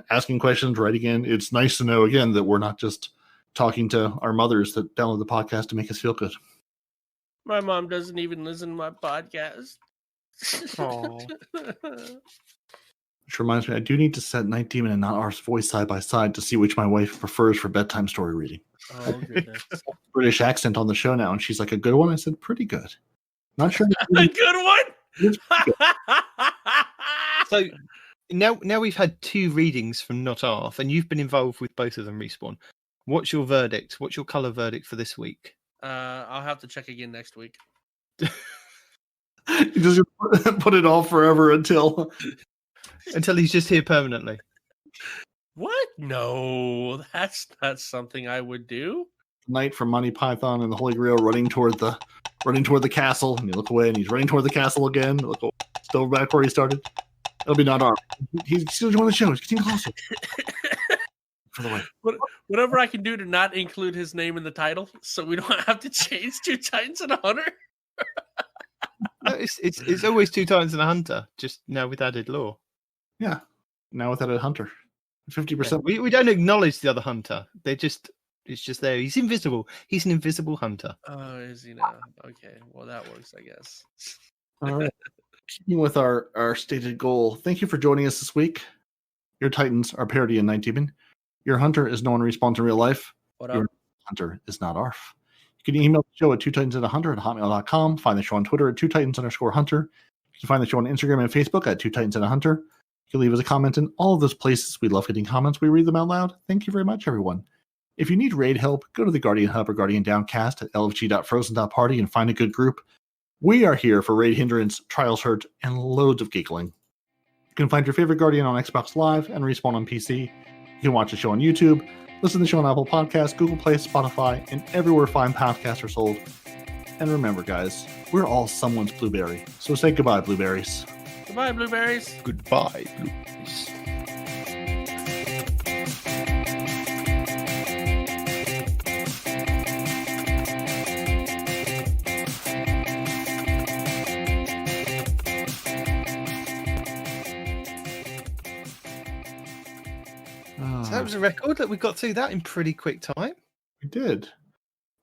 asking questions, writing in. It's nice to know again that we're not just talking to our mothers that download the podcast to make us feel good. My mom doesn't even listen to my podcast. Which reminds me, I do need to set Night Demon and Not Arf's voice side by side to see which my wife prefers for bedtime story reading. Oh, goodness. British accent on the show now, and she's like, a good one? I said, pretty good. Not sure. A good one? So now we've had 2 readings from Not Arf, and you've been involved with both of them, Respawn. What's your verdict? What's your colour verdict for this week? I'll have to check again next week. He just put it off forever until he's just here permanently. What? No, that's not something I would do. Knight from Monty Python and the Holy Grail running toward the castle, and you look away, and he's running toward the castle again. Look, still back where he started. It'll be Not Arf. He's still doing the show. He's getting closer. For the way. Whatever I can do to not include his name in the title, so we don't have to change 2 Titans and a Hunter. No, it's always 2 Titans and a Hunter, just now with added lore. Yeah, now with added Hunter, 50%. Yeah, we don't acknowledge the other Hunter. It's just there. He's invisible. He's an invisible Hunter. Oh, is he now? Okay, well that works, I guess. All right. Keeping with our stated goal, thank you for joining us this week. Your Titans are parody and Night Demon. Your Hunter is no one responds in real life. What up? Your Hunter is Not Arf. You can email the show at 2titansandahunter@hotmail.com. Find the show on Twitter at 2titans_hunter. You can find the show on Instagram and Facebook at 2titansandahunter. You can leave us a comment in all of those places. We love getting comments. We read them out loud. Thank you very much, everyone. If you need raid help, go to the Guardian Hub or Guardian Downcast at lfg.frozen.party and find a good group. We are here for raid hindrance, trials hurt, and loads of giggling. You can find your favorite Guardian on Xbox Live and Respawn on PC. You can watch the show on YouTube, listen to the show on Apple Podcasts, Google Play, Spotify, and everywhere fine podcasts are sold. And remember, guys, we're all someone's blueberry. So say goodbye, blueberries. Goodbye, blueberries. Goodbye, blueberries. So that was a record that we got through that in pretty quick time. We did,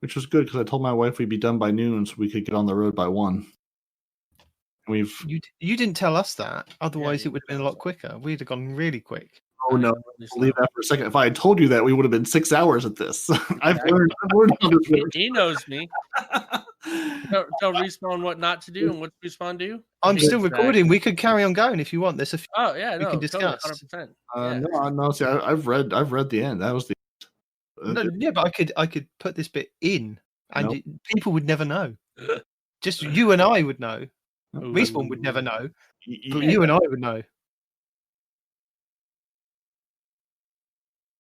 which was good because I told my wife we'd be done by noon so we could get on the road by 1. You didn't tell us that. Otherwise, it would have been a lot quicker. We'd have gone really quick. Oh no! Leave that for a second. If I had told you that, we would have been 6 hours at this. I've learned how this works. He knows me. Tell Respawn what not to do and what Respawn do. I'm still recording. We could carry on going if you want. There's a few we can discuss. Totally, 100%. No. See, I've read the end. That was the. But I could put this bit in, and people would never know. Just you and I would know. Respawn would never know. But you and I would know.